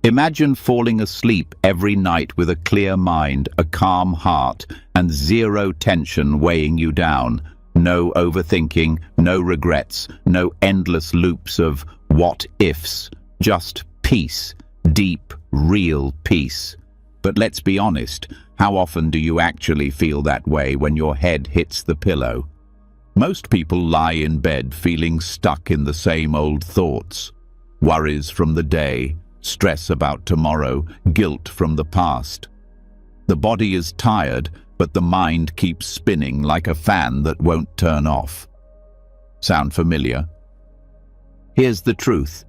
Imagine falling asleep every night with a clear mind, a calm heart, and zero tension weighing you down. No overthinking, no regrets, no endless loops of what-ifs. Just peace, deep, real peace. But let's be honest, how often do you actually feel that way when your head hits the pillow? Most people lie in bed feeling stuck in the same old thoughts. Worries from the day, stress about tomorrow, guilt from the past. The body is tired, but the mind keeps spinning like a fan that won't turn off. Sound familiar? Here's the truth.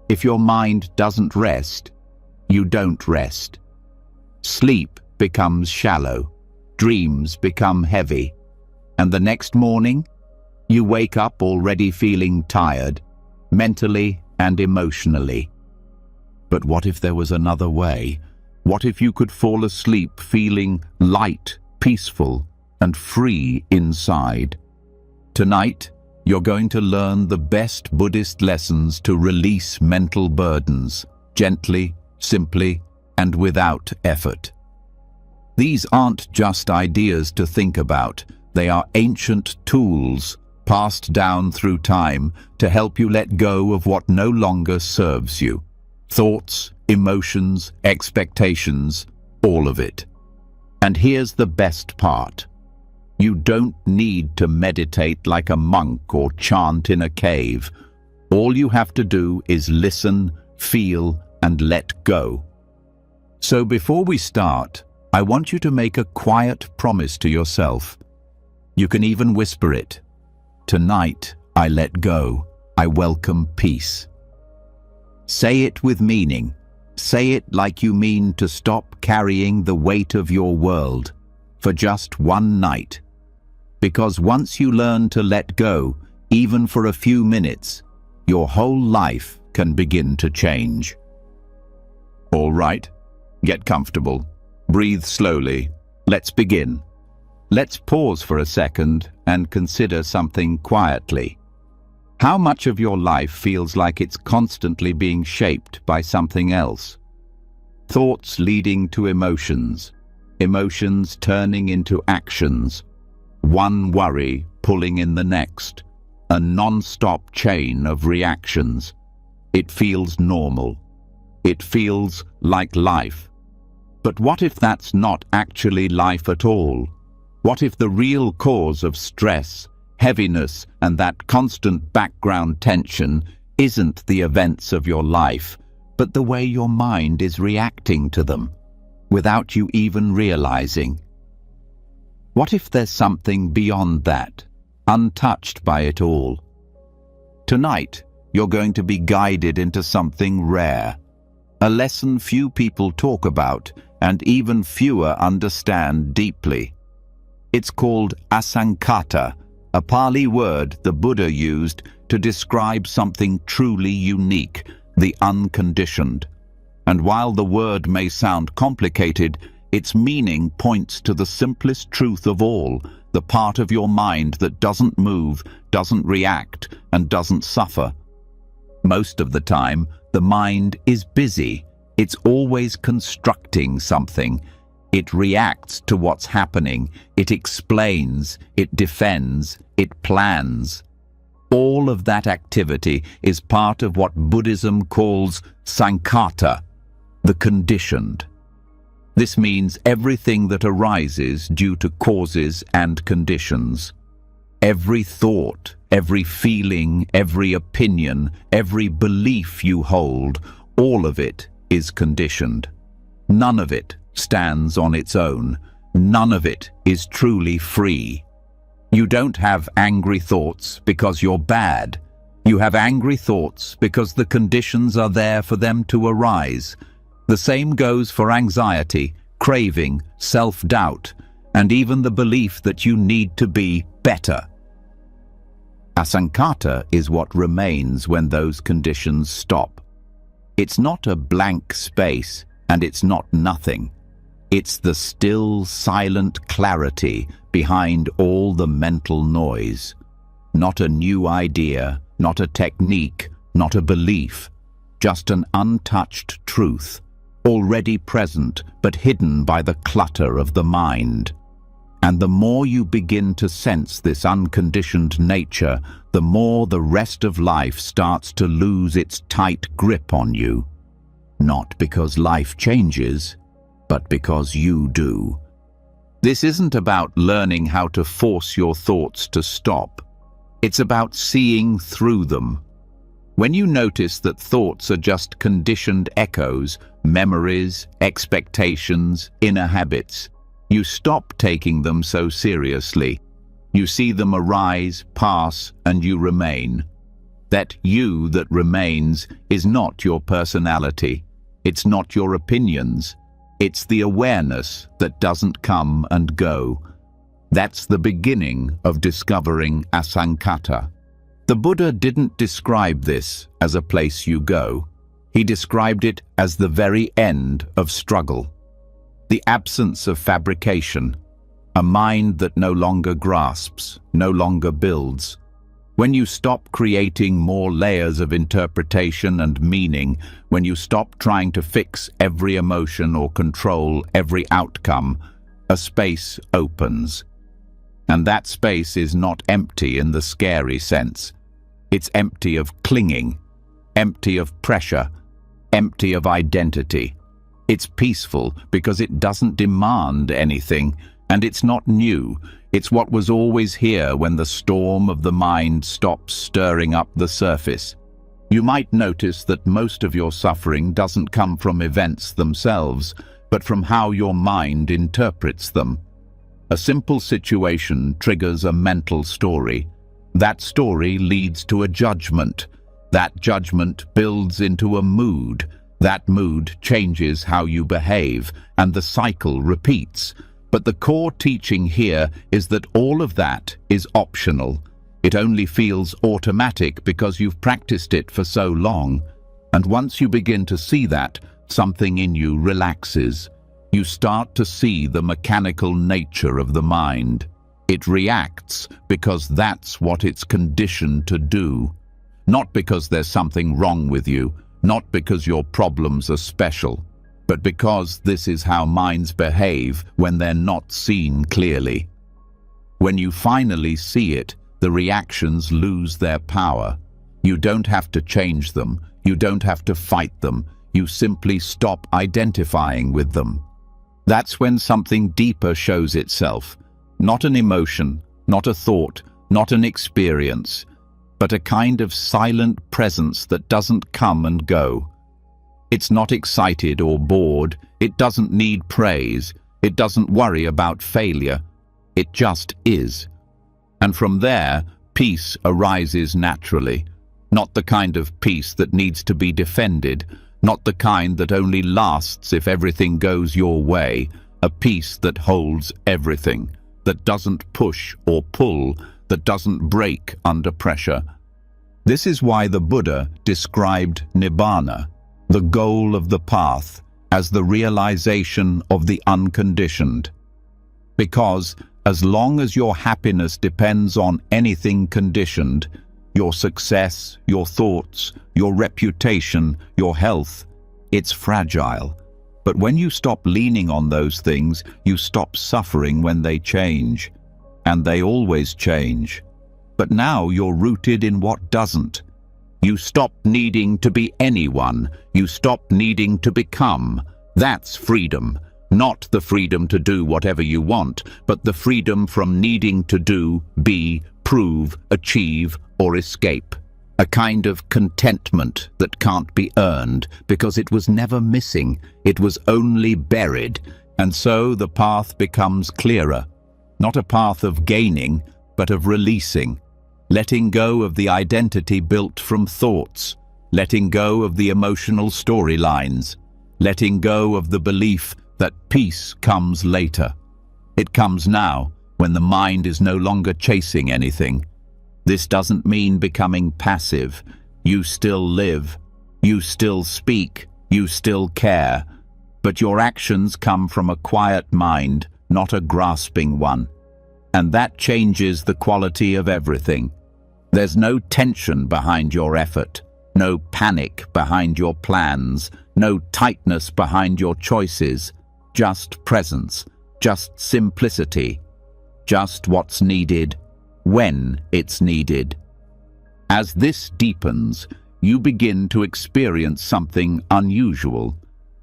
If your mind doesn't rest, you don't rest. Sleep becomes shallow, dreams become heavy, and the next morning, you wake up already feeling tired, mentally and emotionally. But what if there was another way? What if you could fall asleep feeling light, peaceful, and free inside? Tonight, you're going to learn the best Buddhist lessons to release mental burdens, gently, simply, and without effort. These aren't just ideas to think about. They are ancient tools passed down through time to help you let go of what no longer serves you. Thoughts, emotions, expectations, all of it. And here's the best part. You don't need to meditate like a monk or chant in a cave. All you have to do is listen, feel, and let go. So before we start, I want you to make a quiet promise to yourself. You can even whisper it. Tonight, I let go. I welcome peace. Say it with meaning. Say it like you mean to stop carrying the weight of your world for just one night. Because once you learn to let go, even for a few minutes, your whole life can begin to change. All right, get comfortable. Breathe slowly. Let's begin. Let's pause for a second and consider something quietly. How much of your life feels like it's constantly being shaped by something else? Thoughts leading to emotions, emotions turning into actions, one worry pulling in the next, a non-stop chain of reactions. It feels normal. It feels like life. But what if that's not actually life at all? What if the real cause of stress, heaviness, and that constant background tension isn't the events of your life, but the way your mind is reacting to them, without you even realizing? What if there's something beyond that, untouched by it all? Tonight, you're going to be guided into something rare, a lesson few people talk about and even fewer understand deeply. It's called asankata, a Pali word the Buddha used to describe something truly unique, the unconditioned. And while the word may sound complicated, its meaning points to the simplest truth of all, the part of your mind that doesn't move, doesn't react, and doesn't suffer. Most of the time, the mind is busy. It's always constructing something. It reacts to what's happening. It explains, it defends, it plans. All of that activity is part of what Buddhism calls sankata, the conditioned. This means everything that arises due to causes and conditions. Every thought, every feeling, every opinion, every belief you hold, all of it is conditioned. None of it stands on its own. None of it is truly free. You don't have angry thoughts because you're bad. You have angry thoughts because the conditions are there for them to arise. The same goes for anxiety, craving, self-doubt, and even the belief that you need to be better. Asankata is what remains when those conditions stop. It's not a blank space, and it's not nothing. It's the still, silent clarity behind all the mental noise. Not a new idea, not a technique, not a belief. just an untouched truth, already present but hidden by the clutter of the mind. And the more you begin to sense this unconditioned nature, the more the rest of life starts to lose its tight grip on you. Not because life changes, but because you do. This isn't about learning how to force your thoughts to stop. It's about seeing through them. When you notice that thoughts are just conditioned echoes, memories, expectations, inner habits, you stop taking them so seriously. You see them arise, pass, and you remain. That you that remains is not your personality. It's not your opinions. It's the awareness that doesn't come and go. That's the beginning of discovering asankata. The Buddha didn't describe this as a place you go. He described it as the very end of struggle. The absence of fabrication, a mind that no longer grasps, no longer builds. When you stop creating more layers of interpretation and meaning, when you stop trying to fix every emotion or control every outcome, a space opens. And that space is not empty in the scary sense. It's empty of clinging, empty of pressure, empty of identity. It's peaceful because it doesn't demand anything, and it's not new. It's what was always here when the storm of the mind stops stirring up the surface. You might notice that most of your suffering doesn't come from events themselves, but from how your mind interprets them. A simple situation triggers a mental story. That story leads to a judgment. That judgment builds into a mood. That mood changes how you behave, and the cycle repeats. But the core teaching here is that all of that is optional. It only feels automatic because you've practiced it for so long. And once you begin to see that, something in you relaxes. You start to see the mechanical nature of the mind. It reacts because that's what it's conditioned to do. Not because there's something wrong with you, not because your problems are special, but because this is how minds behave when they're not seen clearly. When you finally see it, the reactions lose their power. You don't have to change them. You don't have to fight them. You simply stop identifying with them. That's when something deeper shows itself. Not an emotion, not a thought, not an experience, but a kind of silent presence that doesn't come and go. It's not excited or bored. It doesn't need praise. It doesn't worry about failure. It just is. And from there, peace arises naturally. Not the kind of peace that needs to be defended, not the kind that only lasts if everything goes your way, a peace that holds everything, that doesn't push or pull, that doesn't break under pressure. This is why the Buddha described Nibbana, the goal of the path, as the realization of the unconditioned. Because as long as your happiness depends on anything conditioned, your success, your thoughts, your reputation, your health, it's fragile. But when you stop leaning on those things, you stop suffering when they change. And they always change. But now you're rooted in what doesn't. You stop needing to be anyone. You stop needing to become. That's freedom. Not the freedom to do whatever you want, but the freedom from needing to do, be, prove, achieve, or escape. A kind of contentment that can't be earned because it was never missing, it was only buried, and so the path becomes clearer. Not a path of gaining, but of releasing. Letting go of the identity built from thoughts, letting go of the emotional storylines, letting go of the belief that peace comes later. It comes now, when the mind is no longer chasing anything. This doesn't mean becoming passive. You still live, you still speak, you still care, but your actions come from a quiet mind, not a grasping one. And that changes the quality of everything. There's no tension behind your effort, no panic behind your plans, no tightness behind your choices, just presence, just simplicity, just what's needed, when it's needed. As this deepens, you begin to experience something unusual,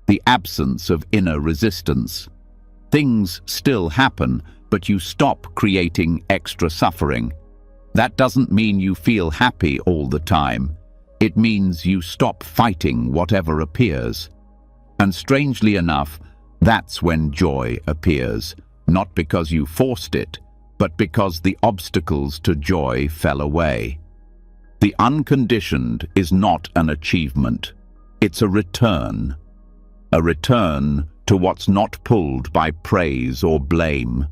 the absence of inner resistance. Things still happen, but you stop creating extra suffering. That doesn't mean you feel happy all the time. It means you stop fighting whatever appears. And strangely enough, that's when joy appears, not because you forced it, but because the obstacles to joy fell away. The unconditioned is not an achievement. It's a return to what's not pulled by praise or blame,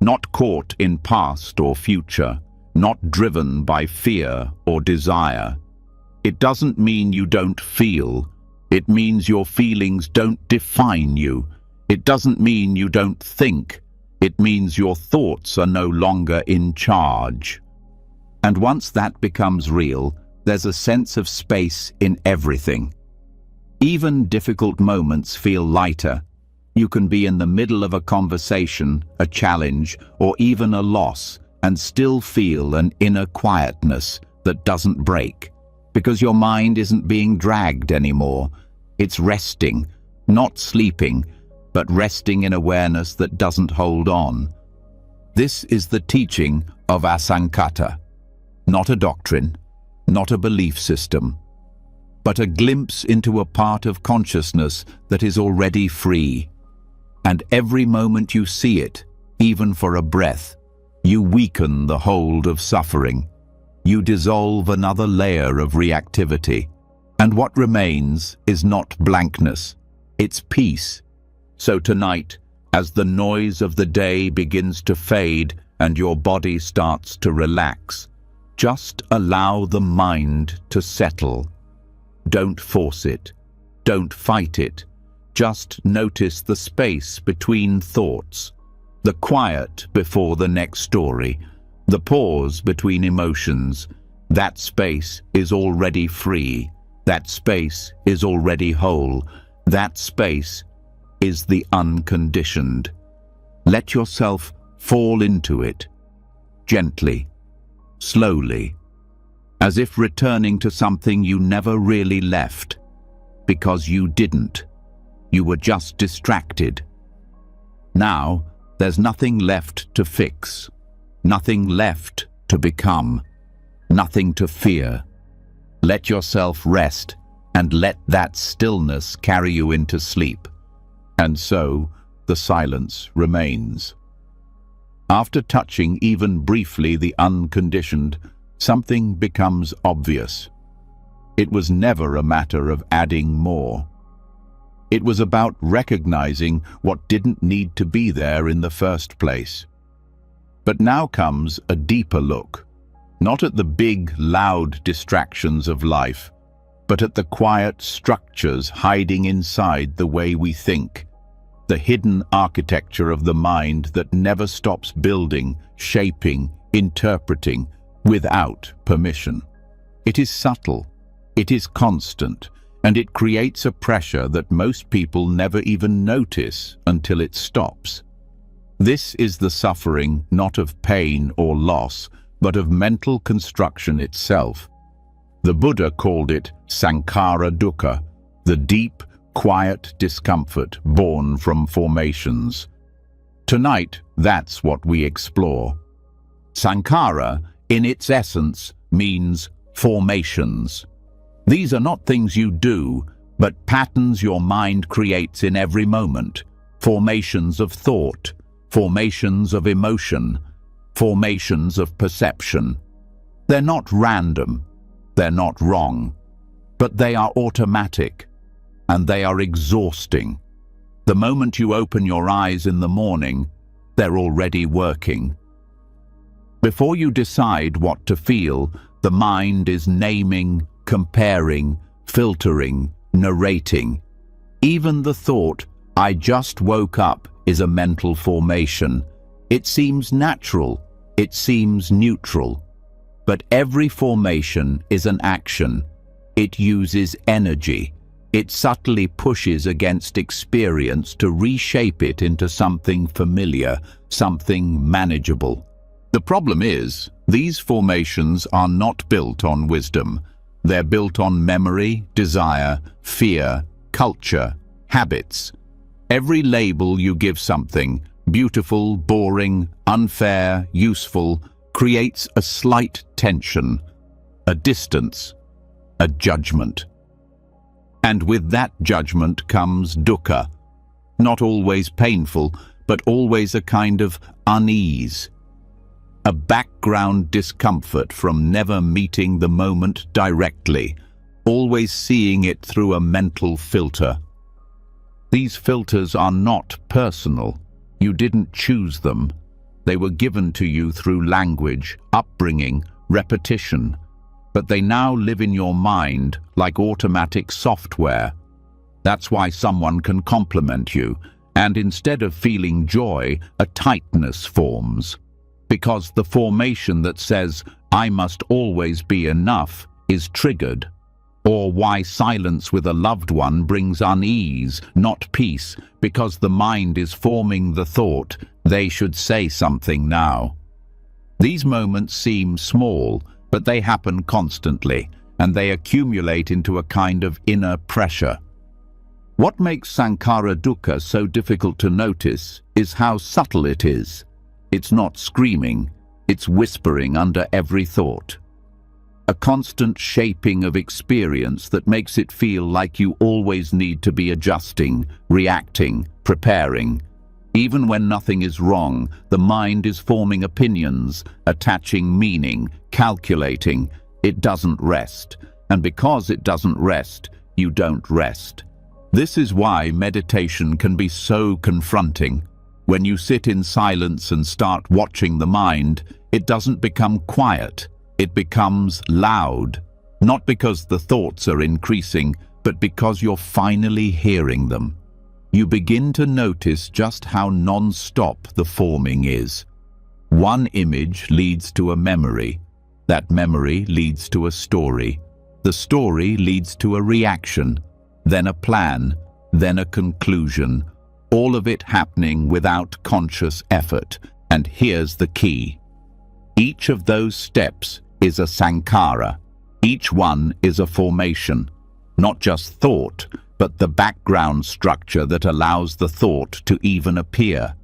not caught in past or future, not driven by fear or desire. It doesn't mean you don't feel. It means your feelings don't define you. It doesn't mean you don't think. It means your thoughts are no longer in charge. And once that becomes real, there's a sense of space in everything. Even difficult moments feel lighter. You can be in the middle of a conversation, a challenge, or even a loss, and still feel an inner quietness that doesn't break, because your mind isn't being dragged anymore. It's resting, not sleeping, but resting in awareness that doesn't hold on. This is the teaching of Asankata, not a doctrine, not a belief system, but a glimpse into a part of consciousness that is already free. And every moment you see it, even for a breath, you weaken the hold of suffering. You dissolve another layer of reactivity. And what remains is not blankness, it's peace. So tonight, as the noise of the day begins to fade and your body starts to relax, just allow the mind to settle. Don't force it. Don't fight it. Just notice the space between thoughts, the quiet before the next story, the pause between emotions. That space is already free. That space is already whole. That space is the unconditioned. Let yourself fall into it, gently, slowly, as if returning to something you never really left, because you didn't. You were just distracted. Now, there's nothing left to fix, nothing left to become, nothing to fear. Let yourself rest and let that stillness carry you into sleep. And so, the silence remains. After touching even briefly the unconditioned, something becomes obvious. It was never a matter of adding more. It was about recognizing what didn't need to be there in the first place. But now comes a deeper look, not at the big, loud distractions of life, but at the quiet structures hiding inside the way we think, the hidden architecture of the mind that never stops building, shaping, interpreting, without permission. It is subtle, it is constant, and it creates a pressure that most people never even notice until it stops. This is the suffering not of pain or loss, but of mental construction itself. The Buddha called it Sankhara Dukkha, the deep, quiet discomfort born from formations. Tonight, that's what we explore. Sankhara, in its essence, means formations. These are not things you do, but patterns your mind creates in every moment. Formations of thought, formations of emotion, formations of perception. They're not random, they're not wrong, but they are automatic, and they are exhausting. The moment you open your eyes in the morning, they're already working. Before you decide what to feel, the mind is naming, comparing, filtering, narrating. Even the thought, "I just woke up," is a mental formation. It seems natural, it seems neutral. But every formation is an action, It uses energy. It subtly pushes against experience to reshape it into something familiar, something manageable. The problem is, these formations are not built on wisdom. They're built on memory, desire, fear, culture, habits. Every label you give something, beautiful, boring, unfair, useful, creates a slight tension, a distance, a judgment. And with that judgment comes dukkha, not always painful, but always a kind of unease, a background discomfort from never meeting the moment directly, always seeing it through a mental filter. These filters are not personal. You didn't choose them. They were given to you through language, upbringing, repetition. But they now live in your mind like automatic software. That's why someone can compliment you, and instead of feeling joy, a tightness forms. Because the formation that says, "I must always be enough," is triggered. Or why silence with a loved one brings unease, not peace, because the mind is forming the thought, "They should say something now." These moments seem small, but they happen constantly, and they accumulate into a kind of inner pressure. What makes Sankhara dukkha so difficult to notice is how subtle it is. It's not screaming, it's whispering under every thought. A constant shaping of experience that makes it feel like you always need to be adjusting, reacting, preparing. Even when nothing is wrong, the mind is forming opinions, attaching meaning, calculating. It doesn't rest. And because it doesn't rest, you don't rest. This is why meditation can be so confronting. When you sit in silence and start watching the mind, it doesn't become quiet. It becomes loud. Not because the thoughts are increasing, but because you're finally hearing them. You begin to notice just how non-stop the forming is. One image leads to a memory. That memory leads to a story. The story leads to a reaction, then a plan, then a conclusion. All of it happening without conscious effort. And here's the key. Each of those steps is a sankhara. Each one is a formation. Not just thought, but the background structure that allows the thought to even appear.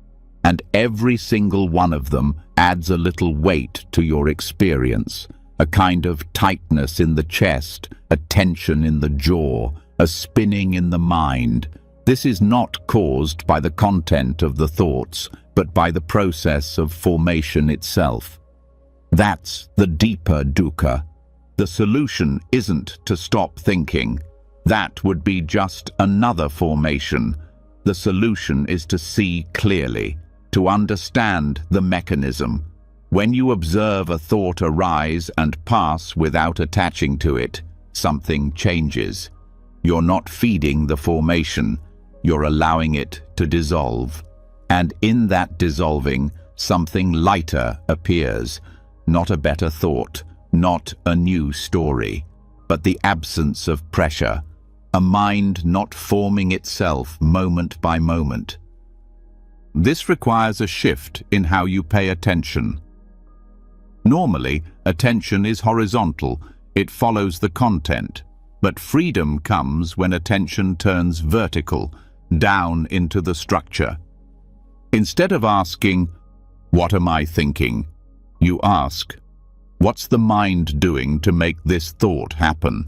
And every single one of them adds a little weight to your experience, a kind of tightness in the chest, a tension in the jaw, a spinning in the mind. This is not caused by the content of the thoughts, but by the process of formation itself. That's the deeper dukkha. The solution isn't to stop thinking. That would be just another formation. The solution is to see clearly, to understand the mechanism. When you observe a thought arise and pass without attaching to it, something changes. You're not feeding the formation, you're allowing it to dissolve. And in that dissolving, something lighter appears. Not a better thought, not a new story, but the absence of pressure. A mind not forming itself moment by moment. This requires a shift in how you pay attention. Normally, attention is horizontal, it follows the content, but freedom comes when attention turns vertical, down into the structure. Instead of asking, "What am I thinking?" you ask, "What's the mind doing to make this thought happen?"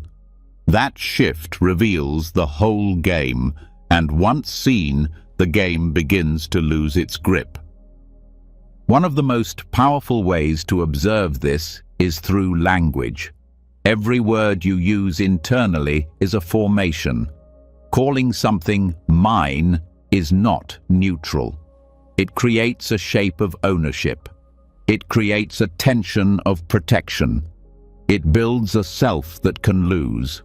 That shift reveals the whole game, and once seen, the game begins to lose its grip. One of the most powerful ways to observe this is through language. Every word you use internally is a formation. Calling something mine is not neutral. It creates a shape of ownership. It creates a tension of protection. It builds a self that can lose.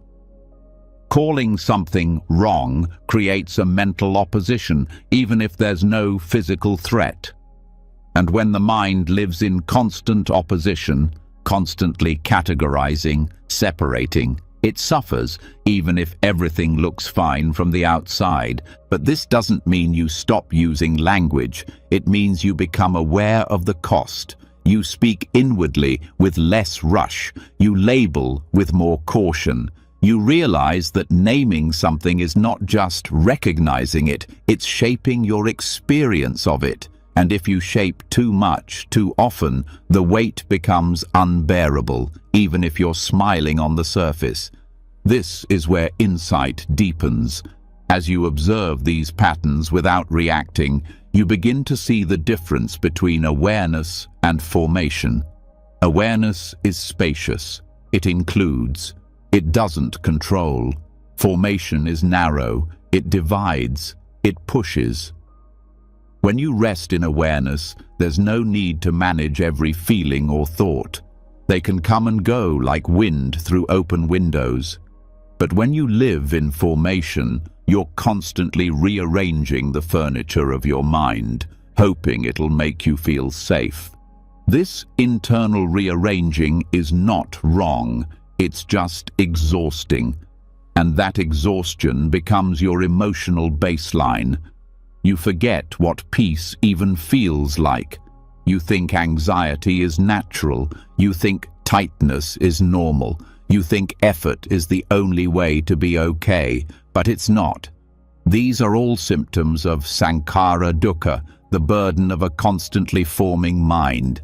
Calling something wrong creates a mental opposition, even if there's no physical threat. And when the mind lives in constant opposition, constantly categorizing, separating, It suffers, even if everything looks fine from the outside, but this doesn't mean you stop using language. It means you become aware of the cost. You speak inwardly with less rush. You label with more caution. You realize that naming something is not just recognizing it, it's shaping your experience of it. And if you shape too much, too often, the weight becomes unbearable, even if you're smiling on the surface. This is where insight deepens. As you observe these patterns without reacting, you begin to see the difference between awareness and formation. Awareness is spacious. It includes. It doesn't control. Formation is narrow. It divides. It pushes. When you rest in awareness, there's no need to manage every feeling or thought. They can come and go like wind through open windows. But when you live in formation, you're constantly rearranging the furniture of your mind, hoping it'll make you feel safe. This internal rearranging is not wrong, it's just exhausting. And that exhaustion becomes your emotional baseline. You forget what peace even feels like. You think anxiety is natural. You think tightness is normal. You think effort is the only way to be okay, but it's not. These are all symptoms of sankhara dukkha, the burden of a constantly forming mind.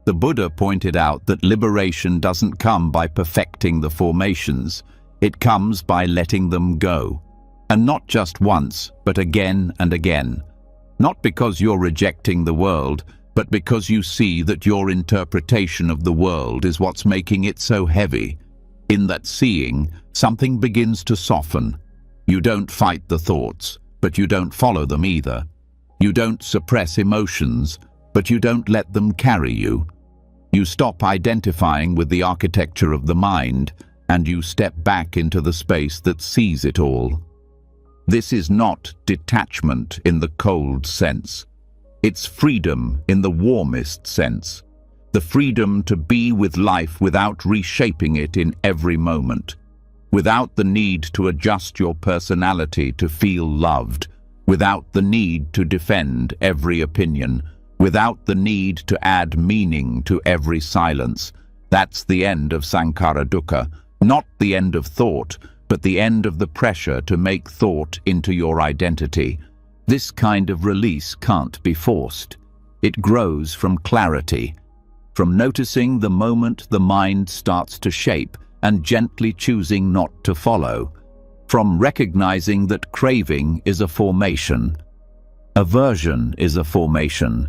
The Buddha pointed out that liberation doesn't come by perfecting the formations. It comes by letting them go. And not just once, but again and again. Not because you're rejecting the world, but because you see that your interpretation of the world is what's making it so heavy. In that seeing, something begins to soften. You don't fight the thoughts, but you don't follow them either. You don't suppress emotions, but you don't let them carry you. You stop identifying with the architecture of the mind, and you step back into the space that sees it all. This is not detachment in the cold sense. It's freedom in the warmest sense. The freedom to be with life without reshaping it in every moment. Without the need to adjust your personality to feel loved. Without the need to defend every opinion. Without the need to add meaning to every silence. That's the end of sankhara dukkha. Not the end of thought, but the end of the pressure to make thought into your identity. This kind of release can't be forced. It grows from clarity, from noticing the moment the mind starts to shape and gently choosing not to follow, from recognizing that craving is a formation. Aversion is a formation.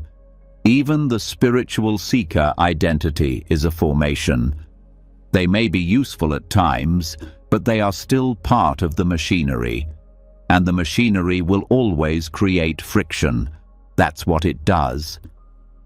Even the spiritual seeker identity is a formation. They may be useful at times, but they are still part of the machinery. And the machinery will always create friction. That's what it does.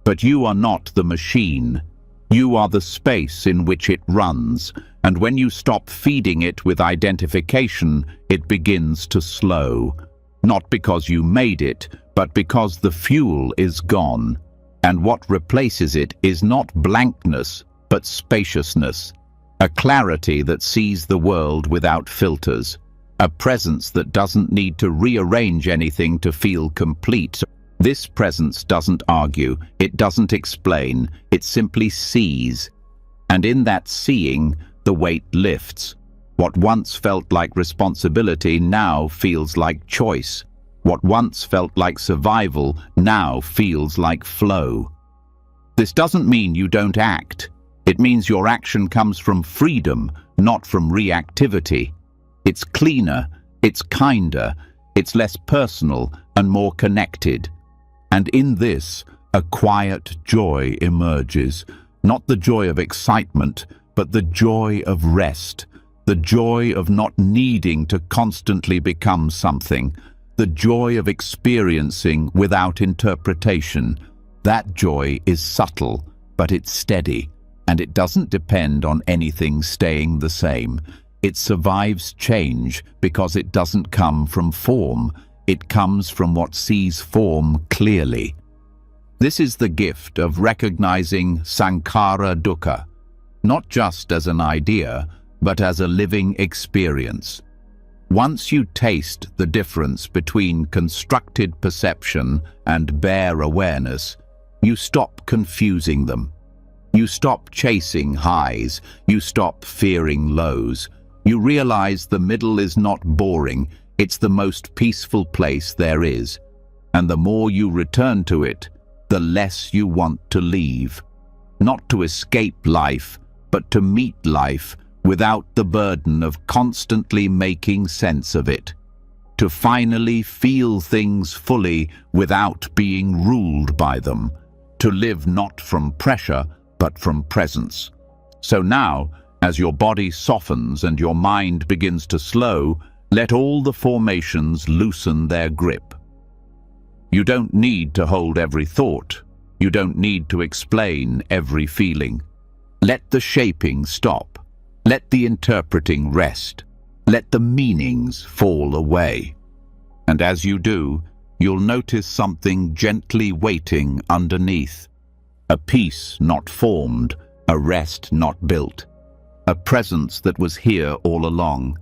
But you are not the machine. You are the space in which it runs, and when you stop feeding it with identification, it begins to slow. Not because you made it, but because the fuel is gone. And what replaces it is not blankness, but spaciousness. A clarity that sees the world without filters. A presence that doesn't need to rearrange anything to feel complete. This presence doesn't argue, it doesn't explain, it simply sees. And in that seeing, the weight lifts. What once felt like responsibility now feels like choice. What once felt like survival now feels like flow. This doesn't mean you don't act. It means your action comes from freedom, not from reactivity. It's cleaner, it's kinder, it's less personal and more connected. And in this, a quiet joy emerges, not the joy of excitement, but the joy of rest, the joy of not needing to constantly become something, the joy of experiencing without interpretation. That joy is subtle, but it's steady, and it doesn't depend on anything staying the same. It survives change because it doesn't come from form. It comes from what sees form clearly. This is the gift of recognizing sankhara dukkha, not just as an idea, but as a living experience. Once you taste the difference between constructed perception and bare awareness, you stop confusing them. You stop chasing highs, you stop fearing lows. You realize the middle is not boring, it's the most peaceful place there is. And the more you return to it, the less you want to leave. Not to escape life, but to meet life without the burden of constantly making sense of it. To finally feel things fully without being ruled by them. To live not from pressure, but from presence. So now, as your body softens and your mind begins to slow, let all the formations loosen their grip. You don't need to hold every thought. You don't need to explain every feeling. Let the shaping stop. Let the interpreting rest. Let the meanings fall away. And as you do, you'll notice something gently waiting underneath. A peace not formed, a rest not built. A presence that was here all along.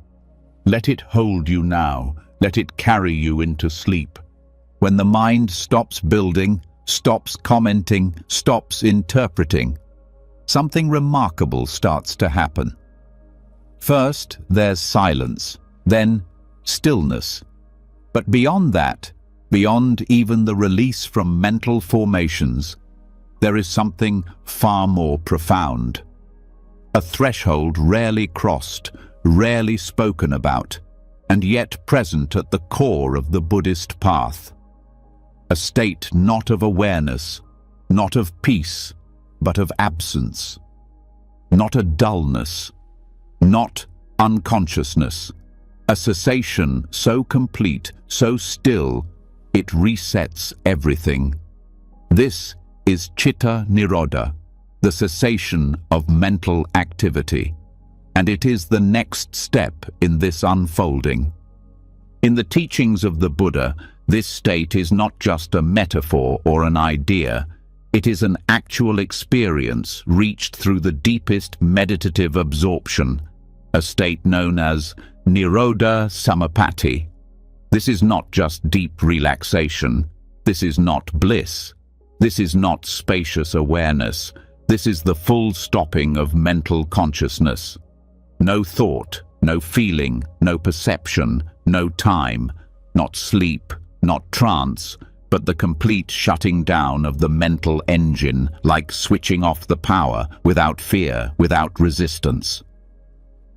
Let it hold you now. Let it carry you into sleep. When the mind stops building, stops commenting, stops interpreting, something remarkable starts to happen. First, there's silence, then stillness. But beyond that, beyond even the release from mental formations, there is something far more profound. A threshold rarely crossed, rarely spoken about, and yet present at the core of the Buddhist path. A state not of awareness, not of peace, but of absence. Not a dullness, not unconsciousness. A cessation so complete, so still, it resets everything. This is Chitta Nirodha, the cessation of mental activity. And it is the next step in this unfolding. In the teachings of the Buddha, this state is not just a metaphor or an idea. It is an actual experience reached through the deepest meditative absorption, a state known as Nirodha Samapatti. This is not just deep relaxation. This is not bliss. This is not spacious awareness. This is the full stopping of mental consciousness. No thought, no feeling, no perception, no time, not sleep, not trance, but the complete shutting down of the mental engine, like switching off the power, without fear, without resistance.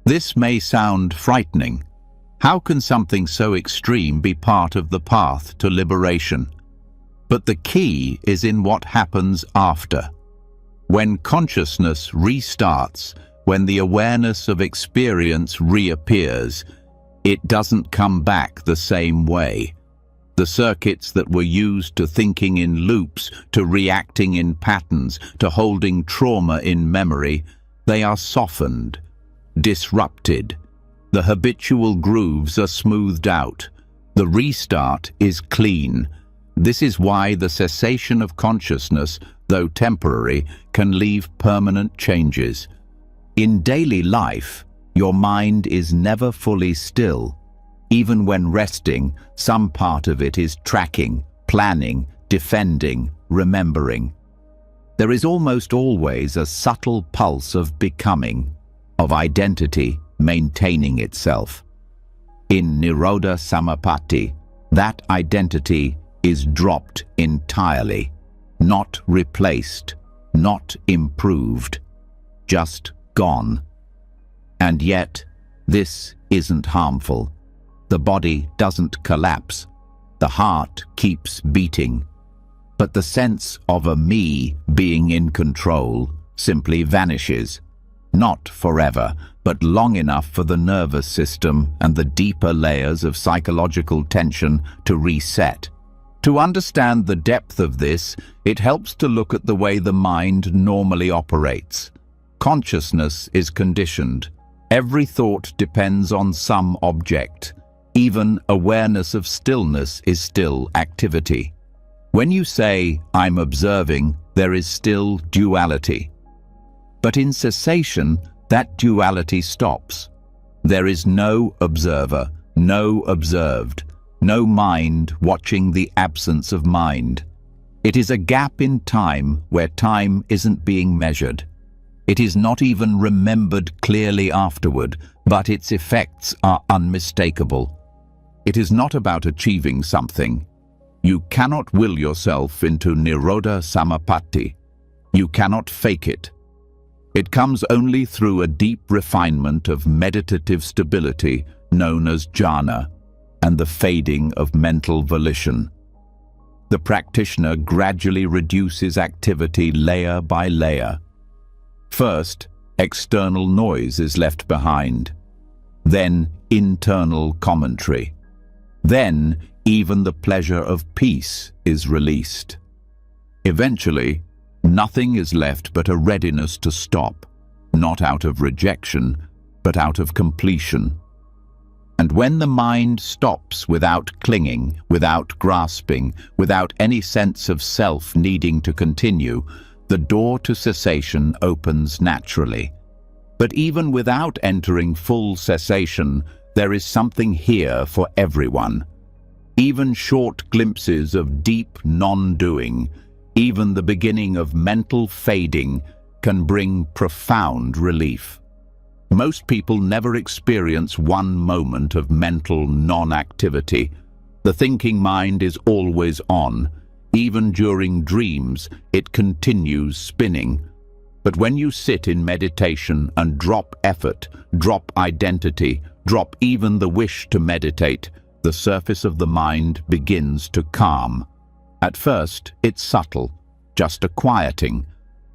This may sound frightening. How can something so extreme be part of the path to liberation? But the key is in what happens after. When consciousness restarts, when the awareness of experience reappears, it doesn't come back the same way. The circuits that were used to thinking in loops, to reacting in patterns, to holding trauma in memory, they are softened, disrupted. The habitual grooves are smoothed out. The restart is clean. This is why the cessation of consciousness, though temporary, can leave permanent changes. In daily life, your mind is never fully still. Even when resting, some part of it is tracking, planning, defending, remembering. There is almost always a subtle pulse of becoming, of identity maintaining itself. In Nirodha Samapatti, that identity is dropped entirely, not replaced, not improved, just gone. And yet, this isn't harmful. The body doesn't collapse. The heart keeps beating. But the sense of a me being in control simply vanishes. Not forever, but long enough for the nervous system and the deeper layers of psychological tension to reset. To understand the depth of this, it helps to look at the way the mind normally operates. Consciousness is conditioned. Every thought depends on some object. Even awareness of stillness is still activity. When you say, "I'm observing," there is still duality. But in cessation, that duality stops. There is no observer, no observed, no mind watching the absence of mind. It is a gap in time where time isn't being measured. It is not even remembered clearly afterward, but its effects are unmistakable. It is not about achieving something. You cannot will yourself into Nirodha Samapatti. You cannot fake it. It comes only through a deep refinement of meditative stability known as jhana and the fading of mental volition. The practitioner gradually reduces activity layer by layer. First, external noise is left behind. Then, internal commentary. Then, even the pleasure of peace is released. Eventually, nothing is left but a readiness to stop, not out of rejection, but out of completion. And when the mind stops without clinging, without grasping, without any sense of self needing to continue, the door to cessation opens naturally. But even without entering full cessation, there is something here for everyone. Even short glimpses of deep non-doing, even the beginning of mental fading, can bring profound relief. Most people never experience one moment of mental non-activity. The thinking mind is always on. Even during dreams, it continues spinning. But when you sit in meditation and drop effort, drop identity, drop even the wish to meditate, the surface of the mind begins to calm. At first, it's subtle, just a quieting,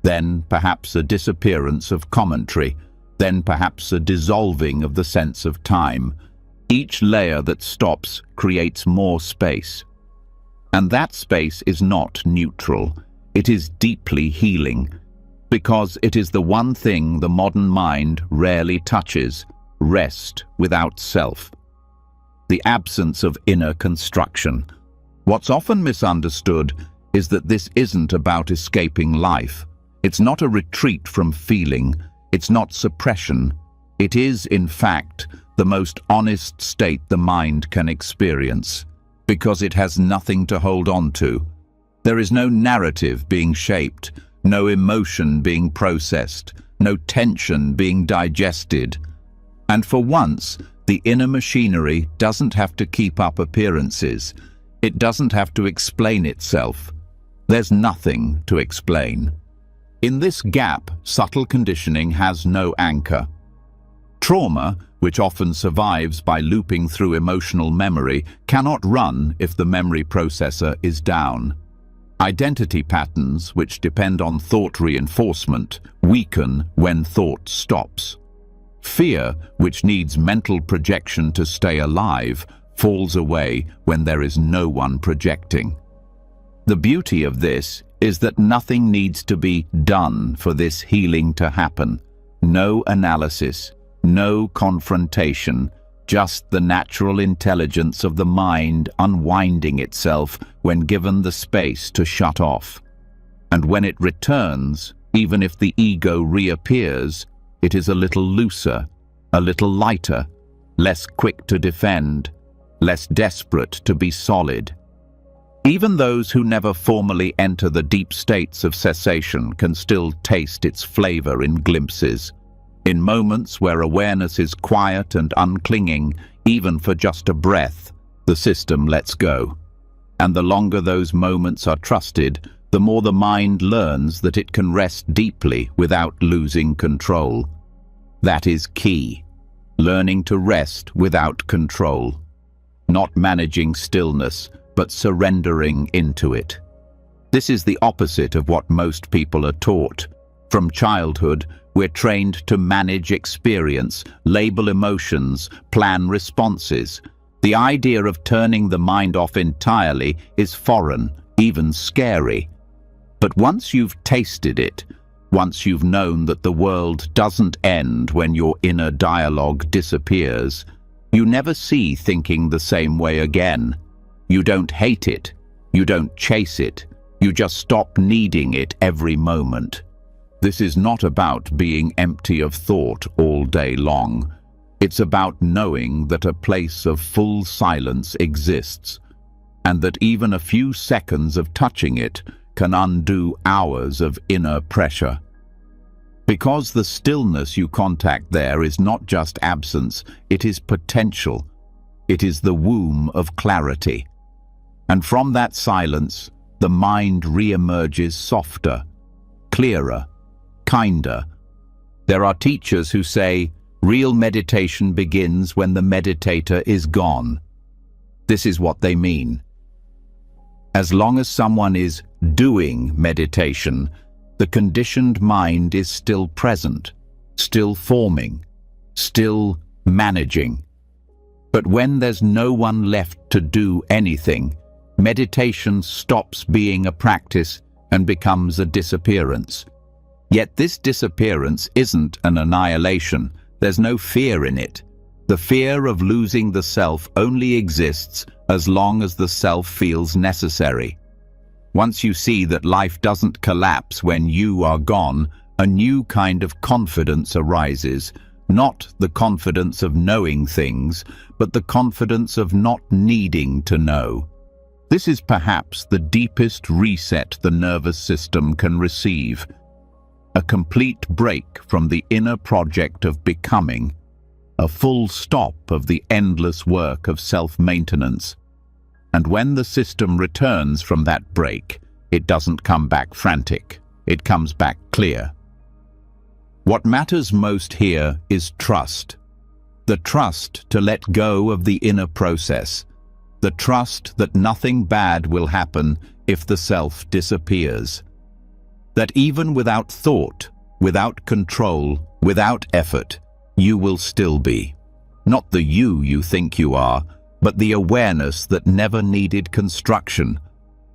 then perhaps a disappearance of commentary, then perhaps a dissolving of the sense of time. Each layer that stops creates more space. And that space is not neutral. It is deeply healing, because it is the one thing the modern mind rarely touches: rest without self. The absence of inner construction. What's often misunderstood is that this isn't about escaping life. It's not a retreat from feeling. It's not suppression. It is, in fact, the most honest state the mind can experience, because it has nothing to hold on to. There is no narrative being shaped, no emotion being processed, no tension being digested. And for once, the inner machinery doesn't have to keep up appearances. It doesn't have to explain itself. There's nothing to explain. In this gap, subtle conditioning has no anchor. Trauma, which often survives by looping through emotional memory, cannot run if the memory processor is down. Identity patterns, which depend on thought reinforcement, weaken when thought stops. Fear, which needs mental projection to stay alive, falls away when there is no one projecting. The beauty of this is that nothing needs to be done for this healing to happen. No analysis, no confrontation, just the natural intelligence of the mind unwinding itself when given the space to shut off. And when it returns, even if the ego reappears, it is a little looser, a little lighter, less quick to defend, less desperate to be solid. Even those who never formally enter the deep states of cessation can still taste its flavor in glimpses. In moments where awareness is quiet and unclinging, even for just a breath, the system lets go. And the longer those moments are trusted, the more the mind learns that it can rest deeply without losing control. That is key. Learning to rest without control. Not managing stillness, but surrendering into it. This is the opposite of what most people are taught. From childhood, we're trained to manage experience, label emotions, plan responses. The idea of turning the mind off entirely is foreign, even scary. But once you've tasted it, once you've known that the world doesn't end when your inner dialogue disappears, you never see thinking the same way again. You don't hate it. You don't chase it. You just stop needing it every moment. This is not about being empty of thought all day long. It's about knowing that a place of full silence exists, and that even a few seconds of touching it can undo hours of inner pressure. Because the stillness you contact there is not just absence, it is potential. It is the womb of clarity. And from that silence, the mind re-emerges softer, clearer, kinder. There are teachers who say, real meditation begins when the meditator is gone. This is what they mean. As long as someone is doing meditation, the conditioned mind is still present, still forming, still managing. But when there's no one left to do anything, meditation stops being a practice and becomes a disappearance. Yet this disappearance isn't an annihilation. There's no fear in it. The fear of losing the self only exists as long as the self feels necessary. Once you see that life doesn't collapse when you are gone, a new kind of confidence arises, not the confidence of knowing things, but the confidence of not needing to know. This is perhaps the deepest reset the nervous system can receive. A complete break from the inner project of becoming, a full stop of the endless work of self-maintenance. And when the system returns from that break, it doesn't come back frantic, it comes back clear. What matters most here is trust. The trust to let go of the inner process. The trust that nothing bad will happen if the self disappears. That even without thought, without control, without effort, you will still be. Not the you think you are, but the awareness that never needed construction.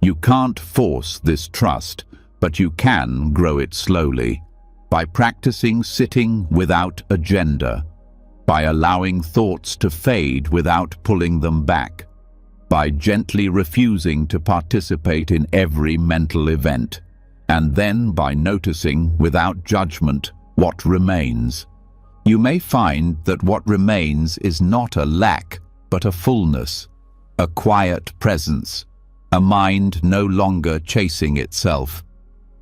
You can't force this trust, but you can grow it slowly, by practicing sitting without agenda, by allowing thoughts to fade without pulling them back, by gently refusing to participate in every mental event, and then by noticing without judgment what remains. You may find that what remains is not a lack, but a fullness, a quiet presence, a mind no longer chasing itself.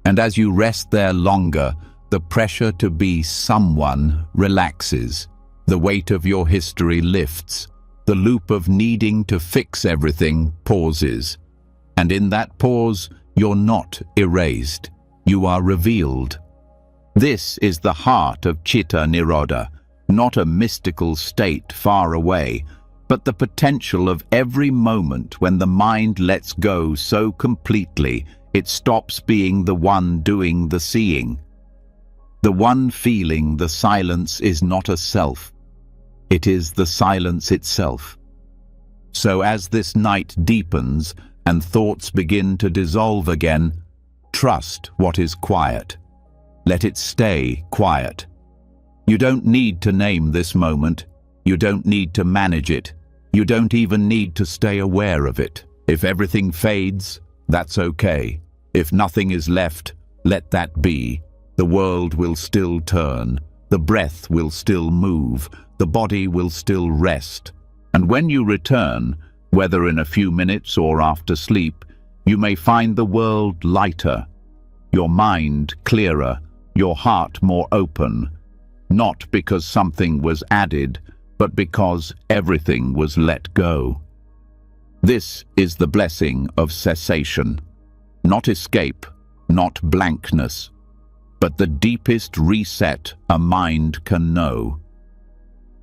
And as you rest there longer, the pressure to be someone relaxes. The weight of your history lifts. The loop of needing to fix everything pauses. And in that pause, you're not erased. You are revealed. This is the heart of Chitta Nirodha, not a mystical state far away, but the potential of every moment when the mind lets go so completely it stops being the one doing the seeing. The one feeling the silence is not a self. It is the silence itself. So as this night deepens and thoughts begin to dissolve again, trust what is quiet. Let it stay quiet. You don't need to name this moment. You don't need to manage it. You don't even need to stay aware of it. If everything fades, that's okay. If nothing is left, let that be. The world will still turn. The breath will still move. The body will still rest. And when you return, whether in a few minutes or after sleep, you may find the world lighter, your mind clearer, your heart more open, not because something was added, but because everything was let go. This is the blessing of cessation, not escape, not blankness, but the deepest reset a mind can know.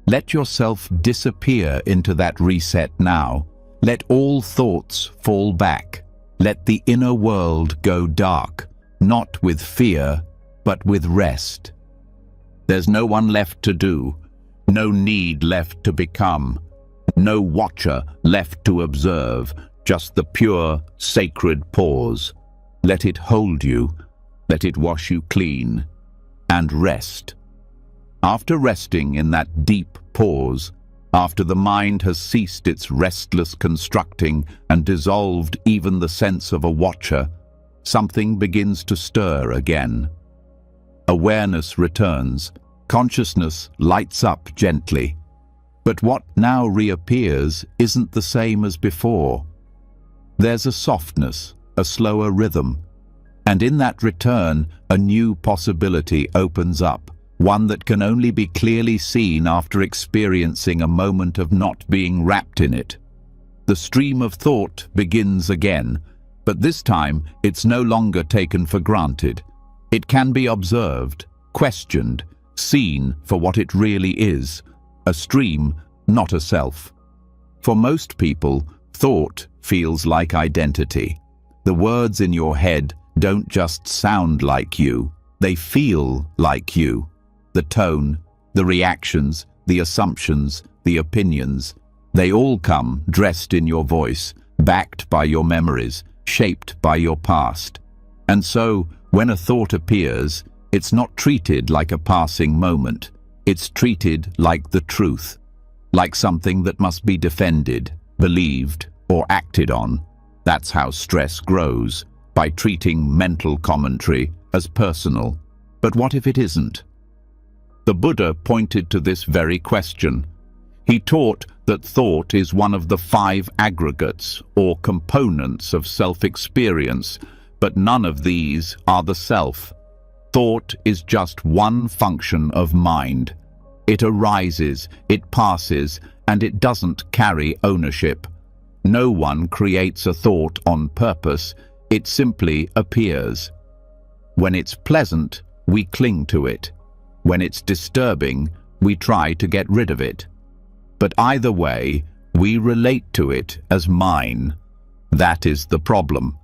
Let yourself disappear into that reset now. Let all thoughts fall back. Let the inner world go dark, not with fear, but with rest. There's no one left to do, no need left to become, no watcher left to observe, just the pure, sacred pause. Let it hold you, let it wash you clean, and rest. After resting in that deep pause, after the mind has ceased its restless constructing and dissolved even the sense of a watcher, something begins to stir again. Awareness returns. Consciousness lights up gently. But what now reappears isn't the same as before. There's a softness, a slower rhythm. And in that return, a new possibility opens up, one that can only be clearly seen after experiencing a moment of not being wrapped in it. The stream of thought begins again, but this time it's no longer taken for granted. It can be observed, questioned, seen for what it really is, a stream, not a self. For most people, thought feels like identity. The words in your head don't just sound like you, they feel like you. The tone, the reactions, the assumptions, the opinions, they all come dressed in your voice, backed by your memories, shaped by your past. And so, when a thought appears, it's not treated like a passing moment. It's treated like the truth, like something that must be defended, believed, or acted on. That's how stress grows, by treating mental commentary as personal. But what if it isn't? The Buddha pointed to this very question. He taught that thought is one of the 5 aggregates or components of self-experience, but none of these are the self. Thought is just one function of mind. It arises, it passes, and it doesn't carry ownership. No one creates a thought on purpose, it simply appears. When it's pleasant, we cling to it. When it's disturbing, we try to get rid of it. But either way, we relate to it as mine. That is the problem.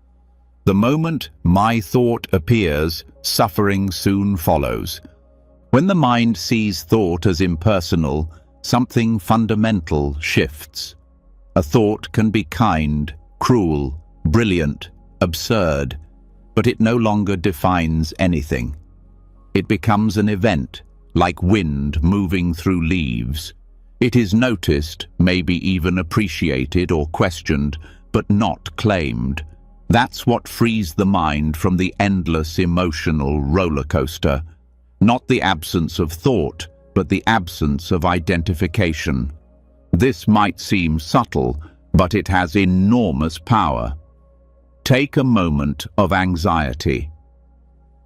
The moment my thought appears, suffering soon follows. When the mind sees thought as impersonal, something fundamental shifts. A thought can be kind, cruel, brilliant, absurd, but it no longer defines anything. It becomes an event, like wind moving through leaves. It is noticed, maybe even appreciated or questioned, but not claimed. That's what frees the mind from the endless emotional roller coaster. Not the absence of thought, but the absence of identification. This might seem subtle, but it has enormous power. Take a moment of anxiety.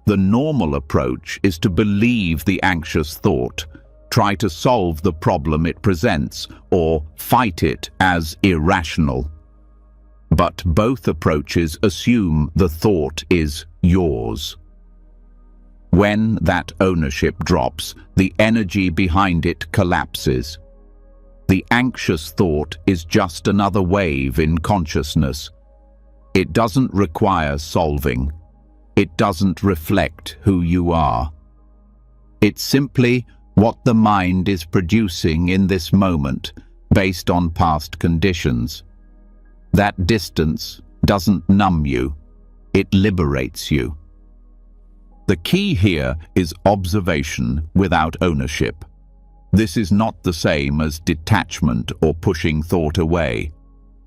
The normal approach is to believe the anxious thought, try to solve the problem it presents, or fight it as irrational. But both approaches assume the thought is yours. When that ownership drops, the energy behind it collapses. The anxious thought is just another wave in consciousness. It doesn't require solving. It doesn't reflect who you are. It's simply what the mind is producing in this moment, based on past conditions. That distance doesn't numb you, it liberates you. The key here is observation without ownership. This is not the same as detachment or pushing thought away.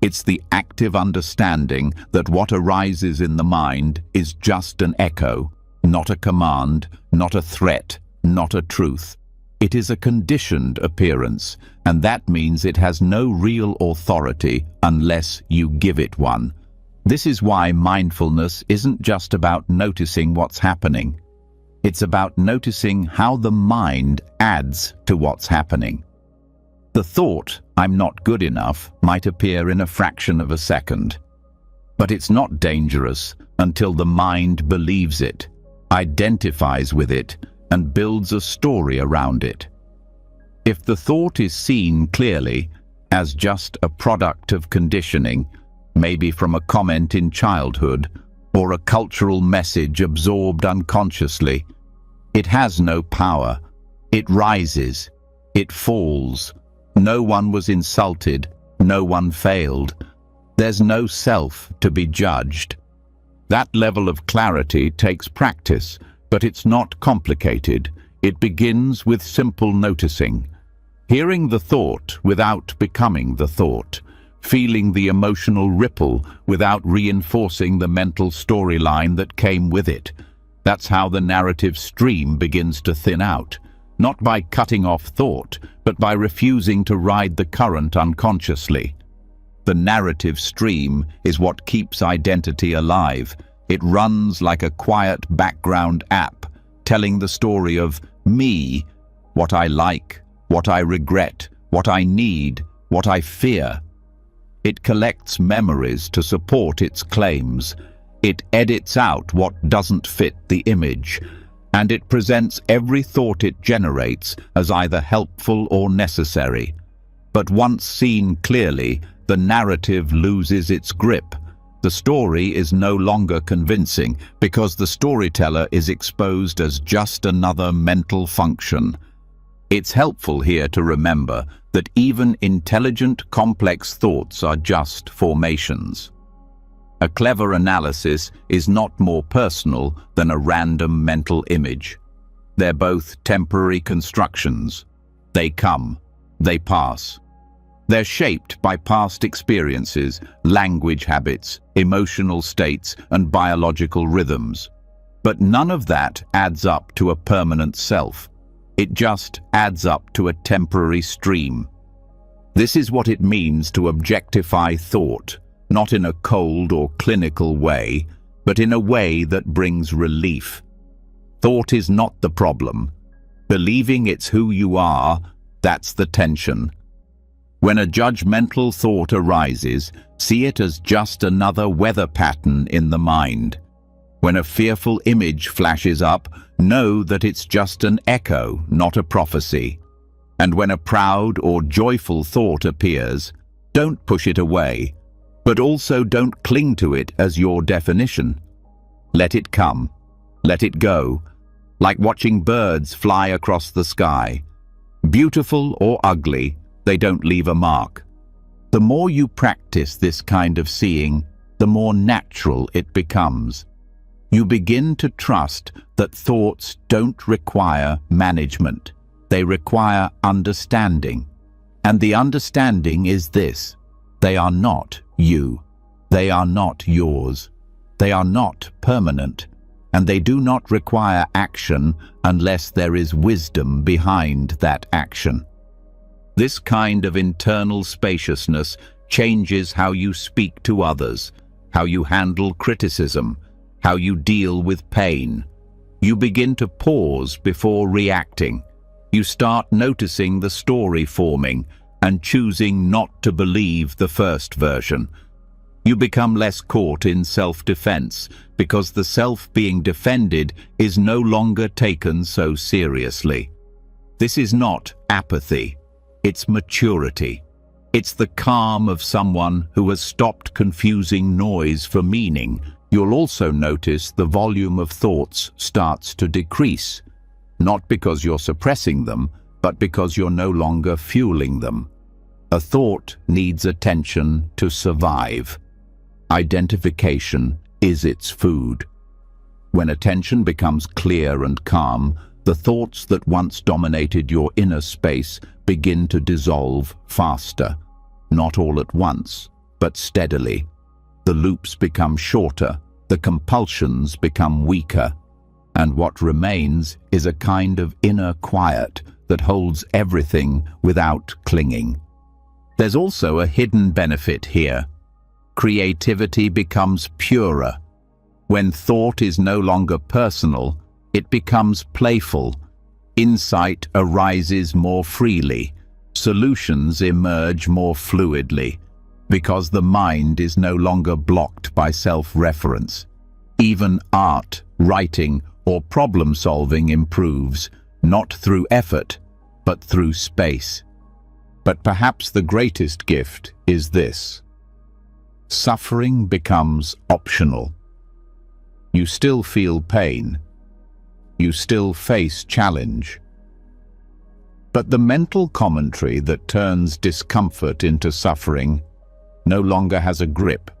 It's the active understanding that what arises in the mind is just an echo, not a command, not a threat, not a truth. It is a conditioned appearance, and that means it has no real authority unless you give it one. This is why mindfulness isn't just about noticing what's happening. It's about noticing how the mind adds to what's happening. The thought, "I'm not good enough," might appear in a fraction of a second. But it's not dangerous until the mind believes it, identifies with it, and builds a story around it. If the thought is seen clearly as just a product of conditioning, maybe from a comment in childhood or a cultural message absorbed unconsciously, it has no power. It rises, it falls. No one was insulted, no one failed. There's no self to be judged. That level of clarity takes practice, but it's not complicated. It begins with simple noticing. Hearing the thought without becoming the thought. Feeling the emotional ripple without reinforcing the mental storyline that came with it. That's how the narrative stream begins to thin out, not by cutting off thought, but by refusing to ride the current unconsciously. The narrative stream is what keeps identity alive. It runs like a quiet background app, telling the story of me, what I like, what I regret, what I need, what I fear. It collects memories to support its claims. It edits out what doesn't fit the image, and it presents every thought it generates as either helpful or necessary. But once seen clearly, the narrative loses its grip. The story is no longer convincing because the storyteller is exposed as just another mental function. It's helpful here to remember that even intelligent, complex thoughts are just formations. A clever analysis is not more personal than a random mental image. They're both temporary constructions. They come, they pass. They're shaped by past experiences, language habits, emotional states, and biological rhythms. But none of that adds up to a permanent self. It just adds up to a temporary stream. This is what it means to objectify thought, not in a cold or clinical way, but in a way that brings relief. Thought is not the problem. Believing it's who you are, that's the tension. When a judgmental thought arises, see it as just another weather pattern in the mind. When a fearful image flashes up, know that it's just an echo, not a prophecy. And when a proud or joyful thought appears, don't push it away, but also don't cling to it as your definition. Let it come, let it go, like watching birds fly across the sky. Beautiful or ugly, they don't leave a mark. The more you practice this kind of seeing, the more natural it becomes. You begin to trust that thoughts don't require management. They require understanding. And the understanding is this: they are not you. They are not yours. They are not permanent. And they do not require action unless there is wisdom behind that action. This kind of internal spaciousness changes how you speak to others, how you handle criticism, how you deal with pain. You begin to pause before reacting. You start noticing the story forming and choosing not to believe the first version. You become less caught in self-defense because the self being defended is no longer taken so seriously. This is not apathy. It's maturity. It's the calm of someone who has stopped confusing noise for meaning. You'll also notice the volume of thoughts starts to decrease, not because you're suppressing them, but because you're no longer fueling them. A thought needs attention to survive. Identification is its food. When attention becomes clear and calm, the thoughts that once dominated your inner space begin to dissolve faster, not all at once, but steadily. The loops become shorter, the compulsions become weaker, and what remains is a kind of inner quiet that holds everything without clinging. There's also a hidden benefit here. Creativity becomes purer. When thought is no longer personal, it becomes playful. Insight arises more freely. Solutions emerge more fluidly, because the mind is no longer blocked by self-reference. Even art, writing, or problem-solving improves, not through effort, but through space. But perhaps the greatest gift is this: suffering becomes optional. You still feel pain. You still face challenge. But the mental commentary that turns discomfort into suffering no longer has a grip.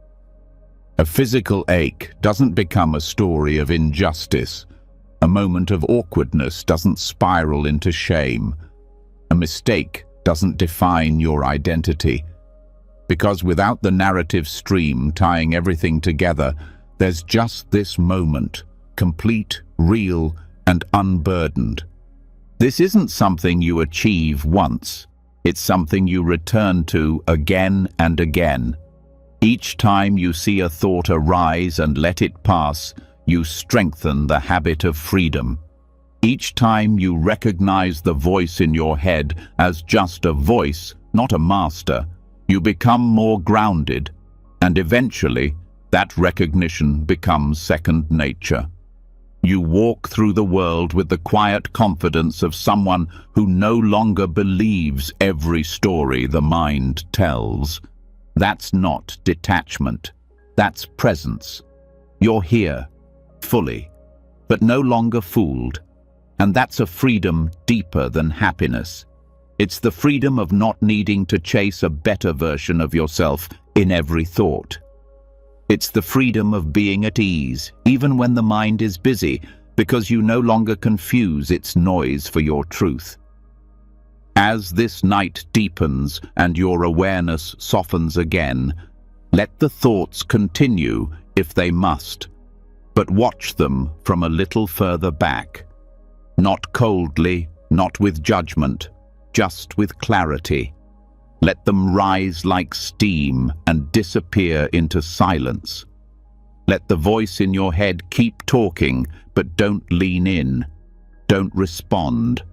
A physical ache doesn't become a story of injustice. A moment of awkwardness doesn't spiral into shame. A mistake doesn't define your identity. Because without the narrative stream tying everything together, there's just this moment, complete real, and unburdened. This isn't something you achieve once. It's something you return to again and again. Each time you see a thought arise and let it pass, you strengthen the habit of freedom. Each time you recognize the voice in your head as just a voice, not a master, you become more grounded, and eventually, that recognition becomes second nature. You walk through the world with the quiet confidence of someone who no longer believes every story the mind tells. That's not detachment. That's presence. You're here, fully, but no longer fooled. And that's a freedom deeper than happiness. It's the freedom of not needing to chase a better version of yourself in every thought. It's the freedom of being at ease, even when the mind is busy, because you no longer confuse its noise for your truth. As this night deepens and your awareness softens again, let the thoughts continue if they must, but watch them from a little further back. Not coldly, not with judgment, just with clarity. Let them rise like steam and disappear into silence. Let the voice in your head keep talking, but don't lean in. Don't respond.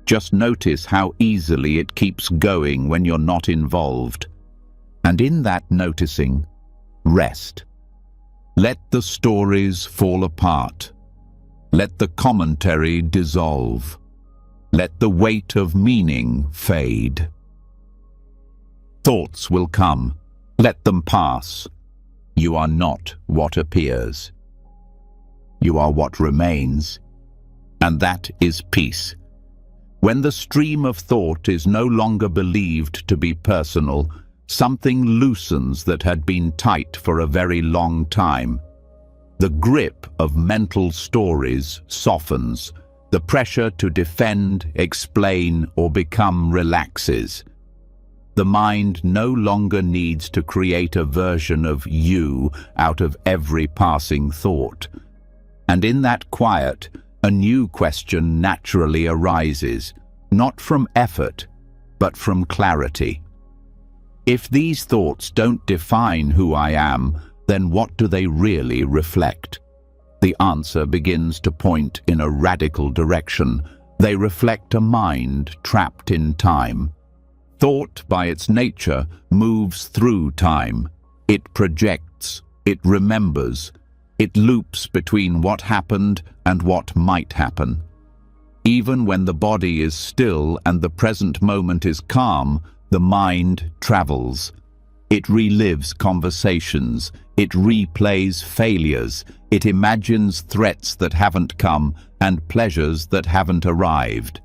Just notice how easily it keeps going when you're not involved. And in that noticing, rest. Let the stories fall apart. Let the commentary dissolve. Let the weight of meaning fade. Thoughts will come. Let them pass. You are not what appears. You are what remains. And that is peace. When the stream of thought is no longer believed to be personal, something loosens that had been tight for a very long time. The grip of mental stories softens. The pressure to defend, explain, or become relaxes. The mind no longer needs to create a version of you out of every passing thought. And in that quiet, a new question naturally arises, not from effort, but from clarity. If these thoughts don't define who I am, then what do they really reflect? The answer begins to point in a radical direction. They reflect a mind trapped in time. Thought, by its nature, moves through time. It projects, it remembers, it loops between what happened and what might happen. Even when the body is still and the present moment is calm, the mind travels. It relives conversations, it replays failures, it imagines threats that haven't come and pleasures that haven't arrived.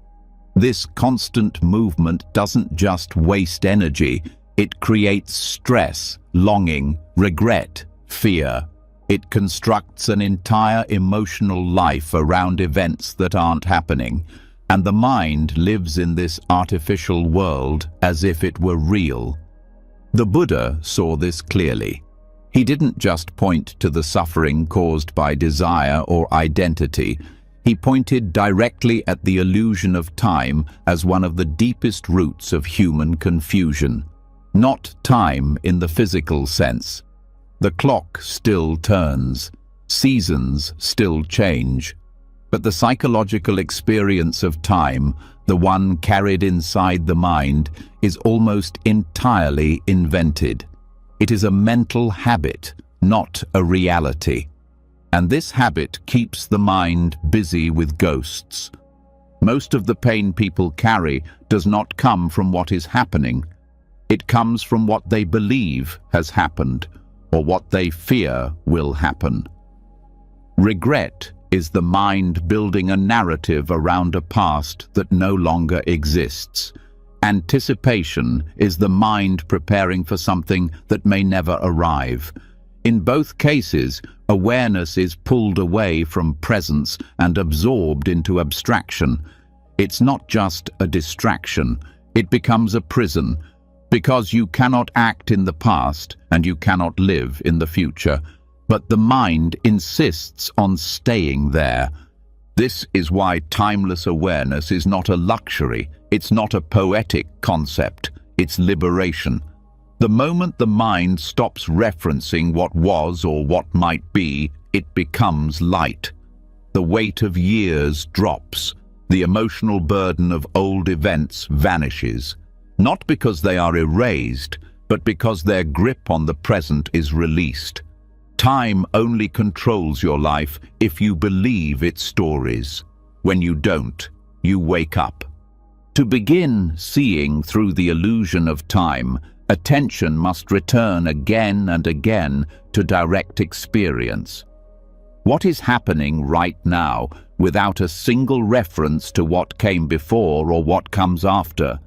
This constant movement doesn't just waste energy, it creates stress, longing, regret, fear. It constructs an entire emotional life around events that aren't happening, and the mind lives in this artificial world as if it were real. The Buddha saw this clearly. He didn't just point to the suffering caused by desire or identity. He pointed directly at the illusion of time as one of the deepest roots of human confusion. Not time in the physical sense. The clock still turns, seasons still change, but the psychological experience of time, the one carried inside the mind, is almost entirely invented. It is a mental habit, not a reality. And this habit keeps the mind busy with ghosts. Most of the pain people carry does not come from what is happening. It comes from what they believe has happened, or what they fear will happen. Regret is the mind building a narrative around a past that no longer exists. Anticipation is the mind preparing for something that may never arrive. In both cases, awareness is pulled away from presence and absorbed into abstraction. It's not just a distraction, it becomes a prison, because you cannot act in the past and you cannot live in the future. But the mind insists on staying there, This is why timeless awareness is not a luxury, it's not a poetic concept, it's liberation. The moment the mind stops referencing what was or what might be, it becomes light. The weight of years drops. The emotional burden of old events vanishes. Not because they are erased, but because their grip on the present is released. Time only controls your life if you believe its stories. When you don't, you wake up. To begin seeing through the illusion of time, attention must return again and again to direct experience. What is happening right now without a single reference to what came before or what comes after?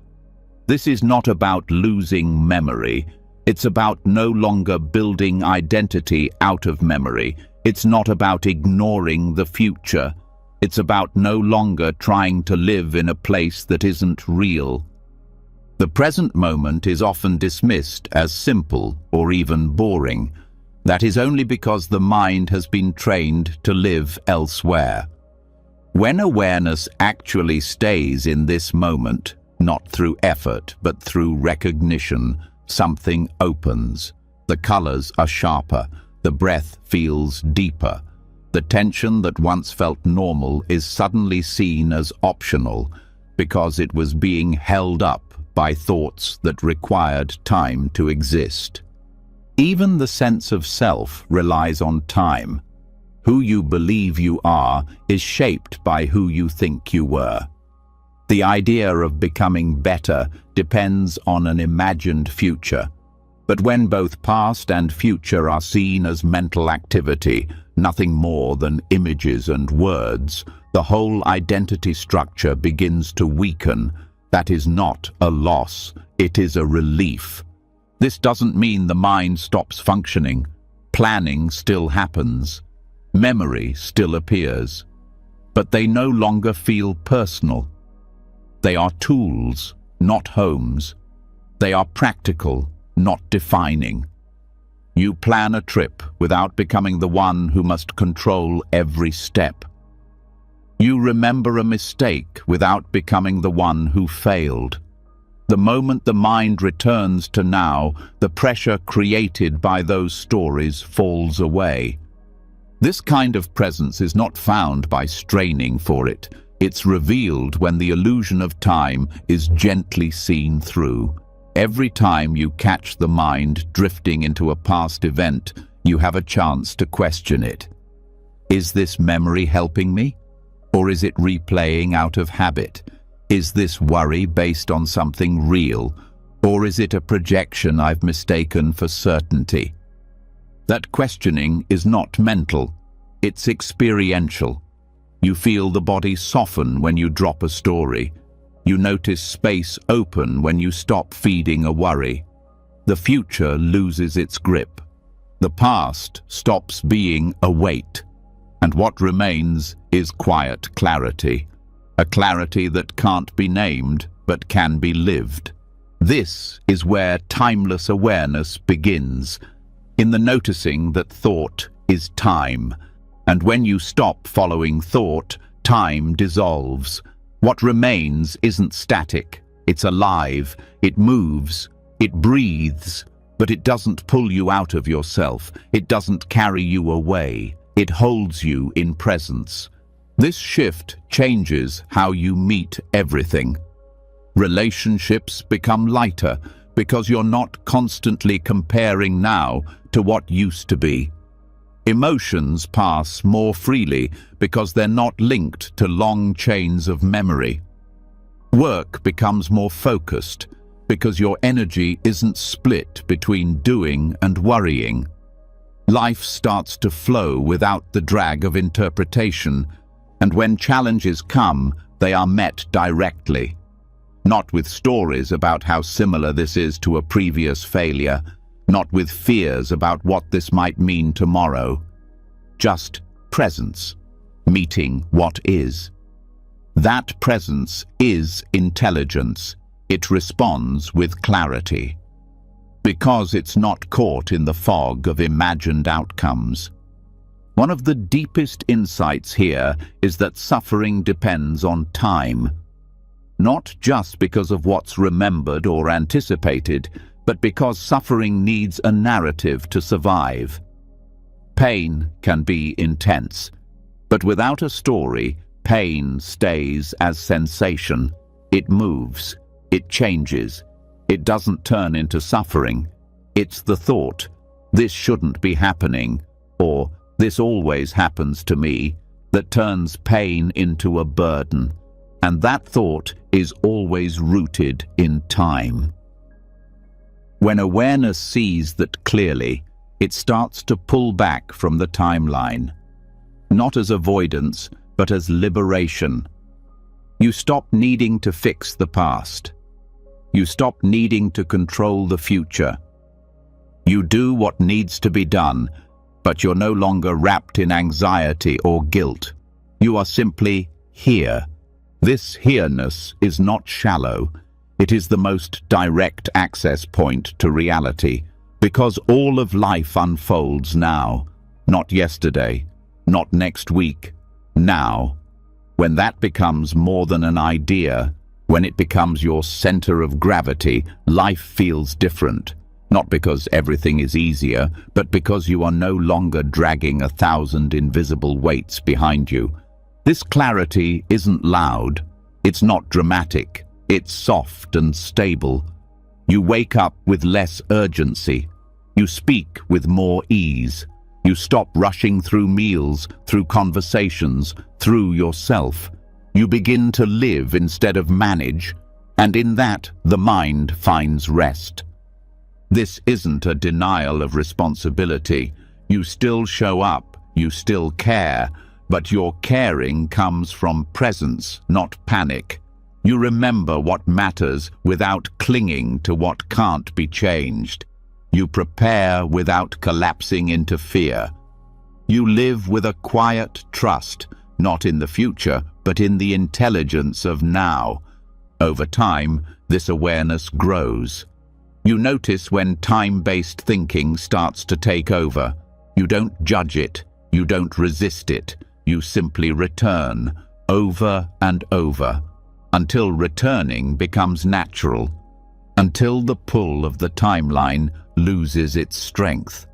This is not about losing memory. It's about no longer building identity out of memory. It's not about ignoring the future. It's about no longer trying to live in a place that isn't real. The present moment is often dismissed as simple or even boring. That is only because the mind has been trained to live elsewhere. When awareness actually stays in this moment, not through effort but through recognition, something opens. The colors are sharper, the breath feels deeper. The tension that once felt normal is suddenly seen as optional because it was being held up by thoughts that required time to exist. Even the sense of self relies on time. Who you believe you are is shaped by who you think you were. The idea of becoming better depends on an imagined future. But when both past and future are seen as mental activity, nothing more than images and words, the whole identity structure begins to weaken. That is not a loss, it is a relief. This doesn't mean the mind stops functioning. Planning still happens. Memory still appears. But they no longer feel personal. They are tools, not homes. They are practical, not defining. You plan a trip without becoming the one who must control every step. You remember a mistake without becoming the one who failed. The moment the mind returns to now, the pressure created by those stories falls away. This kind of presence is not found by straining for it. It's revealed when the illusion of time is gently seen through. Every time you catch the mind drifting into a past event, you have a chance to question it. Is this memory helping me? Or is it replaying out of habit? Is this worry based on something real? Or is it a projection I've mistaken for certainty? That questioning is not mental, it's experiential. You feel the body soften when you drop a story. You notice space open when you stop feeding a worry. The future loses its grip. The past stops being a weight. And what remains is quiet clarity. A clarity that can't be named, but can be lived. This is where timeless awareness begins, in the noticing that thought is time. And when you stop following thought, time dissolves. What remains isn't static, it's alive, it moves, it breathes, but it doesn't pull you out of yourself, it doesn't carry you away, it holds you in presence. This shift changes how you meet everything. Relationships become lighter because you're not constantly comparing now to what used to be. Emotions pass more freely because they're not linked to long chains of memory. Work becomes more focused because your energy isn't split between doing and worrying. Life starts to flow without the drag of interpretation, and when challenges come, they are met directly. Not with stories about how similar this is to a previous failure, not with fears about what this might mean tomorrow. Just presence, meeting what is. That presence is intelligence. It responds with clarity. Because it's not caught in the fog of imagined outcomes. One of the deepest insights here is that suffering depends on time. Not just because of what's remembered or anticipated, but because suffering needs a narrative to survive. Pain can be intense, but without a story, pain stays as sensation. It moves, it changes, it doesn't turn into suffering. It's the thought, "This shouldn't be happening," or "This always happens to me," that turns pain into a burden. And that thought is always rooted in time. When awareness sees that clearly, it starts to pull back from the timeline. Not as avoidance, but as liberation. You stop needing to fix the past. You stop needing to control the future. You do what needs to be done, but you're no longer wrapped in anxiety or guilt. You are simply here. This here-ness is not shallow. It is the most direct access point to reality, because all of life unfolds now, not yesterday, not next week, now. When that becomes more than an idea, when it becomes your center of gravity, life feels different. Not because everything is easier, but because you are no longer dragging 1,000 invisible weights behind you. This clarity isn't loud, it's not dramatic, it's soft and stable. You wake up with less urgency. You speak with more ease. You stop rushing through meals, through conversations, through yourself. You begin to live instead of manage, and in that, the mind finds rest. This isn't a denial of responsibility. You still show up, you still care, but your caring comes from presence, not panic. You remember what matters without clinging to what can't be changed. You prepare without collapsing into fear. You live with a quiet trust, not in the future, but in the intelligence of now. Over time, this awareness grows. You notice when time-based thinking starts to take over. You don't judge it, you don't resist it. You simply return, over and over, until returning becomes natural, until the pull of the timeline loses its strength.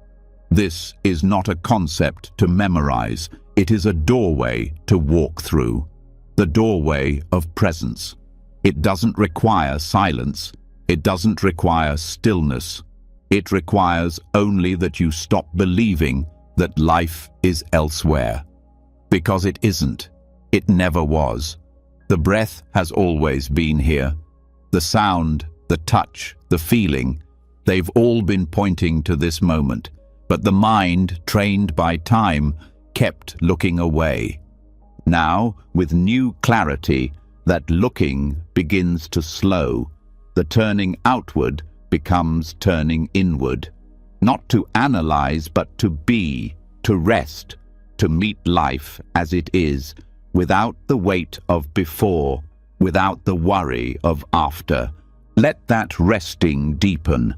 This is not a concept to memorize, it is a doorway to walk through, the doorway of presence. It doesn't require silence, it doesn't require stillness. It requires only that you stop believing that life is elsewhere. Because it isn't. It never was. The breath has always been here. The sound, the touch, the feeling, they've all been pointing to this moment. But the mind, trained by time, kept looking away. Now, with new clarity, that looking begins to slow. The turning outward becomes turning inward. Not to analyze, but to be, to rest, to meet life as it is, without the weight of before, without the worry of after. Let that resting deepen.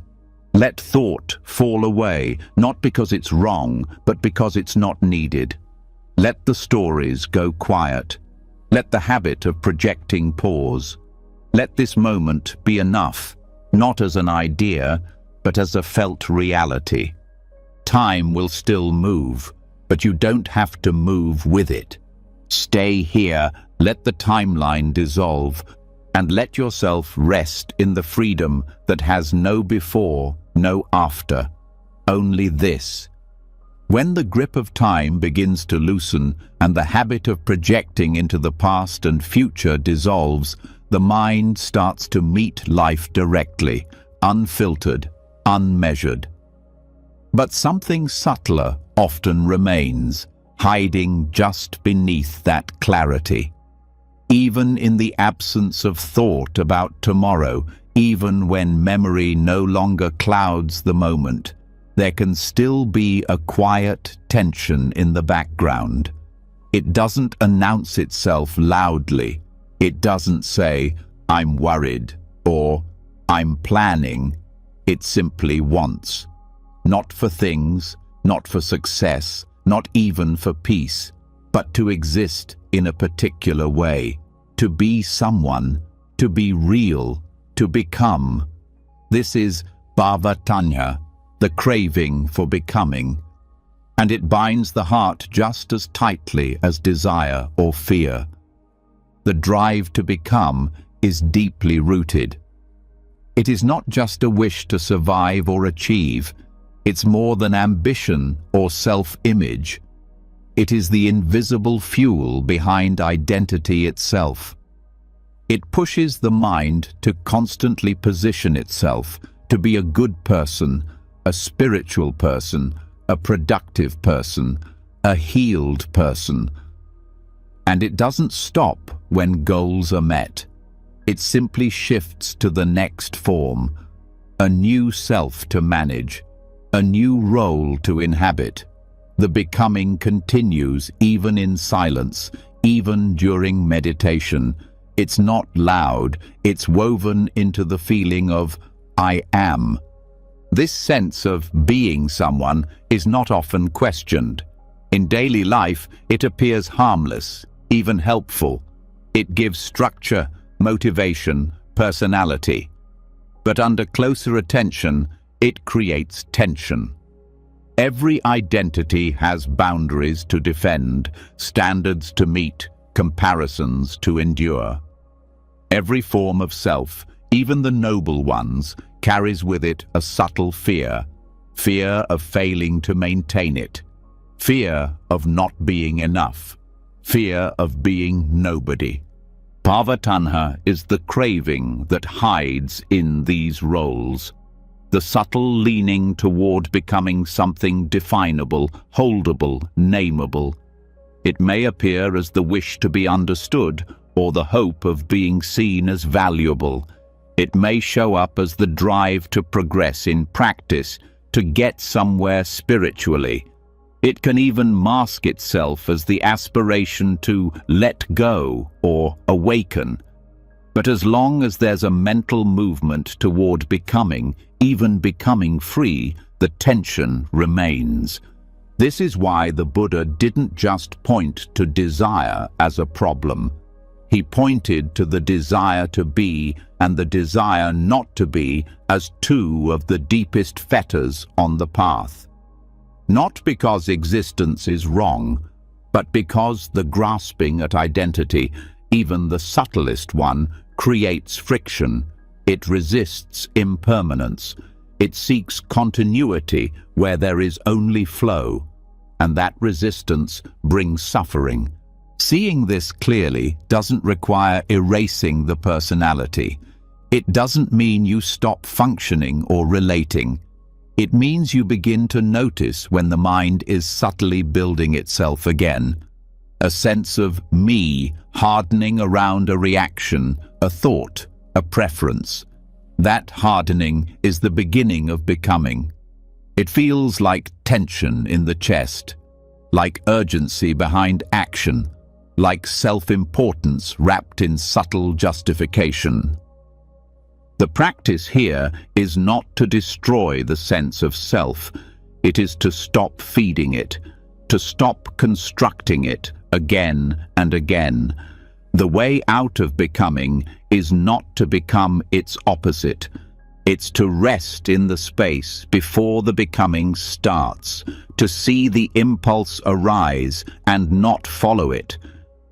Let thought fall away, not because it's wrong, but because it's not needed. Let the stories go quiet. Let the habit of projecting pause. Let this moment be enough, not as an idea, but as a felt reality. Time will still move, but you don't have to move with it. Stay here, let the timeline dissolve, and let yourself rest in the freedom that has no before, no after, only this. When the grip of time begins to loosen and the habit of projecting into the past and future dissolves, the mind starts to meet life directly, unfiltered, unmeasured. But something subtler often remains, hiding just beneath that clarity. Even in the absence of thought about tomorrow, even when memory no longer clouds the moment, there can still be a quiet tension in the background. It doesn't announce itself loudly. It doesn't say, "I'm worried," or "I'm planning." It simply wants. Not for things, not for success, not even for peace, but to exist in a particular way, to be someone, to be real, to become. This is bhava-tanha, the craving for becoming, and it binds the heart just as tightly as desire or fear. The drive to become is deeply rooted. It is not just a wish to survive or achieve. It's more than ambition or self-image. It is the invisible fuel behind identity itself. It pushes the mind to constantly position itself to be a good person, a spiritual person, a productive person, a healed person. And it doesn't stop when goals are met. It simply shifts to the next form, a new self to manage, a new role to inhabit. The becoming continues even in silence, even during meditation. It's not loud, it's woven into the feeling of I am. This sense of being someone is not often questioned. In daily life, it appears harmless, even helpful. It gives structure, motivation, personality. But under closer attention, it creates tension. Every identity has boundaries to defend, standards to meet, comparisons to endure. Every form of self, even the noble ones, carries with it a subtle fear. Fear of failing to maintain it. Fear of not being enough. Fear of being nobody. Bhava-tanha is the craving that hides in these roles. The subtle leaning toward becoming something definable, holdable, nameable. It may appear as the wish to be understood or the hope of being seen as valuable. It may show up as the drive to progress in practice, to get somewhere spiritually. It can even mask itself as the aspiration to let go or awaken. But as long as there's a mental movement toward becoming, even becoming free, the tension remains. This is why the Buddha didn't just point to desire as a problem. He pointed to the desire to be and the desire not to be as two of the deepest fetters on the path. Not because existence is wrong, but because the grasping at identity, even the subtlest one, creates friction. It resists impermanence. It seeks continuity where there is only flow, and that resistance brings suffering. Seeing this clearly doesn't require erasing the personality. It doesn't mean you stop functioning or relating. It means you begin to notice when the mind is subtly building itself again. A sense of me hardening around a reaction, a thought, a preference. That hardening is the beginning of becoming. It feels like tension in the chest, like urgency behind action, like self-importance wrapped in subtle justification. The practice here is not to destroy the sense of self. It is to stop feeding it, to stop constructing it again and again. The way out of becoming is not to become its opposite. It's to rest in the space before the becoming starts, to see the impulse arise and not follow it,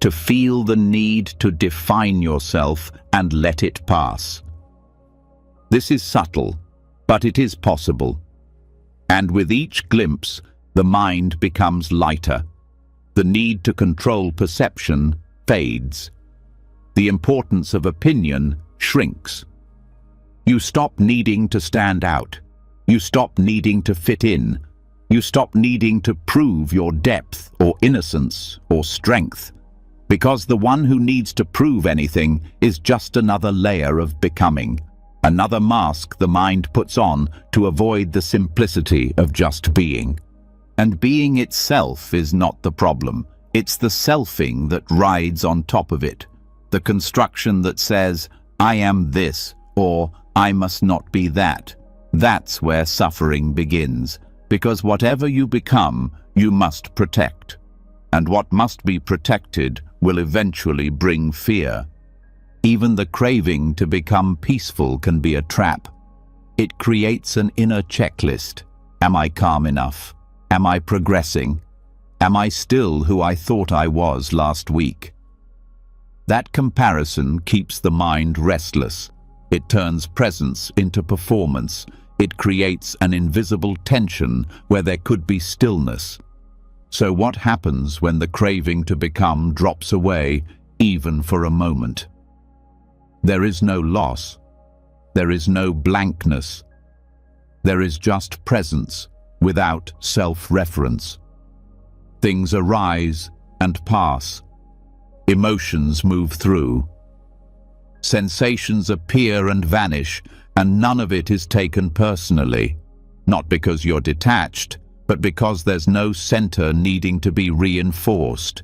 to feel the need to define yourself and let it pass. This is subtle, but it is possible. And with each glimpse, the mind becomes lighter. The need to control perception fades. The importance of opinion shrinks. You stop needing to stand out. You stop needing to fit in. You stop needing to prove your depth or innocence or strength. Because the one who needs to prove anything is just another layer of becoming, another mask the mind puts on to avoid the simplicity of just being. And being itself is not the problem. It's the selfing that rides on top of it. The construction that says, I am this, or I must not be that. That's where suffering begins, because whatever you become, you must protect. And what must be protected will eventually bring fear. Even the craving to become peaceful can be a trap. It creates an inner checklist. Am I calm enough? Am I progressing? Am I still who I thought I was last week? That comparison keeps the mind restless. It turns presence into performance. It creates an invisible tension where there could be stillness. So what happens when the craving to become drops away, even for a moment? There is no loss. There is no blankness. There is just presence without self-reference. Things arise and pass. Emotions move through. Sensations appear and vanish, and none of it is taken personally. Not because you're detached, but because there's no center needing to be reinforced.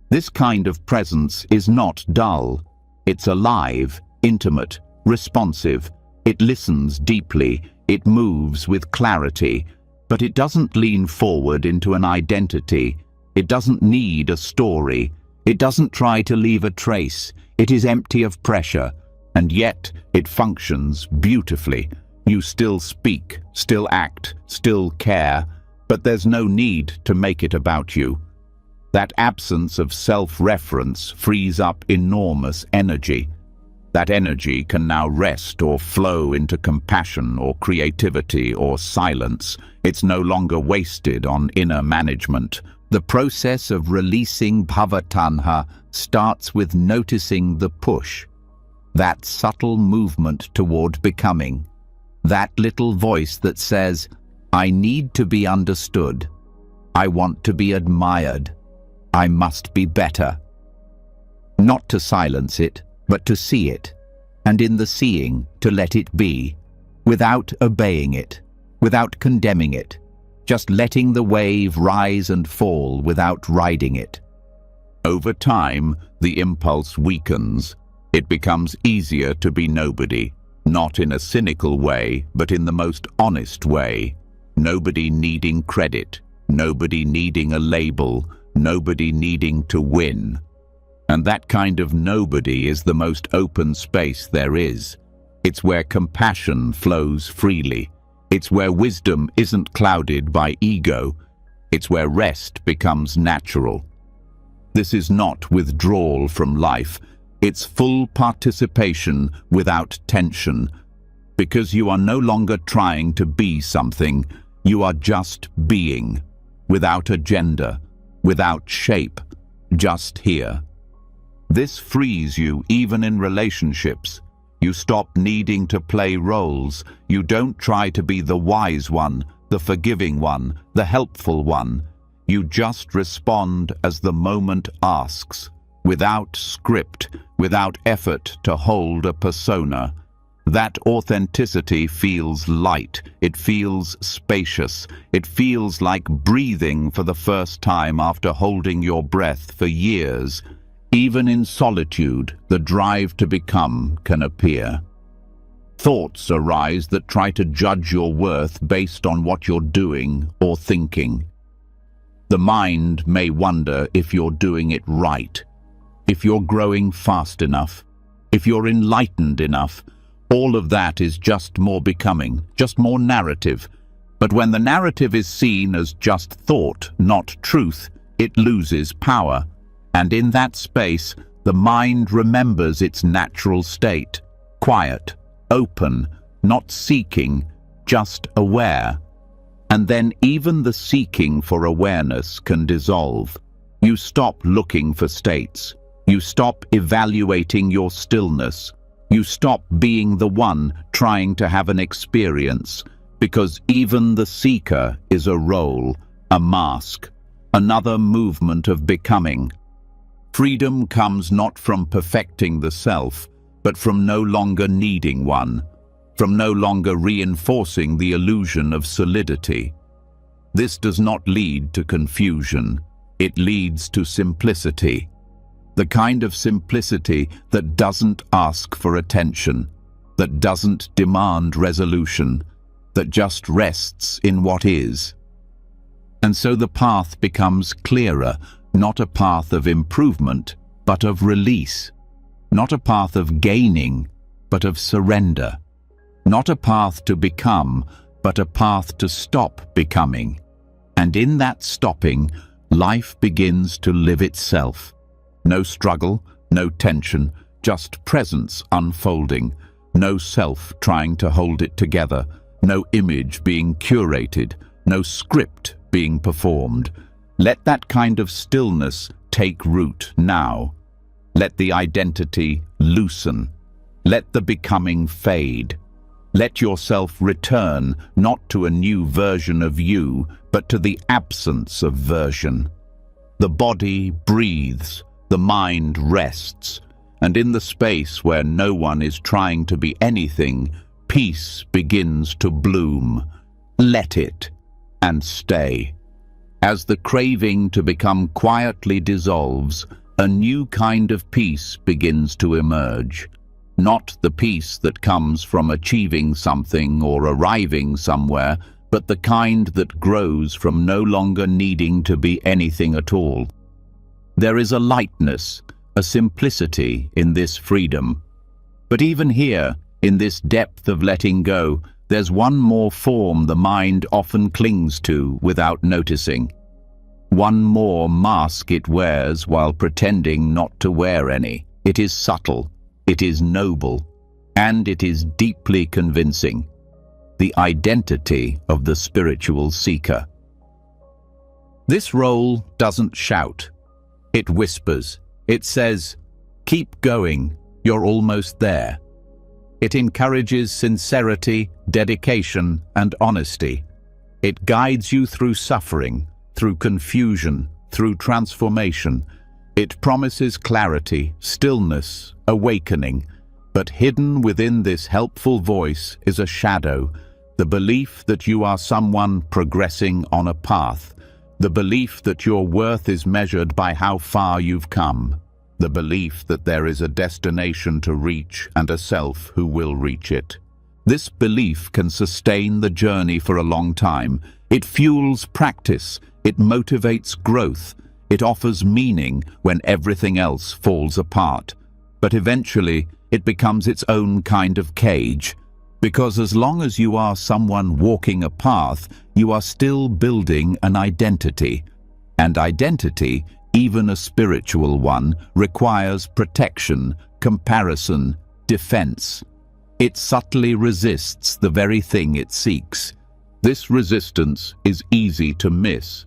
This kind of presence is not dull. It's alive, intimate, responsive. It listens deeply. It moves with clarity. But it doesn't lean forward into an identity. It doesn't need a story. It doesn't try to leave a trace. It is empty of pressure, and yet it functions beautifully. You still speak, still act, still care, but there's no need to make it about you. That absence of self-reference frees up enormous energy. That energy can now rest or flow into compassion or creativity or silence. It's no longer wasted on inner management. The process of releasing bhavatanha starts with noticing the push, that subtle movement toward becoming, that little voice that says, I need to be understood. I want to be admired. I must be better. Not to silence it, but to see it, and in the seeing, to let it be, without obeying it, without condemning it, just letting the wave rise and fall without riding it. Over time, the impulse weakens. It becomes easier to be nobody, not in a cynical way, but in the most honest way. Nobody needing credit, nobody needing a label, nobody needing to win. And that kind of nobody is the most open space there is. It's where compassion flows freely. It's where wisdom isn't clouded by ego. It's where rest becomes natural. This is not withdrawal from life. It's full participation without tension. Because you are no longer trying to be something. You are just being, without agenda, without shape, just here. This frees you even in relationships. You stop needing to play roles. You don't try to be the wise one, the forgiving one, the helpful one. You just respond as the moment asks, without script, without effort to hold a persona. That authenticity feels light. It feels spacious. It feels like breathing for the first time after holding your breath for years. Even in solitude, the drive to become can appear. Thoughts arise that try to judge your worth based on what you're doing or thinking. The mind may wonder if you're doing it right, if you're growing fast enough, if you're enlightened enough. All of that is just more becoming, just more narrative. But when the narrative is seen as just thought, not truth, it loses power. And in that space, the mind remembers its natural state, quiet, open, not seeking, just aware. And then even the seeking for awareness can dissolve. You stop looking for states. You stop evaluating your stillness. You stop being the one trying to have an experience, because even the seeker is a role, a mask, another movement of becoming. Freedom comes not from perfecting the self, but from no longer needing one, from no longer reinforcing the illusion of solidity. This does not lead to confusion. It leads to simplicity. The kind of simplicity that doesn't ask for attention, that doesn't demand resolution, that just rests in what is. And so the path becomes clearer, not a path of improvement, but of release. Not a path of gaining, but of surrender. Not a path to become, but a path to stop becoming. And in that stopping, life begins to live itself. No struggle, no tension, just presence unfolding. No self trying to hold it together. No image being curated. No script being performed. Let that kind of stillness take root now. Let the identity loosen. Let the becoming fade. Let yourself return not to a new version of you, but to the absence of version. The body breathes, the mind rests, and in the space where no one is trying to be anything, peace begins to bloom. Let it, and stay. As the craving to become quietly dissolves, a new kind of peace begins to emerge. Not the peace that comes from achieving something or arriving somewhere, but the kind that grows from no longer needing to be anything at all. There is a lightness, a simplicity in this freedom. But even here, in this depth of letting go, there's one more form the mind often clings to without noticing. One more mask it wears while pretending not to wear any. It is subtle, it is noble, and it is deeply convincing. The identity of the spiritual seeker. This role doesn't shout. It whispers. It says, "Keep going, you're almost there." It encourages sincerity, dedication, and honesty. It guides you through suffering, through confusion, through transformation. It promises clarity, stillness, awakening. But hidden within this helpful voice is a shadow, the belief that you are someone progressing on a path, the belief that your worth is measured by how far you've come, the belief that there is a destination to reach and a self who will reach it. This belief can sustain the journey for a long time. It fuels practice. It motivates growth. It offers meaning when everything else falls apart. But eventually, it becomes its own kind of cage. Because as long as you are someone walking a path, you are still building an identity. And identity, even a spiritual one, requires protection, comparison, defense. It subtly resists the very thing it seeks. This resistance is easy to miss.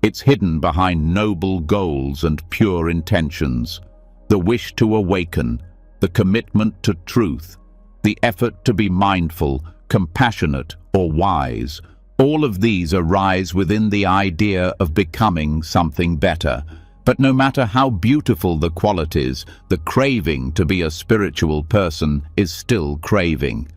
It's hidden behind noble goals and pure intentions. The wish to awaken, the commitment to truth, the effort to be mindful, compassionate, or wise. All of these arise within the idea of becoming something better. But no matter how beautiful the qualities, the craving to be a spiritual person is still craving.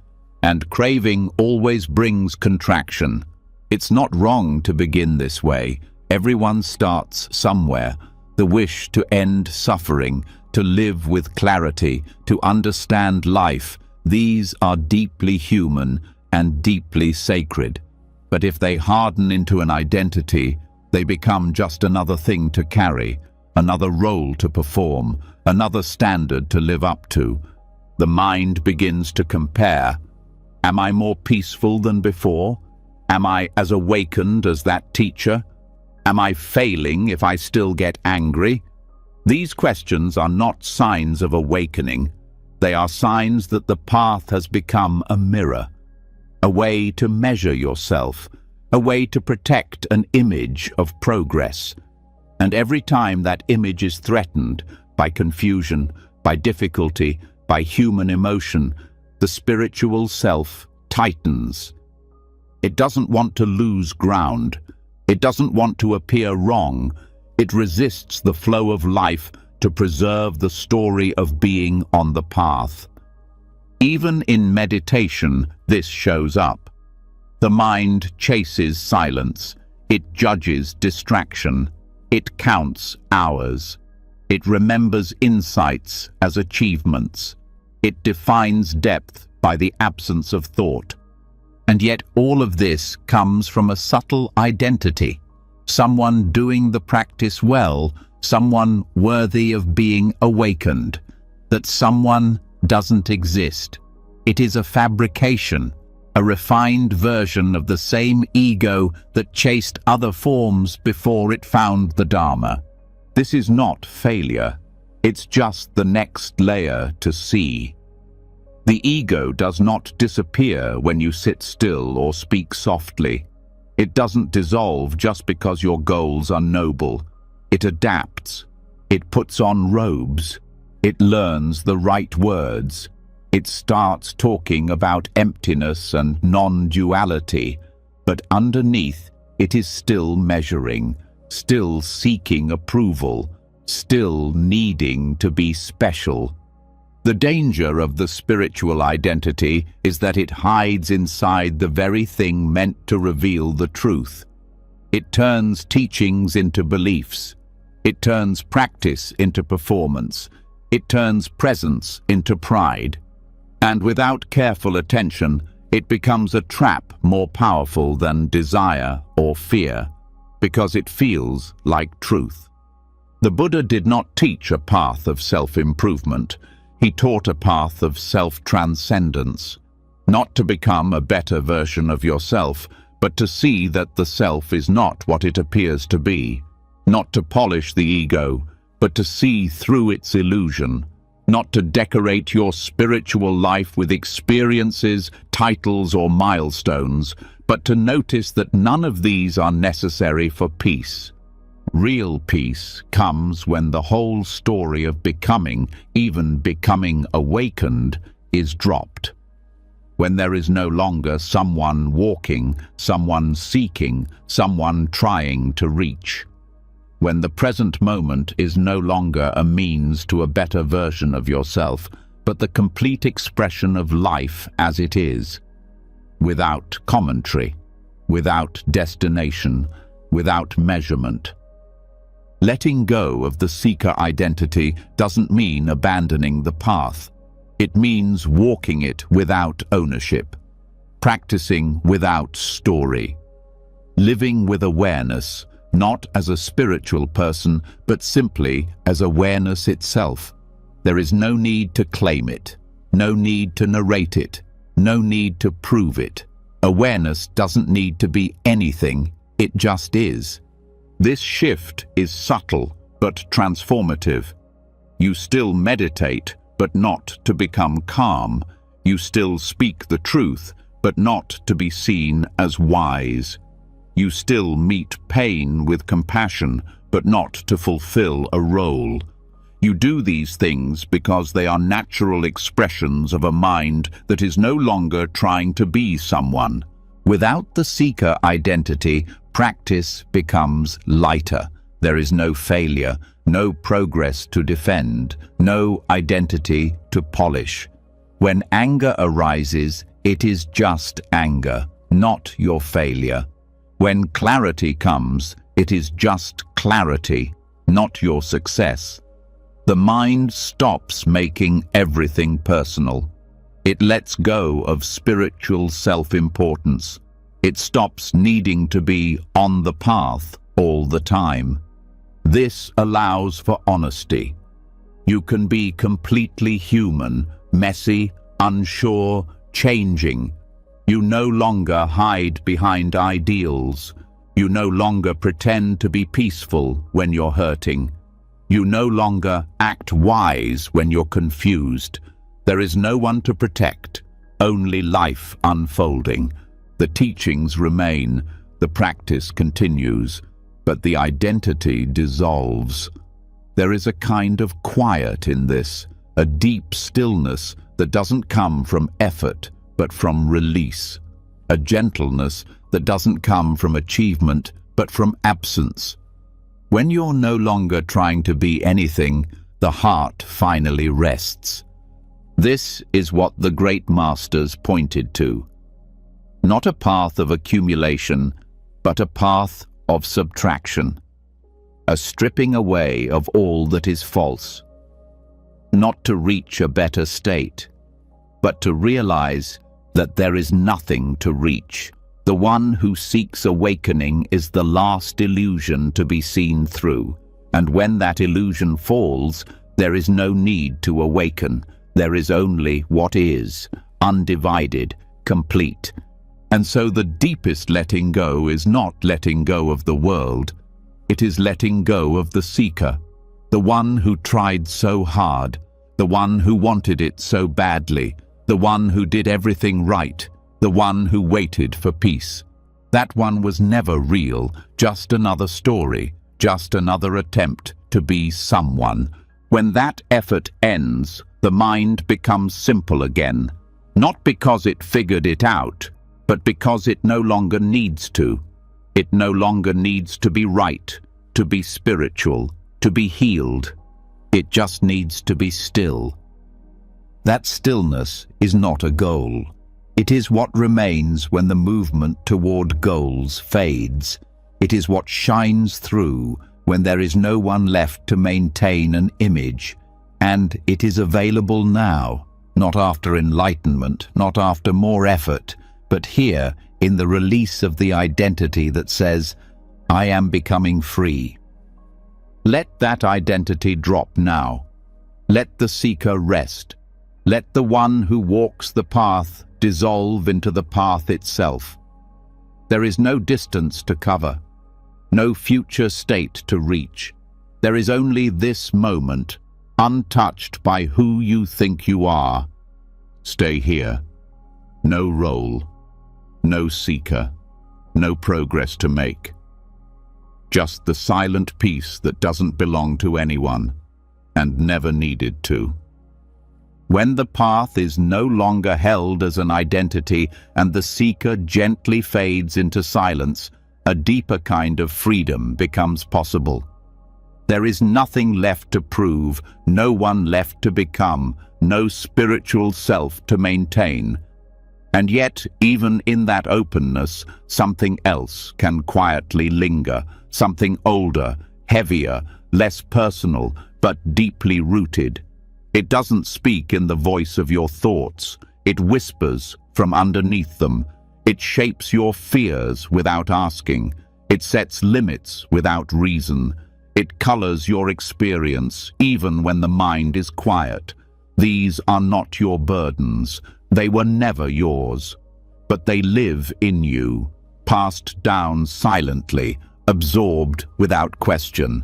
And craving always brings contraction. It's not wrong to begin this way. Everyone starts somewhere. The wish to end suffering, to live with clarity, to understand life, these are deeply human and deeply sacred. But if they harden into an identity, they become just another thing to carry, another role to perform, another standard to live up to. The mind begins to compare. Am I more peaceful than before? Am I as awakened as that teacher? Am I failing if I still get angry? These questions are not signs of awakening. They are signs that the path has become a mirror, a way to measure yourself, a way to protect an image of progress. And every time that image is threatened by confusion, by difficulty, by human emotion, the spiritual self tightens. It doesn't want to lose ground. It doesn't want to appear wrong. It resists the flow of life to preserve the story of being on the path. Even in meditation, this shows up. The mind chases silence. It judges distraction. It counts hours. It remembers insights as achievements. It defines depth by the absence of thought. And yet all of this comes from a subtle identity, someone doing the practice well, someone worthy of being awakened. That someone doesn't exist. It is a fabrication, a refined version of the same ego that chased other forms before it found the Dharma. This is not failure. It's just the next layer to see. The ego does not disappear when you sit still or speak softly. It doesn't dissolve just because your goals are noble. It adapts. It puts on robes. It learns the right words. It starts talking about emptiness and non-duality, but underneath it is still measuring, still seeking approval, still needing to be special. The danger of the spiritual identity is that it hides inside the very thing meant to reveal the truth. It turns teachings into beliefs. It turns practice into performance. It turns presence into pride. And without careful attention, it becomes a trap more powerful than desire or fear, because it feels like truth. The Buddha did not teach a path of self-improvement. He taught a path of self-transcendence, not to become a better version of yourself, but to see that the self is not what it appears to be, not to polish the ego, but to see through its illusion, not to decorate your spiritual life with experiences, titles, or milestones, but to notice that none of these are necessary for peace. Real peace comes when the whole story of becoming, even becoming awakened, is dropped. When there is no longer someone walking, someone seeking, someone trying to reach. When the present moment is no longer a means to a better version of yourself, but the complete expression of life as it is, without commentary, without destination, without measurement. Letting go of the seeker identity doesn't mean abandoning the path. It means walking it without ownership, practicing without story, living with awareness, not as a spiritual person, but simply as awareness itself. There is no need to claim it, no need to narrate it, no need to prove it. Awareness doesn't need to be anything, it just is. This shift is subtle but transformative. You still meditate, but not to become calm. You still speak the truth, but not to be seen as wise. You still meet pain with compassion, but not to fulfill a role. You do these things because they are natural expressions of a mind that is no longer trying to be someone. Without the seeker identity, practice becomes lighter. There is no failure, no progress to defend, no identity to polish. When anger arises, it is just anger, not your failure. When clarity comes, it is just clarity, not your success. The mind stops making everything personal. It lets go of spiritual self-importance. It stops needing to be on the path all the time. This allows for honesty. You can be completely human, messy, unsure, changing. You no longer hide behind ideals. You no longer pretend to be peaceful when you're hurting. You no longer act wise when you're confused. There is no one to protect, only life unfolding. The teachings remain, the practice continues, but the identity dissolves. There is a kind of quiet in this, a deep stillness that doesn't come from effort, but from release. A gentleness that doesn't come from achievement, but from absence. When you're no longer trying to be anything, the heart finally rests. This is what the great masters pointed to. Not a path of accumulation, but a path of subtraction. A stripping away of all that is false. Not to reach a better state, but to realize that there is nothing to reach, The one who seeks awakening is the last illusion to be seen through, and when that illusion falls, there is no need to awaken. There is only what is, undivided, complete. And so the deepest letting go is not letting go of the world. It is letting go of the seeker, the one who tried so hard, the one who wanted it so badly, the one who did everything right, the one who waited for peace. That one was never real, just another story, just another attempt to be someone. When that effort ends, the mind becomes simple again, not because it figured it out, but because it no longer needs to. It no longer needs to be right, to be spiritual, to be healed. It just needs to be still. That stillness is not a goal. It is what remains when the movement toward goals fades. It is what shines through when there is no one left to maintain an image. And it is available now, not after enlightenment, not after more effort, but here in the release of the identity that says, I am becoming free. Let that identity drop now. Let the seeker rest. Let the one who walks the path dissolve into the path itself. There is no distance to cover, no future state to reach. There is only this moment, untouched by who you think you are. Stay here. No role, no seeker, no progress to make. Just the silent peace that doesn't belong to anyone and never needed to. When the path is no longer held as an identity and the seeker gently fades into silence, a deeper kind of freedom becomes possible. There is nothing left to prove, no one left to become, no spiritual self to maintain. And yet, even in that openness, something else can quietly linger, something older, heavier, less personal, but deeply rooted. It doesn't speak in the voice of your thoughts. It whispers from underneath them. It shapes your fears without asking. It sets limits without reason. It colors your experience, even when the mind is quiet. These are not your burdens. They were never yours. But they live in you, passed down silently, absorbed without question.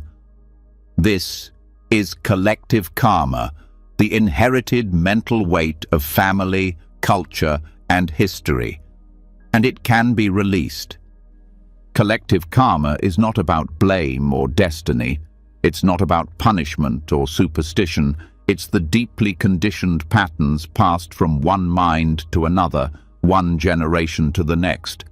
This is collective karma, the inherited mental weight of family, culture, and history. And it can be released. Collective karma is not about blame or destiny. It's not about punishment or superstition. It's the deeply conditioned patterns passed from one mind to another, one generation to the next.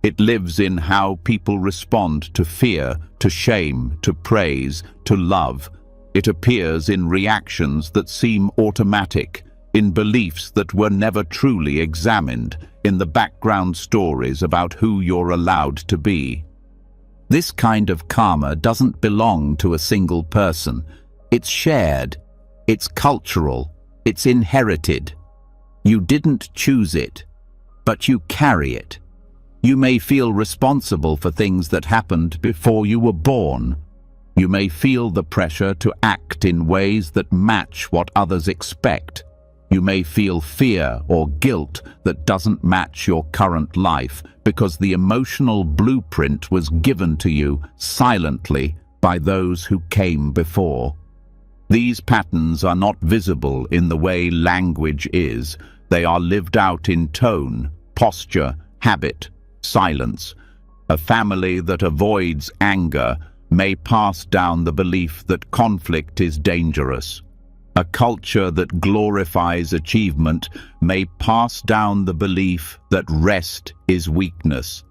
It lives in how people respond to fear, to shame, to praise, to love. It appears in reactions that seem automatic, in beliefs that were never truly examined, in the background stories about who you're allowed to be. This kind of karma doesn't belong to a single person. It's shared, it's cultural, it's inherited. You didn't choose it, but you carry it. You may feel responsible for things that happened before you were born. You may feel the pressure to act in ways that match what others expect. You may feel fear or guilt that doesn't match your current life because the emotional blueprint was given to you silently by those who came before. These patterns are not visible in the way language is. They are lived out in tone, posture, habit, silence. A family that avoids anger may pass down the belief that conflict is dangerous. A culture that glorifies achievement may pass down the belief that rest is weakness.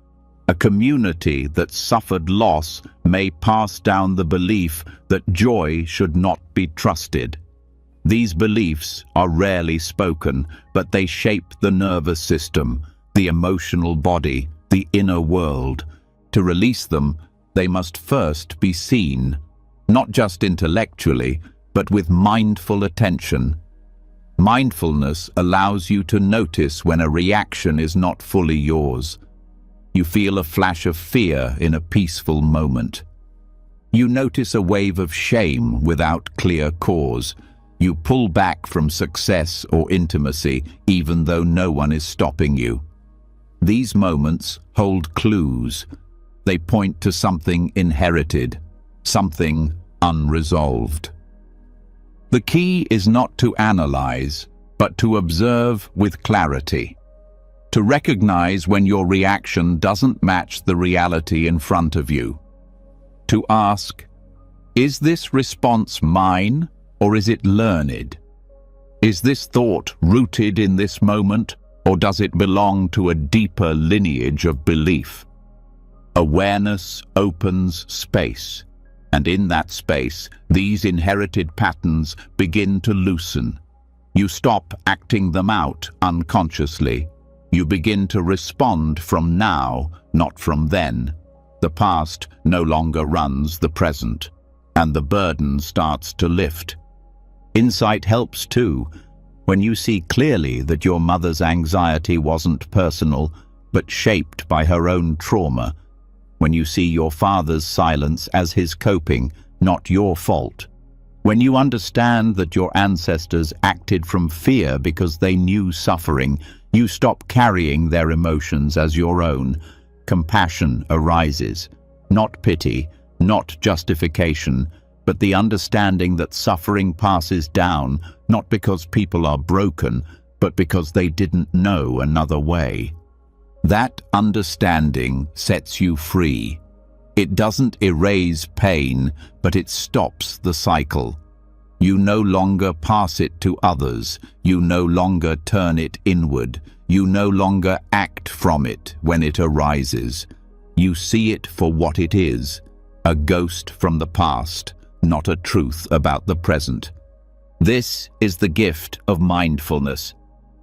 A community that suffered loss may pass down the belief that joy should not be trusted. These beliefs are rarely spoken, but they shape the nervous system, the emotional body, the inner world. To release them, they must first be seen, not just intellectually, but with mindful attention. Mindfulness allows you to notice when a reaction is not fully yours. You feel a flash of fear in a peaceful moment. You notice a wave of shame without clear cause. You pull back from success or intimacy even though no one is stopping you. These moments hold clues. They point to something inherited, something unresolved. The key is not to analyze, but to observe with clarity. To recognize when your reaction doesn't match the reality in front of you. To ask, is this response mine or is it learned? Is this thought rooted in this moment or does it belong to a deeper lineage of belief? Awareness opens space, and in that space, these inherited patterns begin to loosen. You stop acting them out unconsciously. You begin to respond from now, not from then. The past no longer runs the present, and the burden starts to lift. Insight helps too. When you see clearly that your mother's anxiety wasn't personal, but shaped by her own trauma. When you see your father's silence as his coping, not your fault. When you understand that your ancestors acted from fear because they knew suffering, you stop carrying their emotions as your own. Compassion arises, not pity, not justification, but the understanding that suffering passes down, not because people are broken, but because they didn't know another way. That understanding sets you free. It doesn't erase pain, but it stops the cycle. You no longer pass it to others. You no longer turn it inward. You no longer act from it when it arises. You see it for what it is, a ghost from the past, not a truth about the present. This is the gift of mindfulness.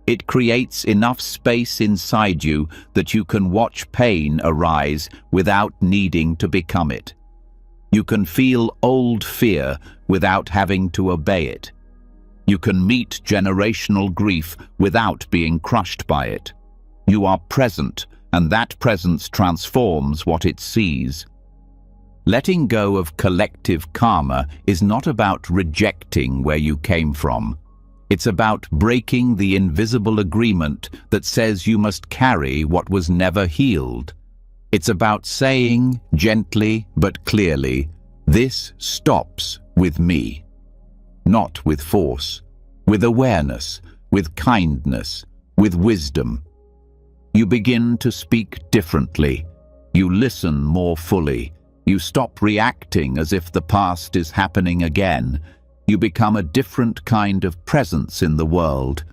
It creates enough space inside you that you can watch pain arise without needing to become it. You can feel old fear without having to obey it. You can meet generational grief without being crushed by it. You are present, and that presence transforms what it sees. Letting go of collective karma is not about rejecting where you came from. It's about breaking the invisible agreement that says you must carry what was never healed. It's about saying, gently but clearly, this stops with me. Not with force, with awareness, with kindness, with wisdom. You begin to speak differently. You listen more fully. You stop reacting as if the past is happening again. You become a different kind of presence in the world,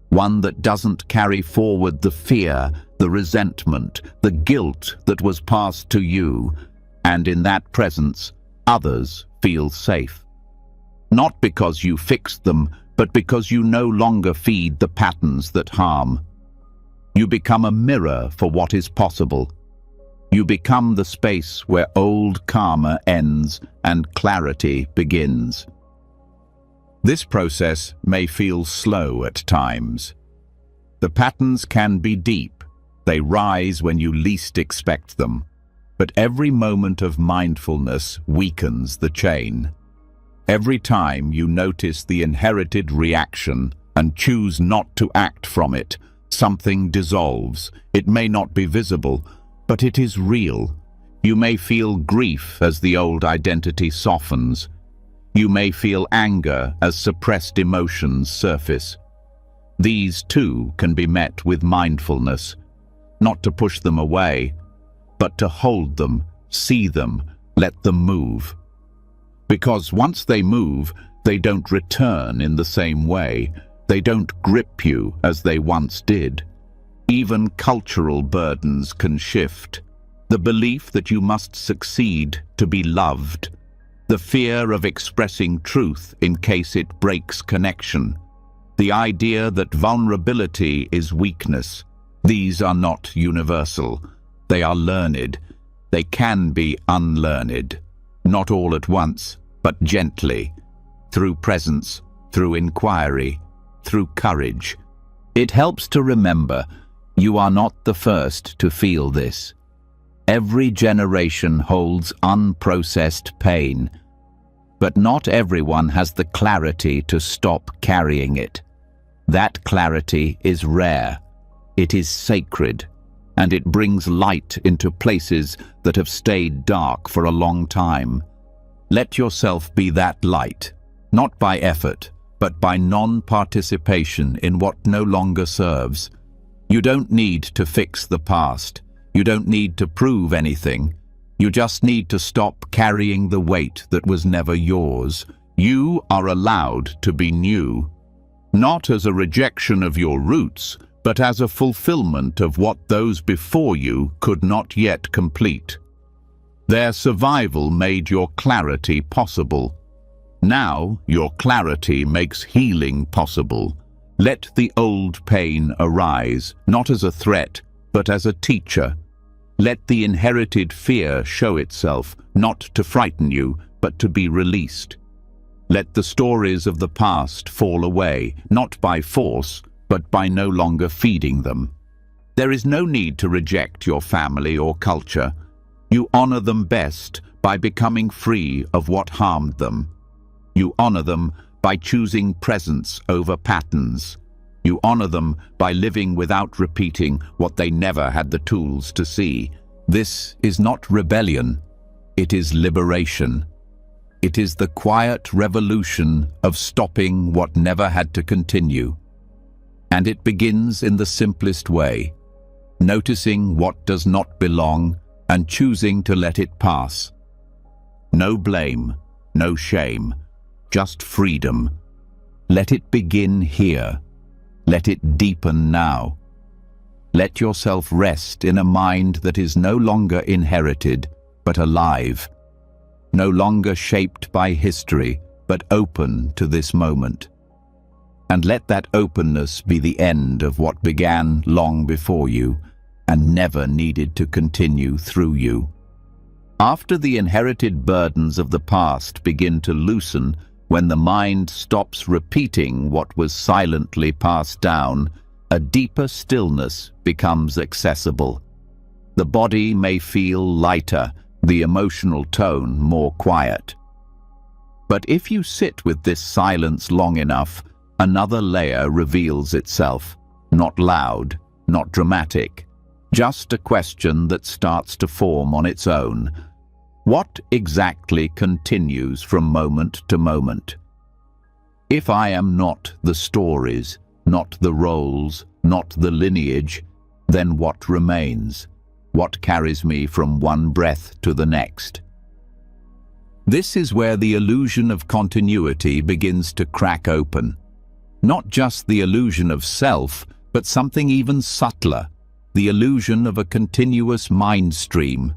one that doesn't carry forward the fear, the resentment, the guilt that was passed to you, and in that presence, others feel safe. Not because you fixed them, but because you no longer feed the patterns that harm. You become a mirror for what is possible. You become the space where old karma ends and clarity begins. This process may feel slow at times. The patterns can be deep. They rise when you least expect them. But every moment of mindfulness weakens the chain. Every time you notice the inherited reaction and choose not to act from it, something dissolves. It may not be visible, but it is real. You may feel grief as the old identity softens. You may feel anger as suppressed emotions surface. These too can be met with mindfulness, not to push them away, but to hold them, see them, let them move. Because once they move, they don't return in the same way. They don't grip you as they once did. Even cultural burdens can shift. The belief that you must succeed to be loved. The fear of expressing truth in case it breaks connection. The idea that vulnerability is weakness. These are not universal. They are learned. They can be unlearned. Not all at once, but gently. Through presence, through inquiry, through courage. It helps to remember you are not the first to feel this. Every generation holds unprocessed pain, but not everyone has the clarity to stop carrying it. That clarity is rare. It is sacred, and it brings light into places that have stayed dark for a long time. Let yourself be that light, not by effort, but by non-participation in what no longer serves. You don't need to fix the past. You don't need to prove anything. You just need to stop carrying the weight that was never yours. You are allowed to be new, not as a rejection of your roots, but as a fulfillment of what those before you could not yet complete. Their survival made your clarity possible. Now your clarity makes healing possible. Let the old pain arise, not as a threat, but as a teacher. Let the inherited fear show itself, not to frighten you, but to be released. Let the stories of the past fall away, not by force, but by no longer feeding them. There is no need to reject your family or culture. You honor them best by becoming free of what harmed them. You honor them by choosing presence over patterns. You honor them by living without repeating what they never had the tools to see. This is not rebellion. It is liberation. It is the quiet revolution of stopping what never had to continue. And it begins in the simplest way, noticing what does not belong and choosing to let it pass. No blame, no shame, just freedom. Let it begin here. Let it deepen now. Let yourself rest in a mind that is no longer inherited, but alive. No longer shaped by history, but open to this moment. And let that openness be the end of what began long before you and never needed to continue through you. After the inherited burdens of the past begin to loosen, when the mind stops repeating what was silently passed down, a deeper stillness becomes accessible. The body may feel lighter, the emotional tone more quiet. But if you sit with this silence long enough, another layer reveals itself, not loud, not dramatic, just a question that starts to form on its own. What exactly continues from moment to moment? If I am not the stories, not the roles, not the lineage, then what remains? What carries me from one breath to the next? This is where the illusion of continuity begins to crack open. Not just the illusion of self, but something even subtler, the illusion of a continuous mind stream,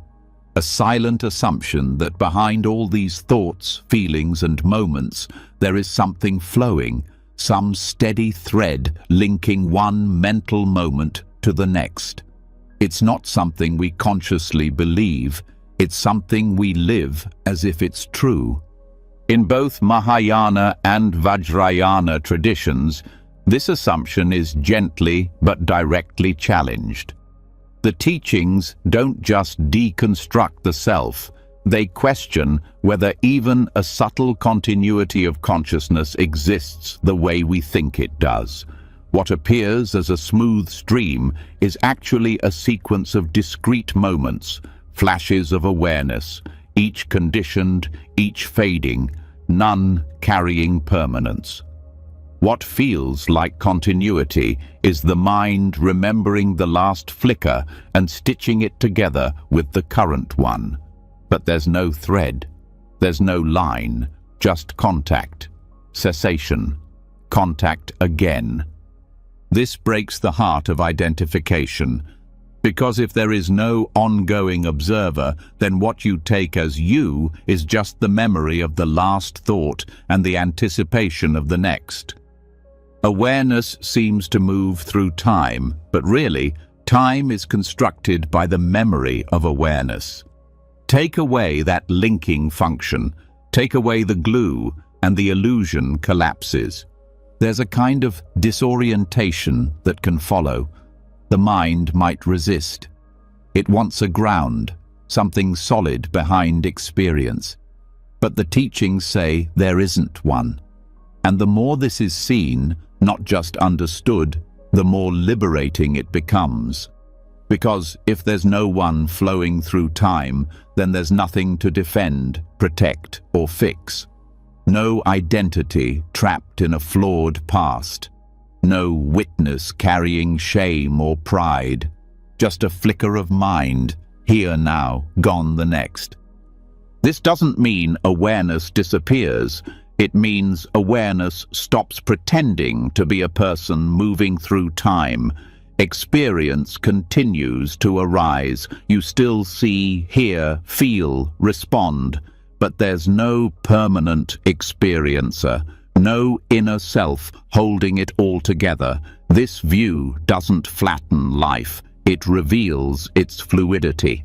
a silent assumption that behind all these thoughts, feelings, and moments, there is something flowing, some steady thread linking one mental moment to the next. It's not something we consciously believe, it's something we live as if it's true. In both Mahayana and Vajrayana traditions, this assumption is gently but directly challenged. The teachings don't just deconstruct the self, they question whether even a subtle continuity of consciousness exists the way we think it does. What appears as a smooth stream is actually a sequence of discrete moments, flashes of awareness, each conditioned, each fading, none carrying permanence. What feels like continuity is the mind remembering the last flicker and stitching it together with the current one. But there's no thread, there's no line, just contact, cessation, contact again. This breaks the heart of identification, because if there is no ongoing observer, then what you take as you is just the memory of the last thought and the anticipation of the next. Awareness seems to move through time, but really, time is constructed by the memory of awareness. Take away that linking function, take away the glue, and the illusion collapses. There's a kind of disorientation that can follow. The mind might resist. It wants a ground, something solid behind experience. But the teachings say there isn't one. And the more this is seen, not just understood, the more liberating it becomes. Because if there's no one flowing through time, then there's nothing to defend, protect, or fix. No identity trapped in a flawed past. No witness carrying shame or pride. Just a flicker of mind, here now, gone the next. This doesn't mean awareness disappears. It means awareness stops pretending to be a person moving through time. Experience continues to arise. You still see, hear, feel, respond. But there's no permanent experiencer, no inner self holding it all together. This view doesn't flatten life. It reveals its fluidity.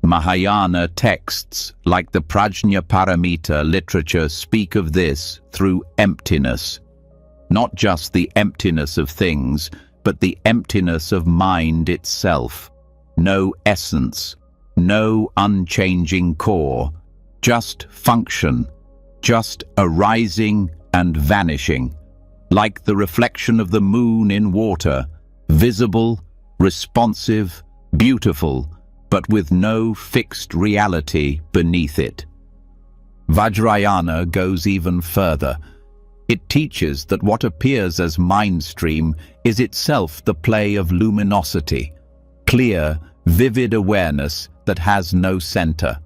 Mahayana texts, like the Prajnaparamita literature, speak of this through emptiness. Not just the emptiness of things, but the emptiness of mind itself. No essence, no unchanging core, just function, just arising and vanishing, like the reflection of the moon in water, visible, responsive, beautiful, but with no fixed reality beneath it. Vajrayana goes even further. It teaches that what appears as mind stream is itself the play of luminosity, clear, vivid awareness that has no center.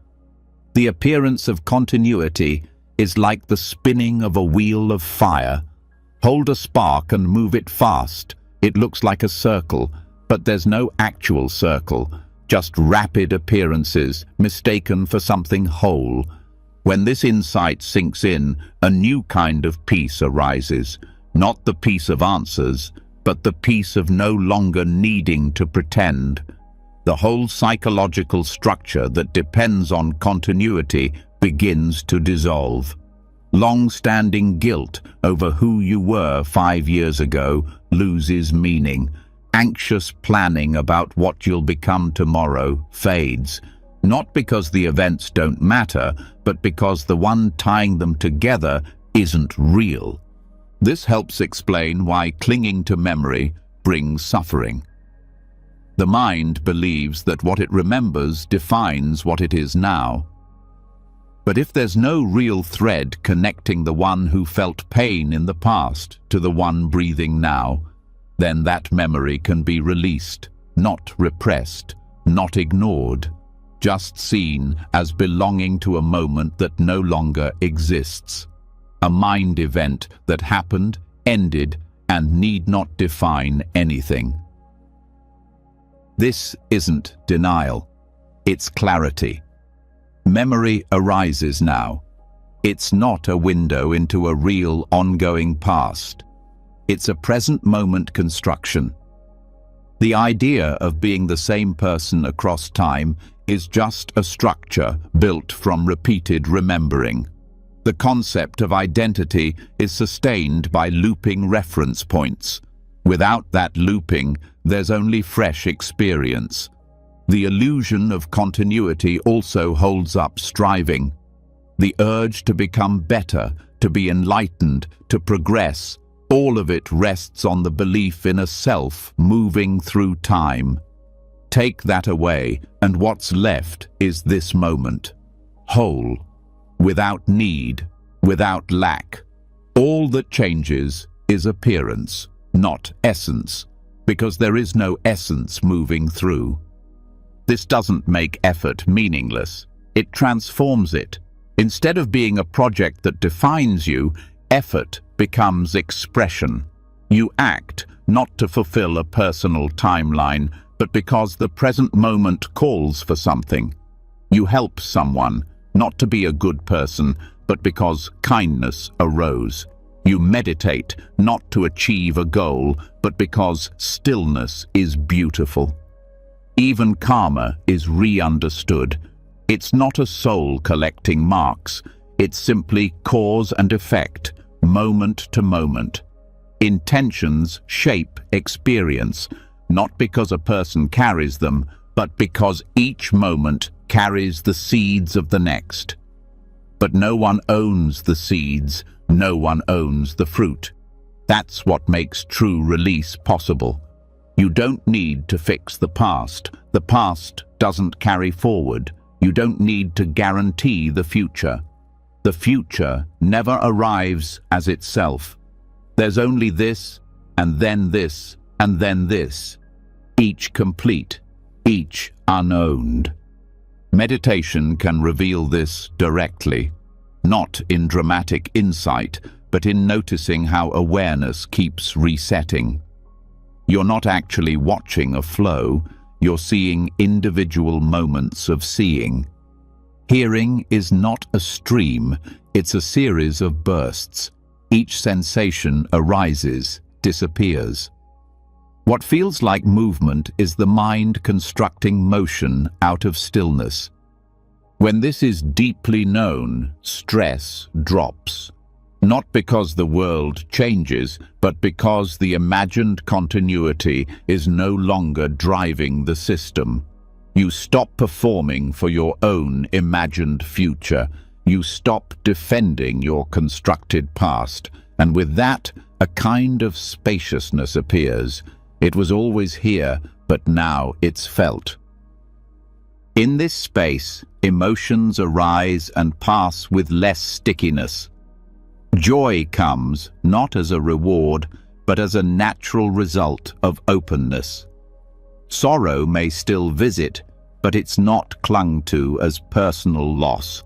The appearance of continuity is like the spinning of a wheel of fire. Hold a spark and move it fast. It looks like a circle, but there's no actual circle, just rapid appearances mistaken for something whole. When this insight sinks in, a new kind of peace arises, not the peace of answers, but the peace of no longer needing to pretend. The whole psychological structure that depends on continuity begins to dissolve. Long-standing guilt over who you were 5 years ago loses meaning. Anxious planning about what you'll become tomorrow fades, not because the events don't matter, but because the one tying them together isn't real. This helps explain why clinging to memory brings suffering. The mind believes that what it remembers defines what it is now. But if there's no real thread connecting the one who felt pain in the past to the one breathing now, then that memory can be released, not repressed, not ignored, just seen as belonging to a moment that no longer exists. A mind event that happened, ended, and need not define anything. This isn't denial, it's clarity. Memory arises now. It's not a window into a real, ongoing past. It's a present moment construction. The idea of being the same person across time is just a structure built from repeated remembering. The concept of identity is sustained by looping reference points. Without that looping, there's only fresh experience. The illusion of continuity also holds up striving. The urge to become better, to be enlightened, to progress, all of it rests on the belief in a self moving through time. Take that away, and what's left is this moment. Whole, without need, without lack. All that changes is appearance, not essence, because there is no essence moving through. This doesn't make effort meaningless. It transforms it. Instead of being a project that defines you, effort becomes expression. You act not to fulfill a personal timeline, but because the present moment calls for something. You help someone, not to be a good person, but because kindness arose. You meditate, not to achieve a goal, but because stillness is beautiful. Even karma is re-understood. It's not a soul collecting marks. It's simply cause and effect, moment to moment. Intentions shape experience, not because a person carries them, but because each moment carries the seeds of the next. But no one owns the seeds, no one owns the fruit. That's what makes true release possible. You don't need to fix the past. The past doesn't carry forward. You don't need to guarantee the future. The future never arrives as itself. There's only this, and then this, and then this, each complete, each unowned. Meditation can reveal this directly, not in dramatic insight, but in noticing how awareness keeps resetting. You're not actually watching a flow, you're seeing individual moments of seeing. Hearing is not a stream, it's a series of bursts. Each sensation arises, disappears. What feels like movement is the mind constructing motion out of stillness. When this is deeply known, stress drops. Not because the world changes, but because the imagined continuity is no longer driving the system. You stop performing for your own imagined future. You stop defending your constructed past, and with that, a kind of spaciousness appears. It was always here, but now it's felt. In this space, emotions arise and pass with less stickiness. Joy comes not as a reward, but as a natural result of openness. Sorrow may still visit, but it's not clung to as personal loss.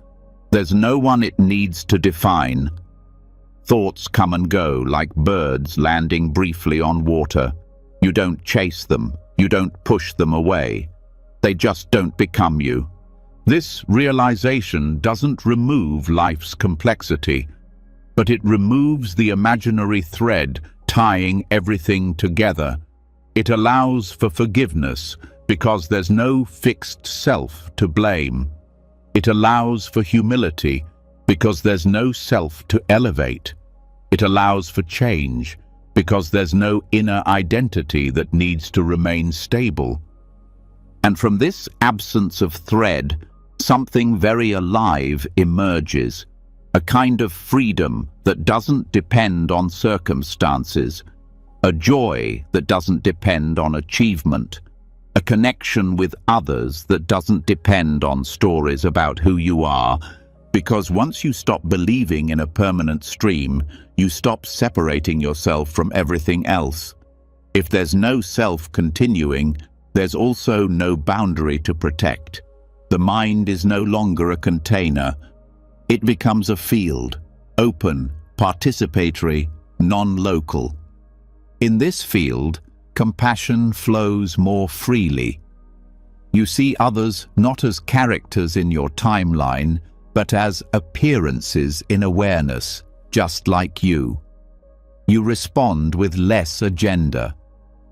There's no one it needs to define. Thoughts come and go like birds landing briefly on water. You don't chase them, you don't push them away. They just don't become you. This realization doesn't remove life's complexity, but it removes the imaginary thread tying everything together. It allows for forgiveness because there's no fixed self to blame. It allows for humility because there's no self to elevate. It allows for change because there's no inner identity that needs to remain stable. And from this absence of thread, something very alive emerges, a kind of freedom that doesn't depend on circumstances, a joy that doesn't depend on achievement, a connection with others that doesn't depend on stories about who you are, because once you stop believing in a permanent stream, you stop separating yourself from everything else. If there's no self continuing, there's also no boundary to protect. The mind is no longer a container. It becomes a field, open, participatory, non-local. In this field, compassion flows more freely. You see others not as characters in your timeline, but as appearances in awareness, just like you. You respond with less agenda.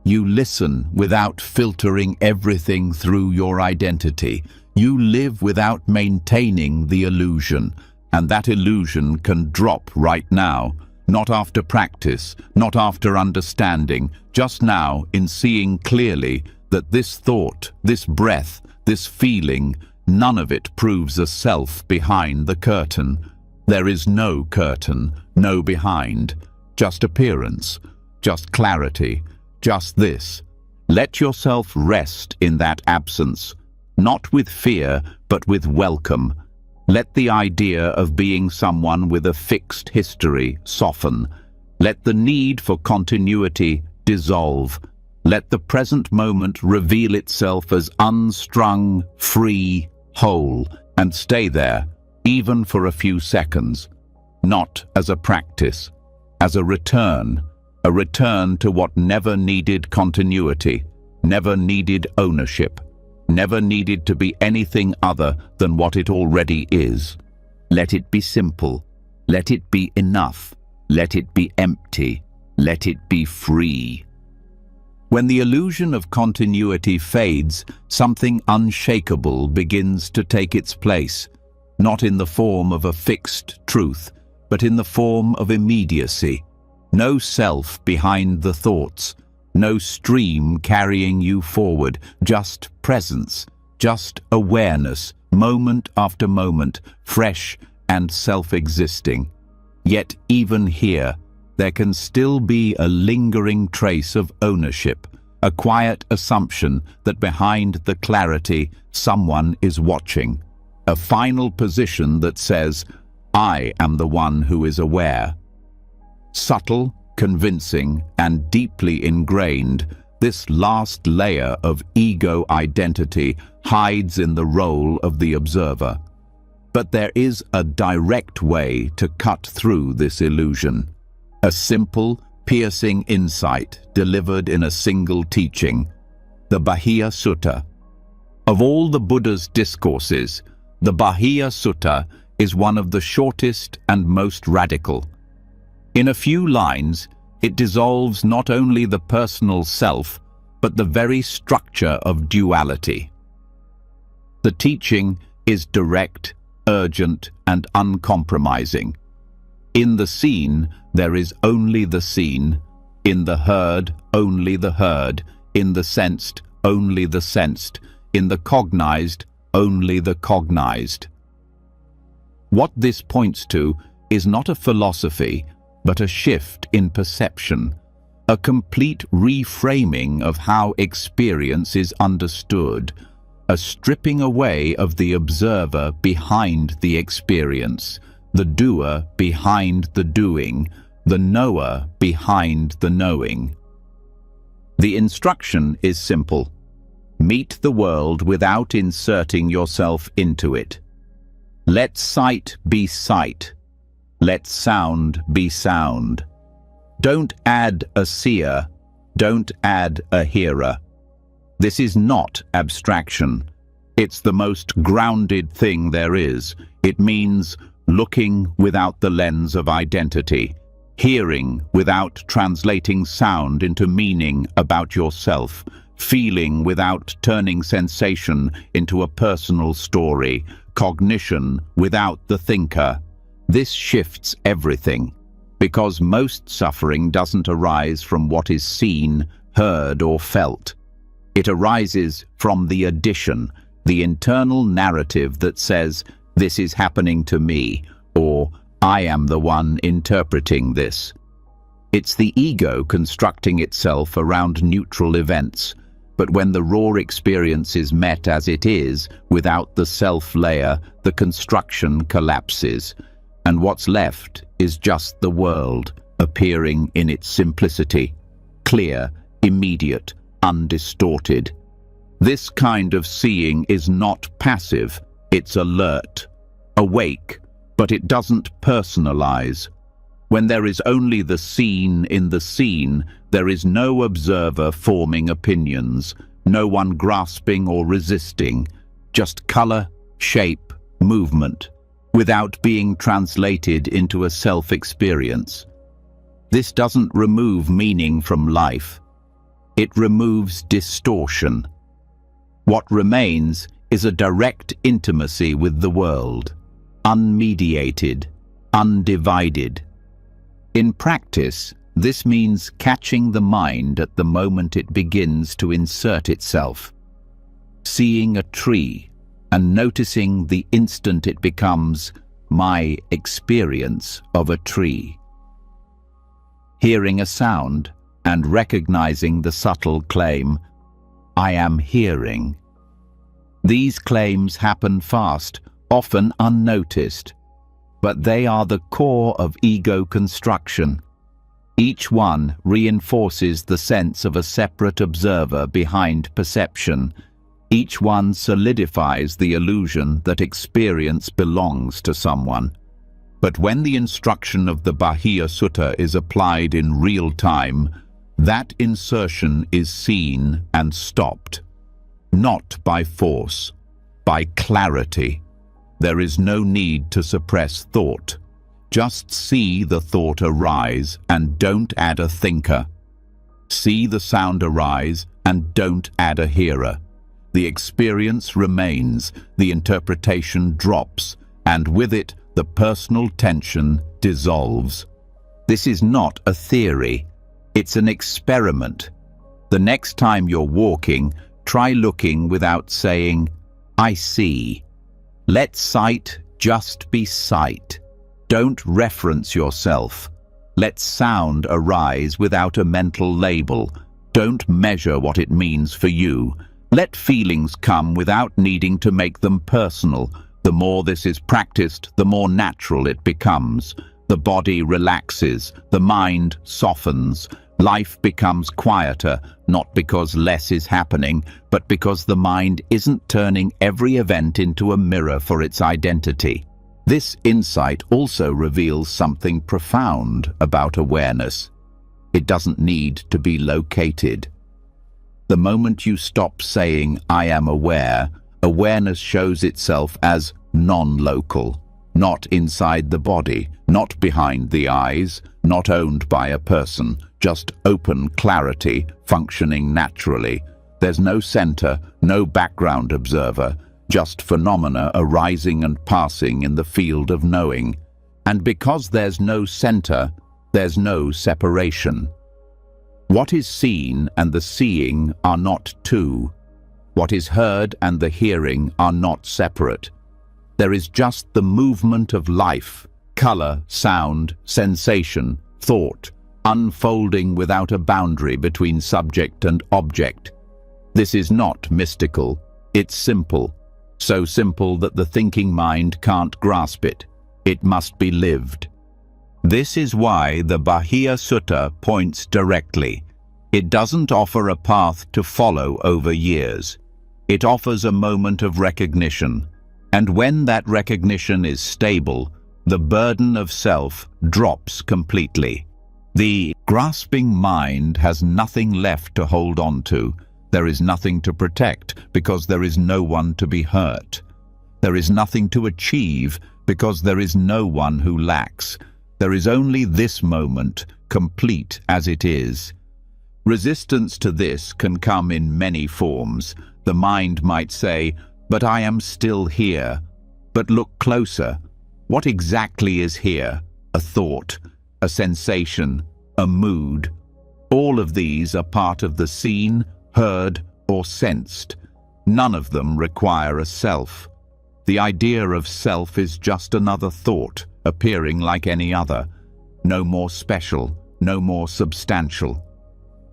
You listen without filtering everything through your identity. You live without maintaining the illusion, and that illusion can drop right now, not after practice, not after understanding, just now in seeing clearly that this thought, this breath, this feeling, none of it proves a self behind the curtain. There is no curtain, no behind, just appearance, just clarity, just this. Let yourself rest in that absence, not with fear, but with welcome. Let the idea of being someone with a fixed history soften. Let the need for continuity dissolve. Let the present moment reveal itself as unstrung, free, whole, and stay there, even for a few seconds. Not as a practice, as a return to what never needed continuity, never needed ownership, never needed to be anything other than what it already is. Let it be simple. Let it be enough. Let it be empty. Let it be free. When the illusion of continuity fades, something unshakable begins to take its place, not in the form of a fixed truth, but in the form of immediacy. No self behind the thoughts, no stream carrying you forward, just presence, just awareness, moment after moment, fresh and self-existing. Yet even here, there can still be a lingering trace of ownership, a quiet assumption that behind the clarity, someone is watching. A final position that says, I am the one who is aware. Subtle, convincing, and deeply ingrained, this last layer of ego identity hides in the role of the observer. But there is a direct way to cut through this illusion. A simple, piercing insight delivered in a single teaching, the Bahia Sutta. Of all the Buddha's discourses, the Bahia Sutta is one of the shortest and most radical. In a few lines, it dissolves not only the personal self, but the very structure of duality. The teaching is direct, urgent, and uncompromising. In the seen, there is only the seen. In the heard, only the heard. In the sensed, only the sensed. In the cognized, only the cognized. What this points to is not a philosophy, but a shift in perception, a complete reframing of how experience is understood, a stripping away of the observer behind the experience, the doer behind the doing, the knower behind the knowing. The instruction is simple. Meet the world without inserting yourself into it. Let sight be sight. Let sound be sound. Don't add a seer, don't add a hearer. This is not abstraction. It's the most grounded thing there is. It means looking without the lens of identity, hearing without translating sound into meaning about yourself, feeling without turning sensation into a personal story, cognition without the thinker. This shifts everything, because most suffering doesn't arise from what is seen, heard, or felt. It arises from the addition, the internal narrative that says, this is happening to me, or I am the one interpreting this. It's the ego constructing itself around neutral events, but when the raw experience is met as it is, without the self layer, the construction collapses, and what's left is just the world, appearing in its simplicity, clear, immediate, undistorted. This kind of seeing is not passive, it's alert, awake, but it doesn't personalize. When there is only the seen in the seen, there is no observer forming opinions, no one grasping or resisting, just color, shape, movement, without being translated into a self-experience. This doesn't remove meaning from life. It removes distortion. What remains is a direct intimacy with the world, unmediated, undivided. In practice, this means catching the mind at the moment it begins to insert itself, seeing a tree and noticing the instant it becomes my experience of a tree, hearing a sound and recognizing the subtle claim, I am hearing. These claims happen fast, often unnoticed, but they are the core of ego construction. Each one reinforces the sense of a separate observer behind perception. Each one solidifies the illusion that experience belongs to someone. But when the instruction of the Bahia Sutta is applied in real time, that insertion is seen and stopped. Not by force, by clarity. There is no need to suppress thought. Just see the thought arise and don't add a thinker. See the sound arise and don't add a hearer. The experience remains, the interpretation drops, and with it, the personal tension dissolves. This is not a theory. It's an experiment. The next time you're walking, try looking without saying, "I see." Let sight just be sight. Don't reference yourself. Let sound arise without a mental label. Don't measure what it means for you. Let feelings come without needing to make them personal. The more this is practiced, the more natural it becomes. The body relaxes, the mind softens. Life becomes quieter, not because less is happening, but because the mind isn't turning every event into a mirror for its identity. This insight also reveals something profound about awareness. It doesn't need to be located. The moment you stop saying, "I am aware," awareness shows itself as non-local, not inside the body, not behind the eyes, not owned by a person, just open clarity, functioning naturally. There's no center, no background observer, just phenomena arising and passing in the field of knowing. And because there's no center, there's no separation. What is seen and the seeing are not two. What is heard and the hearing are not separate. There is just the movement of life, color, sound, sensation, thought, unfolding without a boundary between subject and object. This is not mystical, it's simple. So simple that the thinking mind can't grasp it. It must be lived. This is why the Bahia Sutta points directly. It doesn't offer a path to follow over years. It offers a moment of recognition. And when that recognition is stable, the burden of self drops completely. The grasping mind has nothing left to hold on to. There is nothing to protect because there is no one to be hurt. There is nothing to achieve because there is no one who lacks. There is only this moment, complete as it is. Resistance to this can come in many forms. The mind might say, "But I am still here." But look closer. What exactly is here? A thought, a sensation, a mood. All of these are part of the seen, heard, or sensed. None of them require a self. The idea of self is just another thought, appearing like any other. No more special, no more substantial.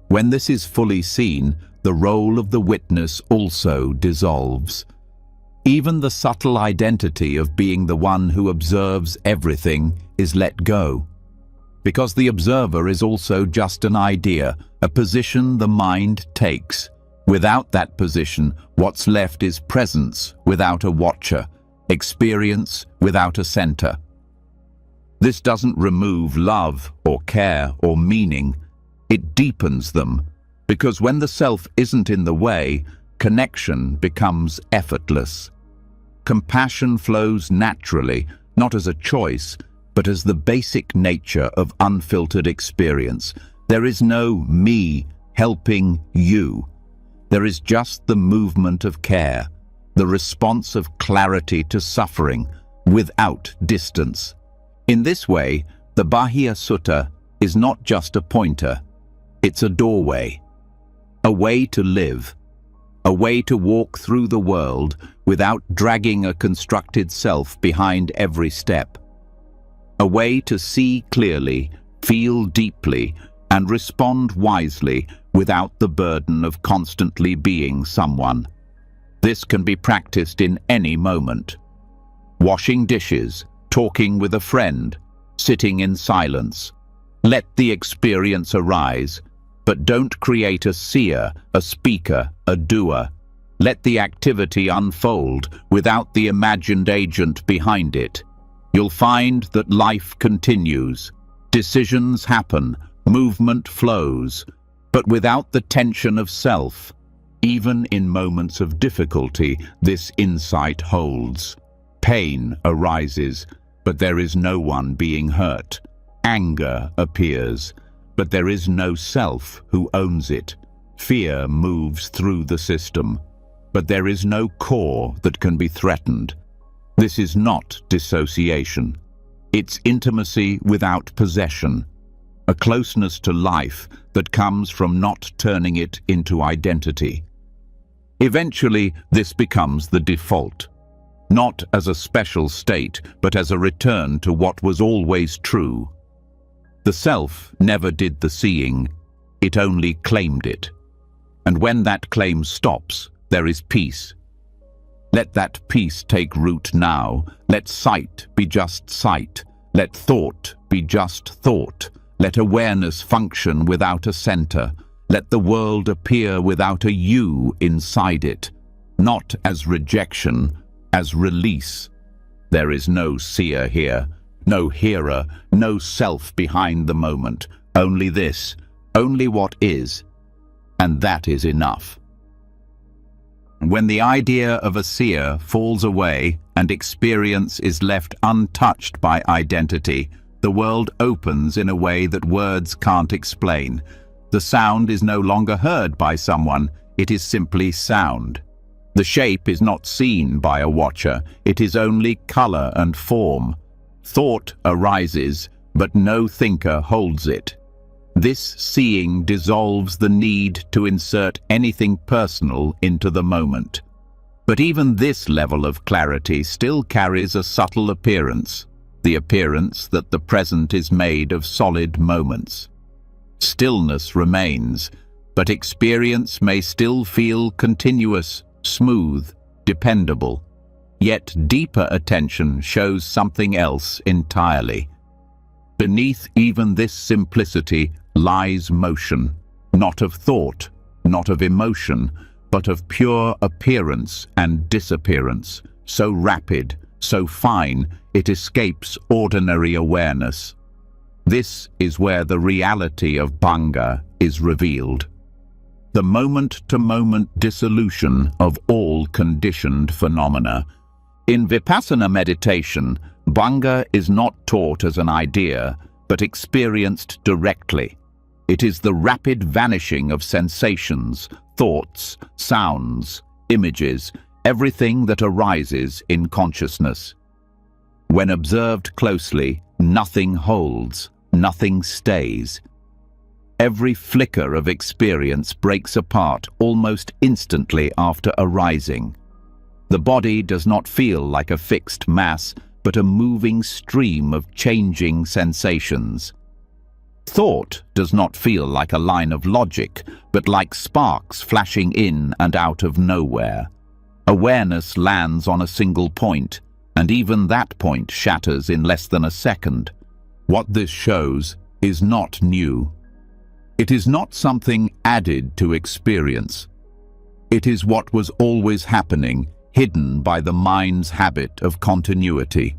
When this is fully seen, the role of the witness also dissolves. Even the subtle identity of being the one who observes everything is let go. Because the observer is also just an idea, a position the mind takes. Without that position, what's left is presence without a watcher, experience without a center. This doesn't remove love or care or meaning. It deepens them, because when the self isn't in the way, connection becomes effortless. Compassion flows naturally, not as a choice, but as the basic nature of unfiltered experience. There is no me helping you. There is just the movement of care, the response of clarity to suffering, without distance. In this way, the Bahia Sutta is not just a pointer, it's a doorway, a way to live, a way to walk through the world without dragging a constructed self behind every step, a way to see clearly, feel deeply, and respond wisely without the burden of constantly being someone. This can be practiced in any moment. Washing dishes, talking with a friend, sitting in silence. Let the experience arise, but don't create a seer, a speaker, a doer. Let the activity unfold without the imagined agent behind it. You'll find that life continues. Decisions happen, movement flows, but without the tension of self. Even in moments of difficulty, this insight holds. Pain arises, but there is no one being hurt. Anger appears, but there is no self who owns it. Fear moves through the system, but there is no core that can be threatened. This is not dissociation. It's intimacy without possession. a closeness to life that comes from not turning it into identity. Eventually, this becomes the default, not as a special state, but as a return to what was always true. The self never did the seeing, it only claimed it. And when that claim stops, there is peace. Let that peace take root now. Let sight be just sight. Let thought be just thought. Let awareness function without a center. Let the world appear without a you inside it, not as rejection, as release. There is no seer here, no hearer, no self behind the moment. Only this, only what is, and that is enough. When the idea of a seer falls away and experience is left untouched by identity, the world opens in a way that words can't explain. The sound is no longer heard by someone, it is simply sound. The shape is not seen by a watcher, it is only color and form. Thought arises, but no thinker holds it. This seeing dissolves the need to insert anything personal into the moment. But even this level of clarity still carries a subtle appearance, the appearance that the present is made of solid moments. Stillness remains, but experience may still feel continuous, smooth, dependable. Yet deeper attention shows something else entirely. Beneath even this simplicity lies motion, not of thought, not of emotion, but of pure appearance and disappearance, so rapid, so fine, it escapes ordinary awareness. This is where the reality of Bhanga is revealed. The moment-to-moment dissolution of all conditioned phenomena. In Vipassana meditation, Bhanga is not taught as an idea, but experienced directly. It is the rapid vanishing of sensations, thoughts, sounds, images, everything that arises in consciousness. When observed closely, nothing holds, nothing stays. Every flicker of experience breaks apart almost instantly after arising. The body does not feel like a fixed mass, but a moving stream of changing sensations. Thought does not feel like a line of logic, but like sparks flashing in and out of nowhere. Awareness lands on a single point, and even that point shatters in less than a second. What this shows is not new. It is not something added to experience. It is what was always happening, hidden by the mind's habit of continuity.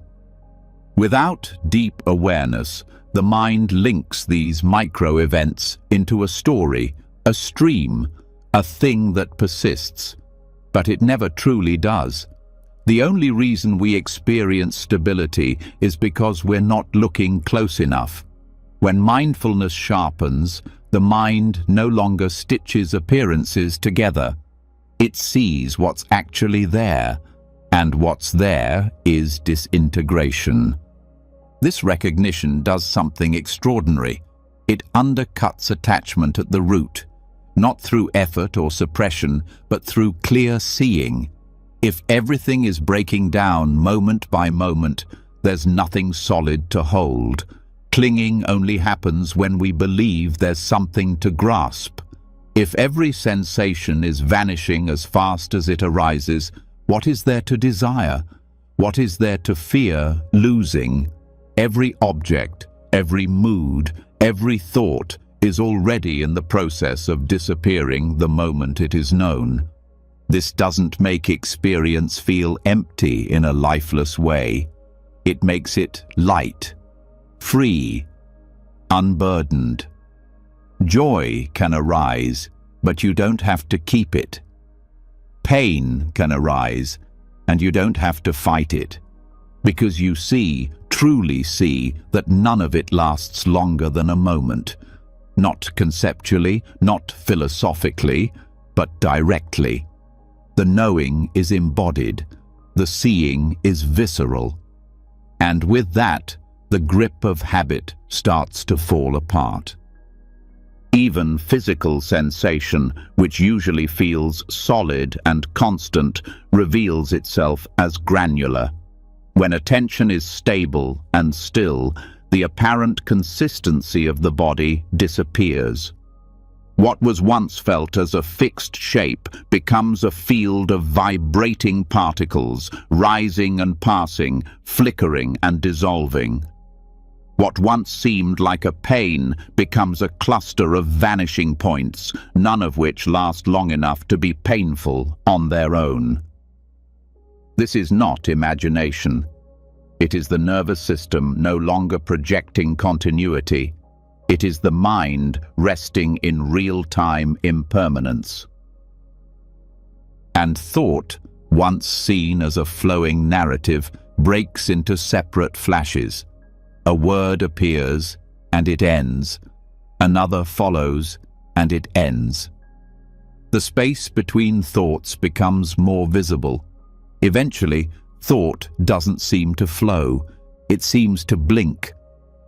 Without deep awareness, the mind links these micro-events into a story, a stream, a thing that persists. But it never truly does. The only reason we experience stability is because we're not looking close enough. When mindfulness sharpens, the mind no longer stitches appearances together. It sees what's actually there, and what's there is disintegration. This recognition does something extraordinary. It undercuts attachment at the root, not through effort or suppression, but through clear seeing. If everything is breaking down moment by moment, there's nothing solid to hold. Clinging only happens when we believe there's something to grasp. If every sensation is vanishing as fast as it arises, what is there to desire? What is there to fear losing? Every object, every mood, every thought is already in the process of disappearing the moment it is known. This doesn't make experience feel empty in a lifeless way. It makes it light, free, unburdened. Joy can arise, but you don't have to keep it. Pain can arise, and you don't have to fight it. Because you see, truly see, that none of it lasts longer than a moment. Not conceptually, not philosophically, but directly. The knowing is embodied, the seeing is visceral. And with that, the grip of habit starts to fall apart. Even physical sensation, which usually feels solid and constant, reveals itself as granular. When attention is stable and still, the apparent consistency of the body disappears. What was once felt as a fixed shape becomes a field of vibrating particles, rising and passing, flickering and dissolving. What once seemed like a pain becomes a cluster of vanishing points, none of which last long enough to be painful on their own. This is not imagination. It is the nervous system no longer projecting continuity. It is the mind resting in real-time impermanence. And thought, once seen as a flowing narrative, breaks into separate flashes. A word appears, and it ends. Another follows, and it ends. The space between thoughts becomes more visible. Eventually, thought doesn't seem to flow. It seems to blink.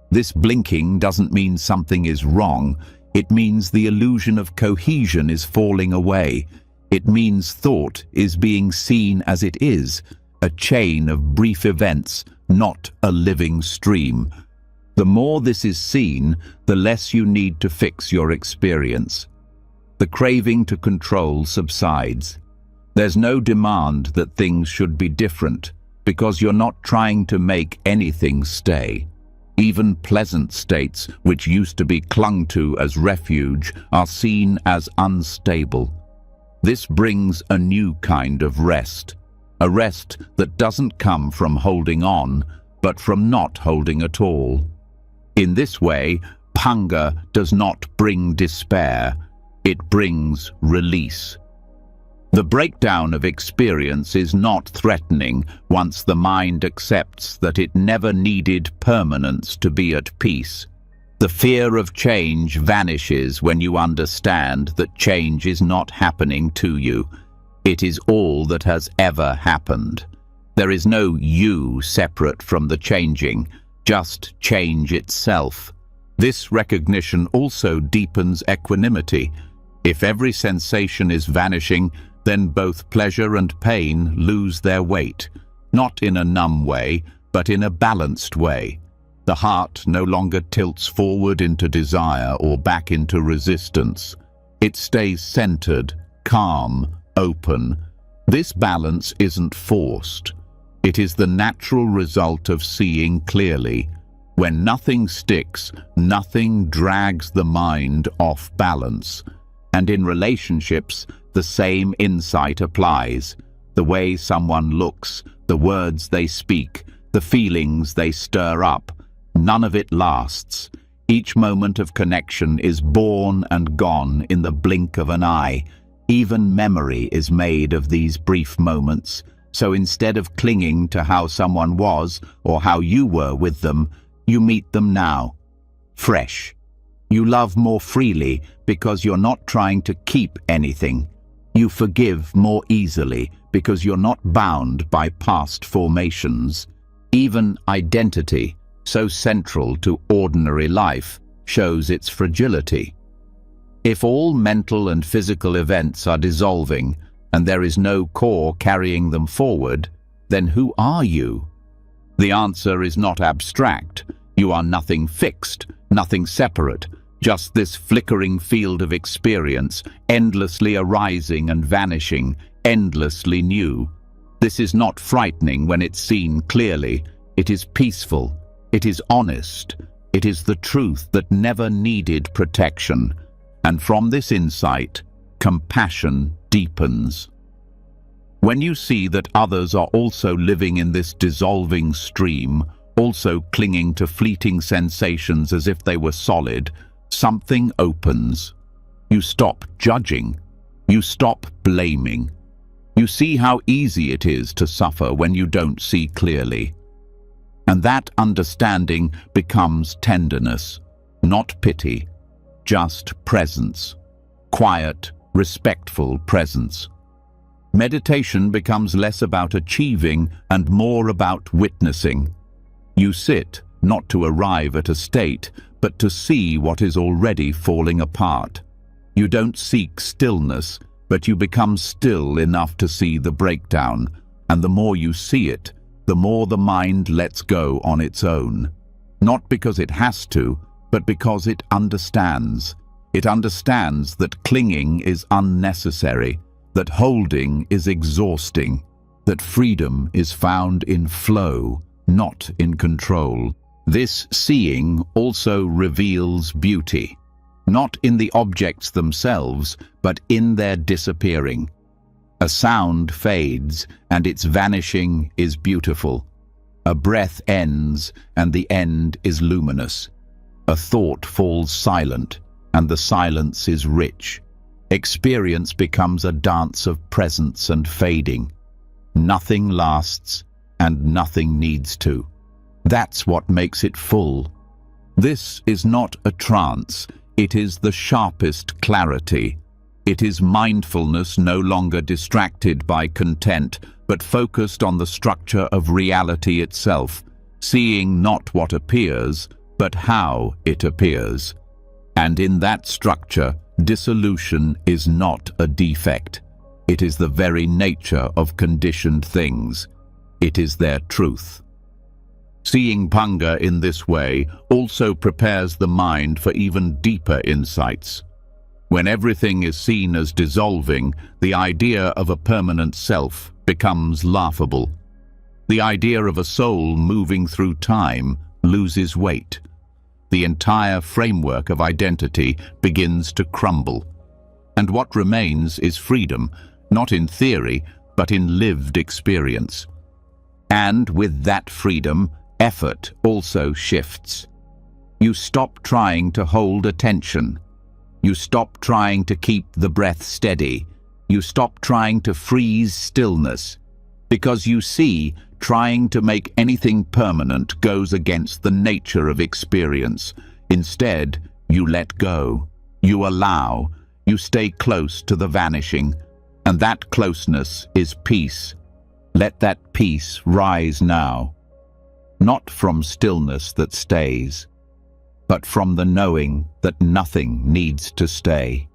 This blinking doesn't mean something is wrong. It means the illusion of cohesion is falling away. It means thought is being seen as it is, a chain of brief events, not a living stream. The more this is seen, the less you need to fix your experience. The craving to control subsides. There's no demand that things should be different, because you're not trying to make anything stay. Even pleasant states, which used to be clung to as refuge, are seen as unstable. This brings a new kind of rest, a rest that doesn't come from holding on, but from not holding at all. In this way, Panga does not bring despair, it brings release. The breakdown of experience is not threatening once the mind accepts that it never needed permanence to be at peace. The fear of change vanishes when you understand that change is not happening to you. It is all that has ever happened. There is no you separate from the changing, just change itself. This recognition also deepens equanimity. If every sensation is vanishing, then both pleasure and pain lose their weight, not in a numb way, but in a balanced way. The heart no longer tilts forward into desire or back into resistance. It stays centered, calm, open. This balance isn't forced. It is the natural result of seeing clearly. When nothing sticks, nothing drags the mind off balance. And in relationships, the same insight applies. The way someone looks, the words they speak, the feelings they stir up, none of it lasts. Each moment of connection is born and gone in the blink of an eye. Even memory is made of these brief moments. So instead of clinging to how someone was or how you were with them, you meet them now, fresh. You love more freely because you're not trying to keep anything. You forgive more easily because you're not bound by past formations. Even identity, so central to ordinary life, shows its fragility. If all mental and physical events are dissolving and there is no core carrying them forward, then who are you? The answer is not abstract. You are nothing fixed, nothing separate. Just this flickering field of experience, endlessly arising and vanishing, endlessly new. This is not frightening when it's seen clearly. It is peaceful. It is honest. It is the truth that never needed protection. And from this insight, compassion deepens. When you see that others are also living in this dissolving stream, also clinging to fleeting sensations as if they were solid, something opens. You stop judging. You stop blaming. You see how easy it is to suffer when you don't see clearly. And that understanding becomes tenderness, not pity, just presence. Quiet, respectful presence. Meditation becomes less about achieving and more about witnessing. You sit, not to arrive at a state, but to see what is already falling apart. You don't seek stillness, but you become still enough to see the breakdown, and the more you see it, the more the mind lets go on its own. Not because it has to, but because it understands. It understands that clinging is unnecessary, that holding is exhausting, that freedom is found in flow, not in control. This seeing also reveals beauty, not in the objects themselves, but in their disappearing. A sound fades, and its vanishing is beautiful. A breath ends, and the end is luminous. A thought falls silent, and the silence is rich. Experience becomes a dance of presence and fading. Nothing lasts, and nothing needs to. That's what makes it full. This is not a trance, it is the sharpest clarity. It is mindfulness no longer distracted by content, but focused on the structure of reality itself, seeing not what appears, but how it appears. And in that structure, dissolution is not a defect. It is the very nature of conditioned things. It is their truth. Seeing Panga in this way also prepares the mind for even deeper insights. When everything is seen as dissolving, the idea of a permanent self becomes laughable. The idea of a soul moving through time loses weight. The entire framework of identity begins to crumble. And what remains is freedom, not in theory, but in lived experience. And with that freedom, effort also shifts. You stop trying to hold attention. You stop trying to keep the breath steady. You stop trying to freeze stillness. Because you see, trying to make anything permanent goes against the nature of experience. Instead, you let go. You allow. You stay close to the vanishing. And that closeness is peace. Let that peace rise now. Not from stillness that stays, but from the knowing that nothing needs to stay.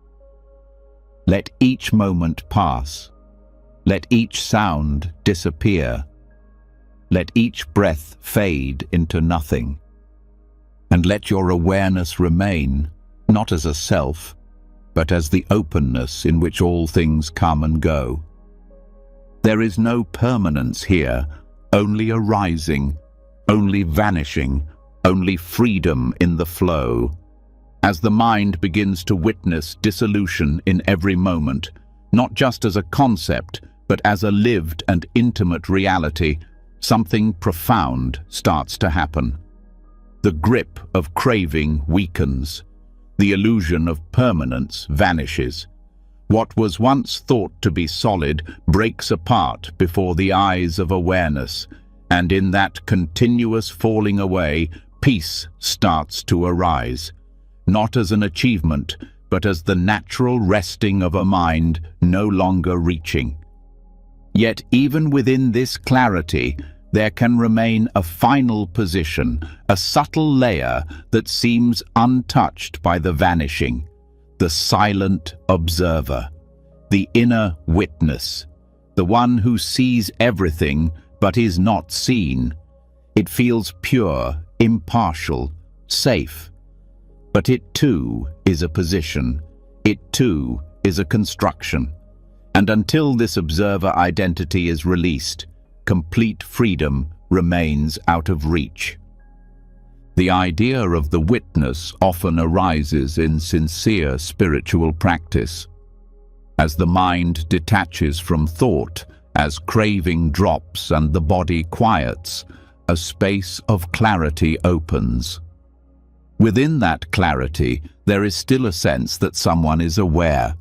Let each moment pass. Let each sound disappear. Let each breath fade into nothing. And let your awareness remain, not as a self, but as the openness in which all things come and go. There is no permanence here, only arising, only vanishing, only freedom in the flow. As the mind begins to witness dissolution in every moment, not just as a concept, but as a lived and intimate reality, something profound starts to happen. The grip of craving weakens. The illusion of permanence vanishes. What was once thought to be solid breaks apart before the eyes of awareness, and in that continuous falling away, peace starts to arise, not as an achievement, but as the natural resting of a mind no longer reaching. Yet even within this clarity, there can remain a final position, a subtle layer that seems untouched by the vanishing, the silent observer, the inner witness, the one who sees everything but is not seen. It feels pure, impartial, safe. But it too is a position. It too is a construction. And until this observer identity is released, complete freedom remains out of reach. The idea of the witness often arises in sincere spiritual practice. As the mind detaches from thought, as craving drops and the body quiets, a space of clarity opens. Within that clarity, there is still a sense that someone is aware.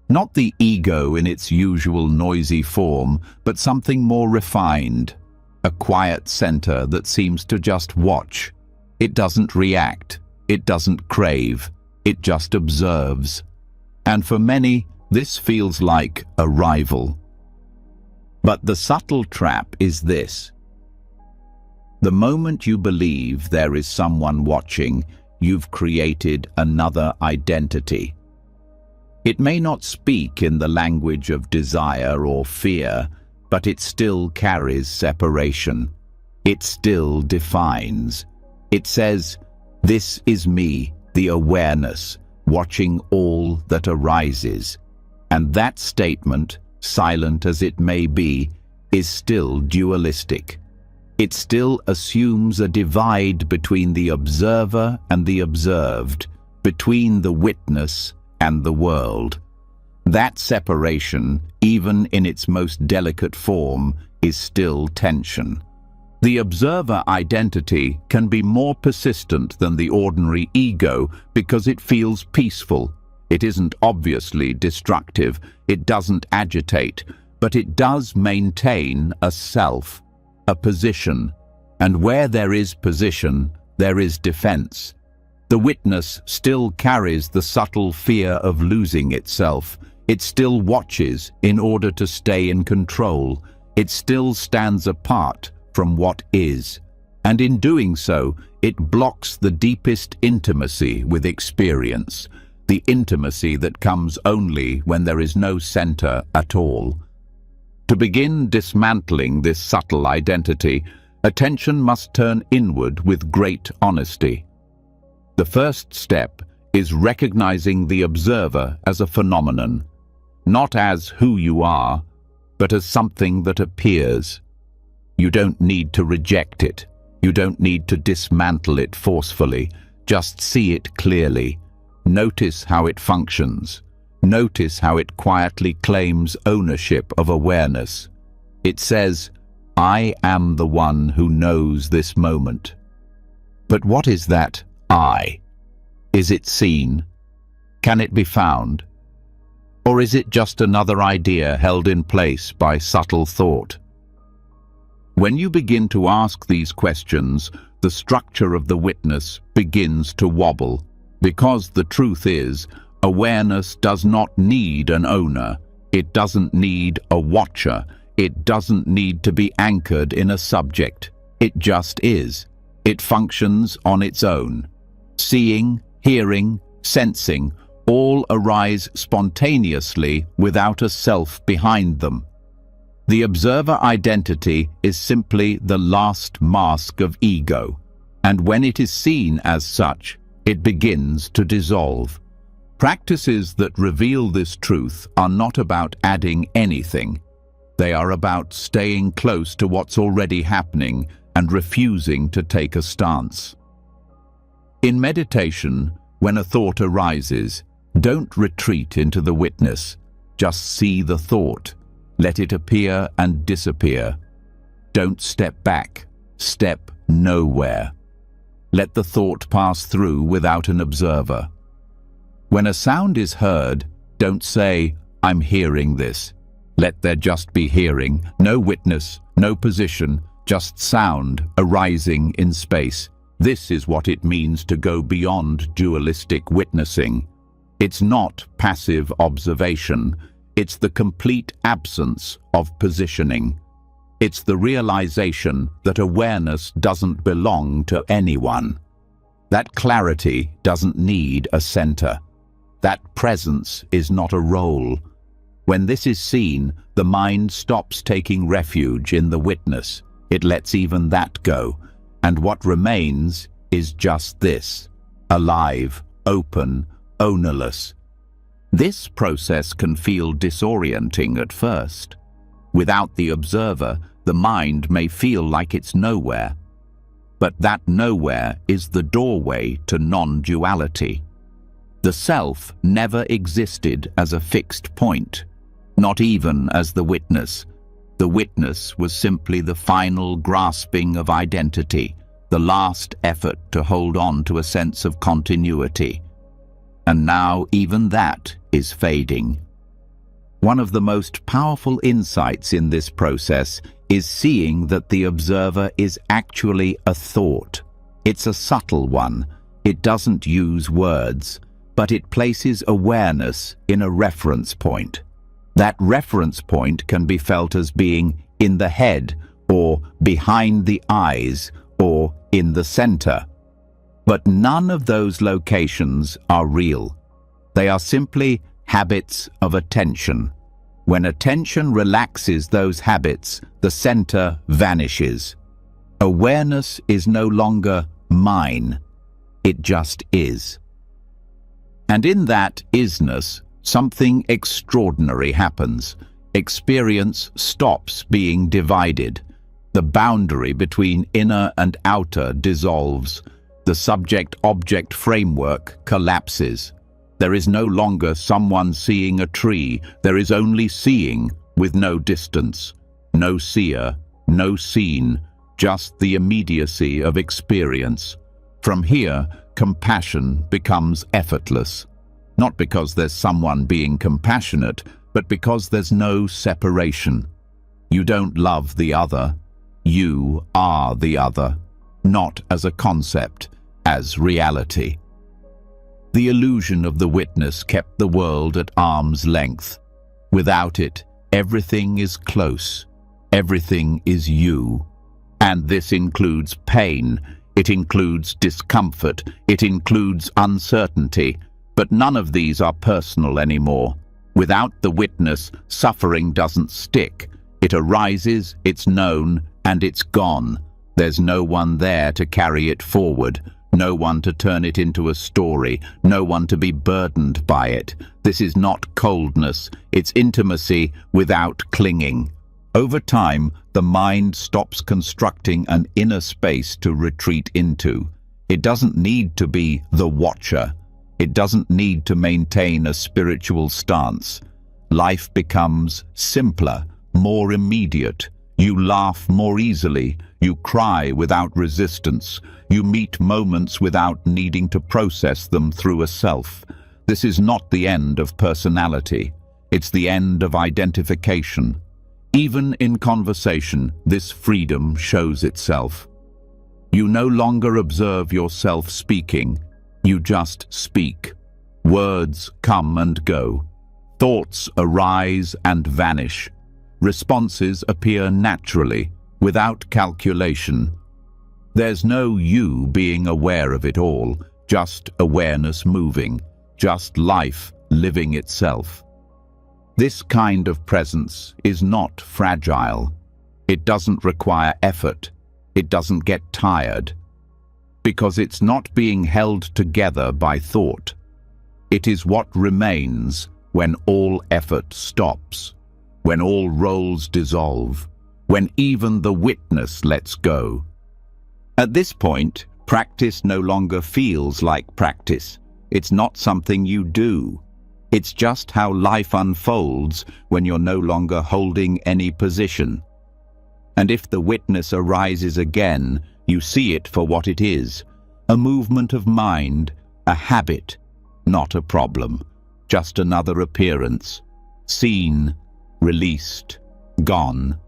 Not the ego in its usual noisy form, but something more refined. A quiet center that seems to just watch. It doesn't react. It doesn't crave. It just observes. And for many, this feels like arrival. But the subtle trap is this. The moment you believe there is someone watching, you've created another identity. It may not speak in the language of desire or fear, but it still carries separation. It still defines. It says, "This is me, the awareness, watching all that arises." And that statement, silent as it may be, is still dualistic. It still assumes a divide between the observer and the observed, between the witness and the world. That separation, even in its most delicate form, is still tension. The observer identity can be more persistent than the ordinary ego because it feels peaceful. It isn't obviously destructive, it doesn't agitate, but it does maintain a self, a position, and where there is position, there is defense. The witness still carries the subtle fear of losing itself. It still watches in order to stay in control. It still stands apart from what is. And in doing so, it blocks the deepest intimacy with experience, the intimacy that comes only when there is no center at all. To begin dismantling this subtle identity, attention must turn inward with great honesty. The first step is recognizing the observer as a phenomenon, not as who you are, but as something that appears. You don't need to reject it. You don't need to dismantle it forcefully. Just see it clearly. Notice how it functions. Notice how it quietly claims ownership of awareness. It says, "I am the one who knows this moment." But what is that I? Is it seen? Can it be found? Or is it just another idea held in place by subtle thought? When you begin to ask these questions, the structure of the witness begins to wobble, because the truth is, awareness does not need an owner. It doesn't need a watcher. It doesn't need to be anchored in a subject. It just is. It functions on its own. Seeing, hearing, sensing, all arise spontaneously without a self behind them. The observer identity is simply the last mask of ego, and when it is seen as such, it begins to dissolve. Practices that reveal this truth are not about adding anything. They are about staying close to what's already happening and refusing to take a stance. In meditation, when a thought arises, don't retreat into the witness. Just see the thought. Let it appear and disappear. Don't step back. Step nowhere. Let the thought pass through without an observer. When a sound is heard, don't say, "I'm hearing this." Let there just be hearing, no witness, no position, just sound arising in space. This is what it means to go beyond dualistic witnessing. It's not passive observation. It's the complete absence of positioning. It's the realization that awareness doesn't belong to anyone. That clarity doesn't need a center. That presence is not a role. When this is seen, the mind stops taking refuge in the witness. It lets even that go, and what remains is just this, alive, open, ownerless. This process can feel disorienting at first. Without the observer, the mind may feel like it's nowhere. But that nowhere is the doorway to non-duality. The self never existed as a fixed point, not even as the witness. The witness was simply the final grasping of identity, the last effort to hold on to a sense of continuity. And now even that is fading. One of the most powerful insights in this process is seeing that the observer is actually a thought. It's a subtle one. It doesn't use words, but it places awareness in a reference point. That reference point can be felt as being in the head, or behind the eyes, or in the center. But none of those locations are real. They are simply habits of attention. When attention relaxes those habits, the center vanishes. Awareness is no longer mine. It just is. And in that isness, something extraordinary happens. Experience stops being divided. The boundary between inner and outer dissolves. The subject-object framework collapses. There is no longer someone seeing a tree. There is only seeing with no distance, no seer, no seen, just the immediacy of experience. From here, compassion becomes effortless. Not because there's someone being compassionate, but because there's no separation. You don't love the other. You are the other, not as a concept, as reality. The illusion of the witness kept the world at arm's length. Without it, everything is close. Everything is you. And this includes pain. It includes discomfort. It includes uncertainty. But none of these are personal anymore. Without the witness, suffering doesn't stick. It arises, it's known, and it's gone. There's no one there to carry it forward. No one to turn it into a story, no one to be burdened by it. This is not coldness, it's intimacy without clinging. Over time, the mind stops constructing an inner space to retreat into. It doesn't need to be the watcher. It doesn't need to maintain a spiritual stance. Life becomes simpler, more immediate. You laugh more easily. You cry without resistance. You meet moments without needing to process them through a self. This is not the end of personality. It's the end of identification. Even in conversation, this freedom shows itself. You no longer observe yourself speaking. You just speak. Words come and go. Thoughts arise and vanish. Responses appear naturally, without calculation. There's no you being aware of it all, just awareness moving, just life living itself. This kind of presence is not fragile. It doesn't require effort. It doesn't get tired. Because it's not being held together by thought. It is what remains when all effort stops, when all roles dissolve, when even the witness lets go. At this point, practice no longer feels like practice. It's not something you do. It's just how life unfolds when you're no longer holding any position. And if the witness arises again, you see it for what it is, a movement of mind, a habit, not a problem, just another appearance, seen, released, gone.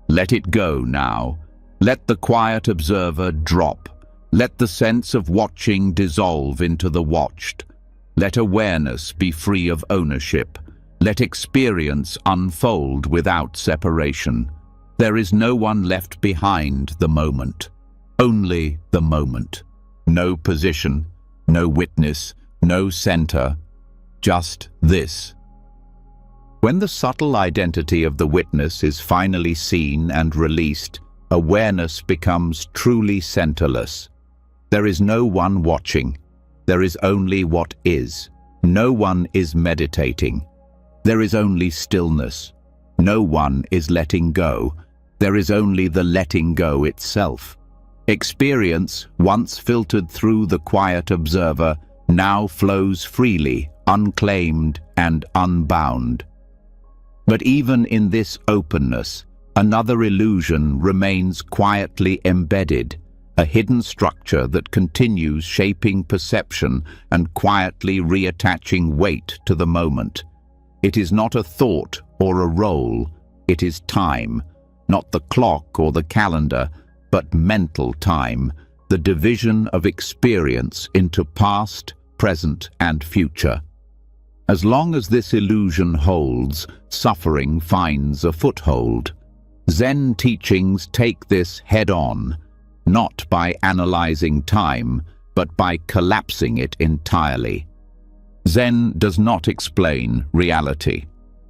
Let it go now. Let the quiet observer drop. Let the sense of watching dissolve into the watched. Let awareness be free of ownership. Let experience unfold without separation. There is no one left behind the moment. Only the moment. No position, no witness, no center. Just this. When the subtle identity of the witness is finally seen and released, awareness becomes truly centerless. There is no one watching. There is only what is. No one is meditating. There is only stillness. No one is letting go. There is only the letting go itself. Experience, once filtered through the quiet observer, now flows freely, unclaimed and unbound. But even in this openness, another illusion remains quietly embedded, a hidden structure that continues shaping perception and quietly reattaching weight to the moment. It is not a thought or a role, it is time, not the clock or the calendar, but mental time, the division of experience into past, present, and future. As long as this illusion holds, suffering finds a foothold. Zen teachings take this head-on. not by analyzing time, but by collapsing it entirely. Zen does not explain reality.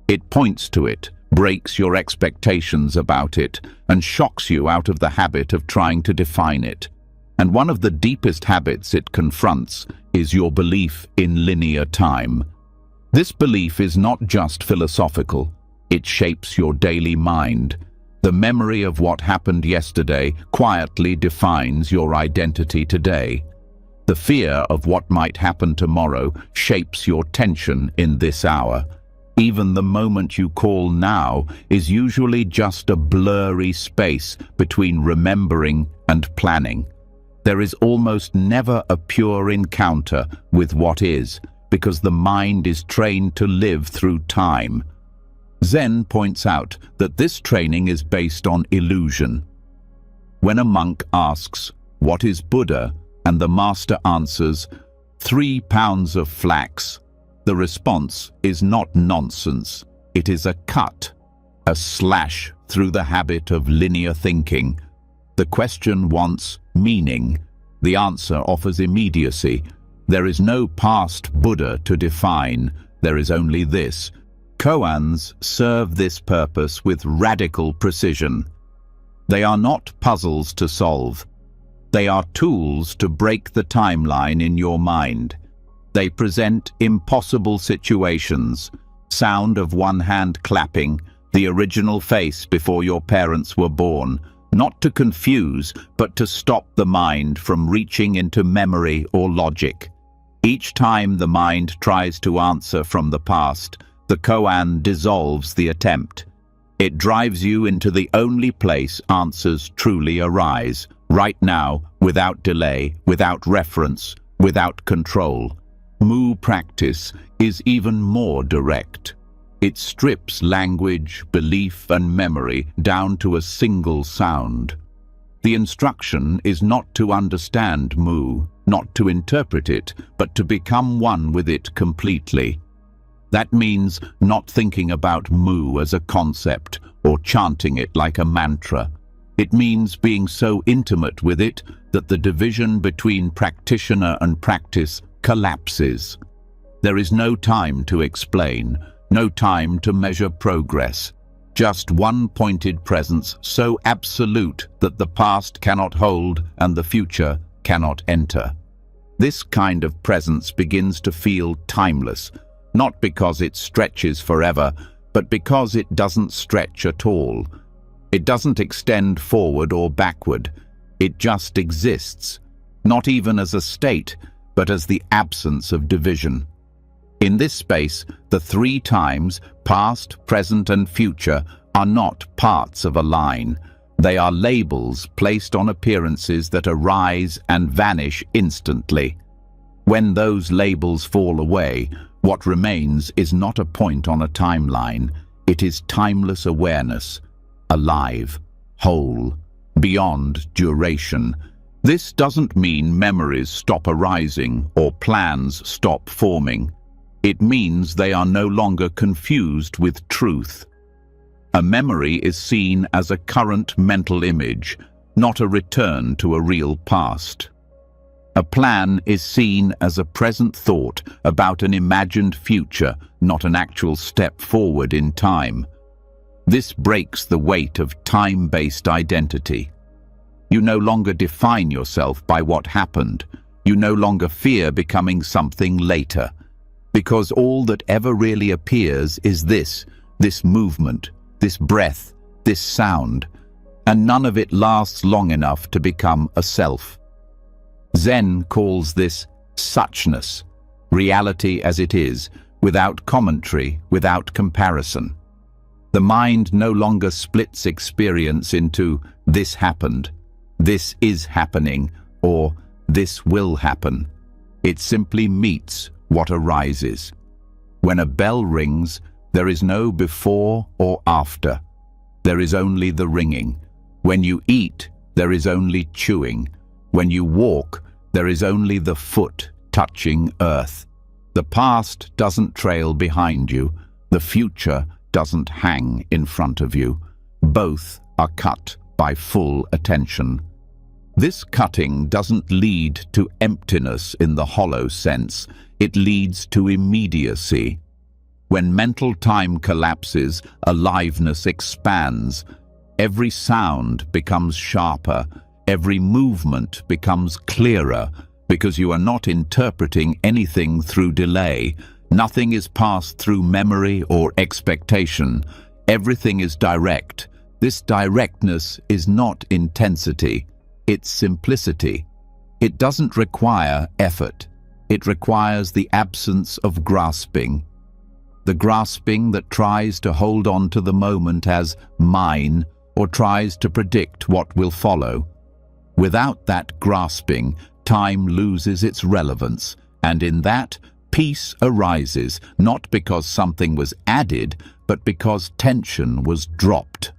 It points to it, breaks your expectations about it, and shocks you out of the habit of trying to define it. And one of the deepest habits it confronts is your belief in linear time. This belief is not just philosophical. It shapes your daily mind. The memory of what happened yesterday quietly defines your identity today. The fear of what might happen tomorrow shapes your tension in this hour. Even the moment you call now is usually just a blurry space between remembering and planning. There is almost never a pure encounter with what is, because the mind is trained to live through time. Zen points out that this training is based on illusion. When a monk asks, "What is Buddha?" and the master answers, "3 pounds of flax," the response is not nonsense. It is a cut, a slash through the habit of linear thinking. The question wants meaning. The answer offers immediacy. There is no past Buddha to define. There is only this. Koans serve this purpose with radical precision. They are not puzzles to solve. They are tools to break the timeline in your mind. They present impossible situations, sound of one hand clapping, the original face before your parents were born, not to confuse, but to stop the mind from reaching into memory or logic. Each time the mind tries to answer from the past, the koan dissolves the attempt. It drives you into the only place answers truly arise, right now, without delay, without reference, without control. Mu practice is even more direct. It strips language, belief, and memory down to a single sound. The instruction is not to understand Mu, not to interpret it, but to become one with it completely. That means not thinking about Mu as a concept or chanting it like a mantra. It means being so intimate with it that the division between practitioner and practice collapses. There is no time to explain, no time to measure progress. Just one pointed presence so absolute that the past cannot hold and the future cannot enter. This kind of presence begins to feel timeless, not because it stretches forever, but because it doesn't stretch at all. It doesn't extend forward or backward. It just exists, not even as a state, but as the absence of division. In this space, the 3 times, past, present, and future, are not parts of a line. They are labels placed on appearances that arise and vanish instantly. When those labels fall away, what remains is not a point on a timeline. It is timeless awareness, alive, whole, beyond duration. This doesn't mean memories stop arising or plans stop forming. It means they are no longer confused with truth. A memory is seen as a current mental image, not a return to a real past. A plan is seen as a present thought about an imagined future, not an actual step forward in time. This breaks the weight of time-based identity. You no longer define yourself by what happened. You no longer fear becoming something later. Because all that ever really appears is this movement, this breath, this sound, and none of it lasts long enough to become a self. Zen calls this suchness, reality as it is, without commentary, without comparison. The mind no longer splits experience into this happened, this is happening, or this will happen. It simply meets what arises. When a bell rings, there is no before or after. There is only the ringing. When you eat, there is only chewing. When you walk, there is only the foot touching earth. The past doesn't trail behind you. The future doesn't hang in front of you. Both are cut by full attention. This cutting doesn't lead to emptiness in the hollow sense. It leads to immediacy. When mental time collapses, aliveness expands. Every sound becomes sharper. Every movement becomes clearer, because you are not interpreting anything through delay. Nothing is passed through memory or expectation. Everything is direct. This directness is not intensity. It's simplicity. It doesn't require effort. It requires the absence of grasping. The grasping that tries to hold on to the moment as mine or tries to predict what will follow. Without that grasping, time loses its relevance, and in that, peace arises, not because something was added, but because tension was dropped.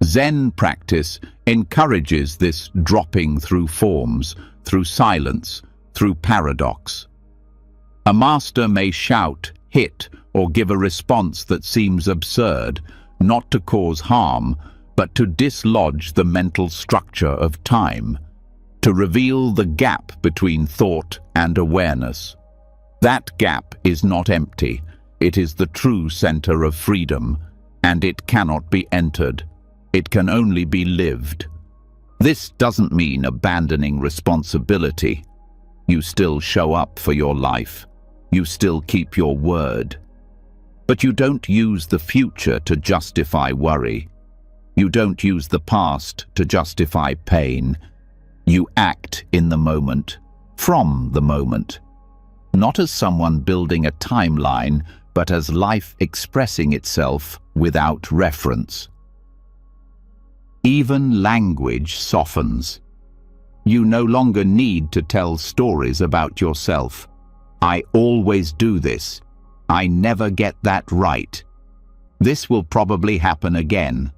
Zen practice encourages this dropping through forms, through silence, through paradox. A master may shout, hit, or give a response that seems absurd, not to cause harm, but to dislodge the mental structure of time, to reveal the gap between thought and awareness. That gap is not empty. It is the true center of freedom, and it cannot be entered. It can only be lived. This doesn't mean abandoning responsibility. You still show up for your life. You still keep your word. But you don't use the future to justify worry. You don't use the past to justify pain. You act in the moment, from the moment. Not as someone building a timeline, but as life expressing itself without reference. Even language softens. You no longer need to tell stories about yourself. I always do this. I never get that right. This will probably happen again.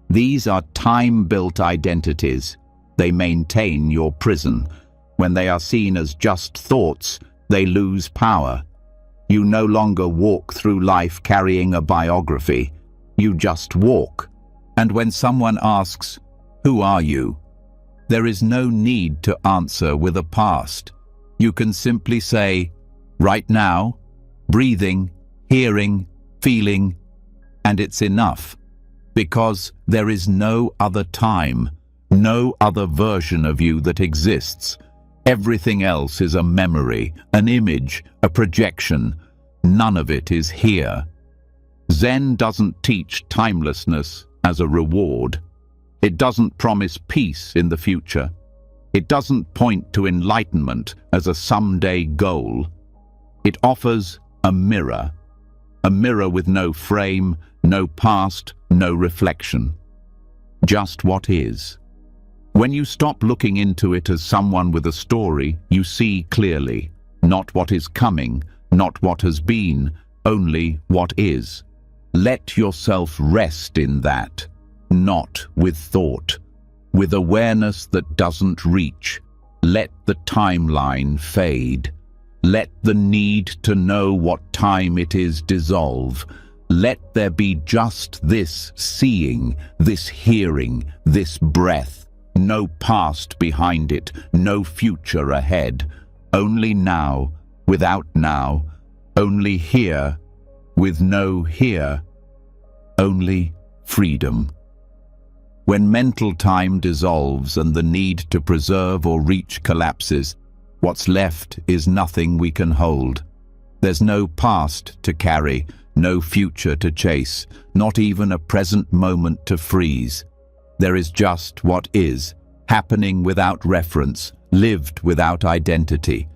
These are time-built identities. They maintain your prison. When they are seen as just thoughts, they lose power. You no longer walk through life carrying a biography. You just walk. And when someone asks, "Who are you?" there is no need to answer with a past. You can simply say, "Right now," breathing, hearing, feeling, and it's enough. Because there is no other time, no other version of you that exists. Everything else is a memory, an image, a projection. None of it is here. Zen doesn't teach timelessness as a reward. It doesn't promise peace in the future. It doesn't point to enlightenment as a someday goal. It offers a mirror with no frame, no past, no reflection. Just what is. When you stop looking into it as someone with a story, you see clearly, not what is coming, not what has been, only what is. Let yourself rest in that, not with thought, with awareness that doesn't reach. Let the timeline fade. Let the need to know what time it is dissolve. Let there be just this seeing, this hearing, this breath. No past behind it, no future ahead. Only now, without now. Only here, with no here. Only freedom. When mental time dissolves and the need to preserve or reach collapses, what's left is nothing we can hold. There's no past to carry, no future to chase, not even a present moment to freeze. There is just what is, happening without reference, lived without identity.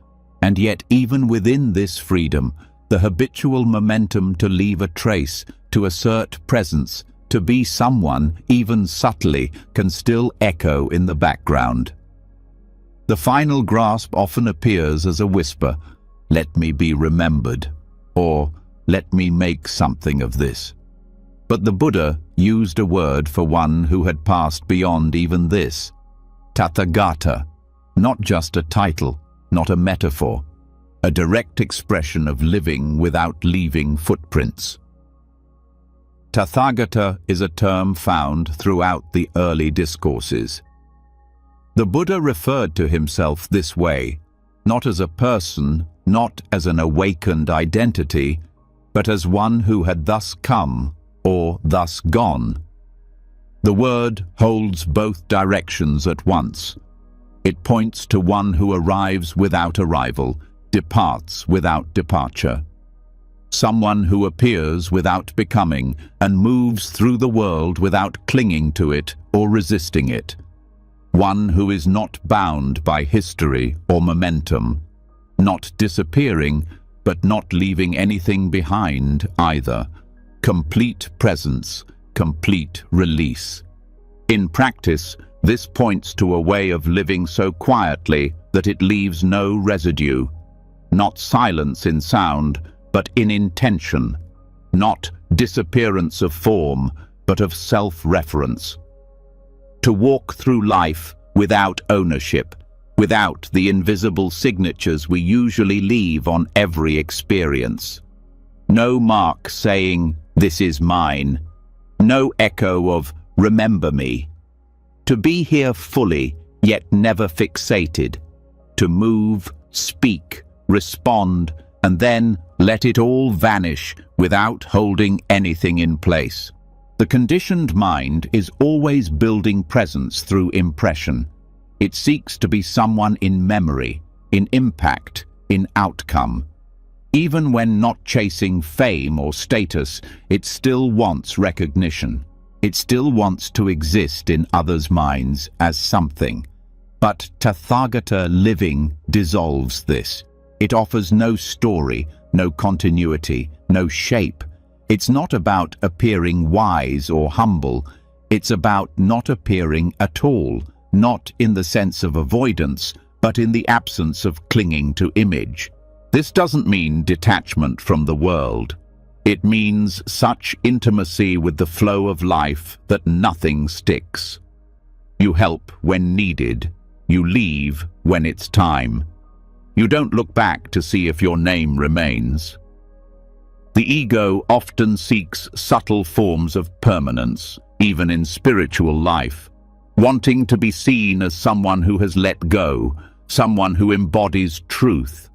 And yet even within this freedom, the habitual momentum to leave a trace, to assert presence, to be someone, even subtly, can still echo in the background. The final grasp often appears as a whisper, "Let me be remembered," or "Let me make something of this." But the Buddha used a word for one who had passed beyond even this. Tathagata, not just a title, not a metaphor, a direct expression of living without leaving footprints. Tathagata is a term found throughout the early discourses. The Buddha referred to himself this way, not as a person, not as an awakened identity, but as one who had thus come or thus gone. The word holds both directions at once. It points to one who arrives without arrival, departs without departure. Someone who appears without becoming and moves through the world without clinging to it or resisting it. One who is not bound by history or momentum, not disappearing, but not leaving anything behind either. Complete presence, complete release. In practice, this points to a way of living so quietly that it leaves no residue. Not silence in sound, but in intention. Not disappearance of form, but of self-reference. To walk through life without ownership, without the invisible signatures we usually leave on every experience. No mark saying, "This is mine." No echo of, "Remember me." To be here fully, yet never fixated. To move, speak, respond, and then let it all vanish without holding anything in place. The conditioned mind is always building presence through impression. It seeks to be someone in memory, in impact, in outcome. Even when not chasing fame or status, it still wants recognition. It still wants to exist in others' minds as something. But Tathagata living dissolves this. It offers no story, no continuity, no shape. It's not about appearing wise or humble. It's about not appearing at all, not in the sense of avoidance, but in the absence of clinging to image. This doesn't mean detachment from the world. It means such intimacy with the flow of life that nothing sticks. You help when needed. You leave when it's time. You don't look back to see if your name remains. The ego often seeks subtle forms of permanence, even in spiritual life, wanting to be seen as someone who has let go, someone who embodies truth.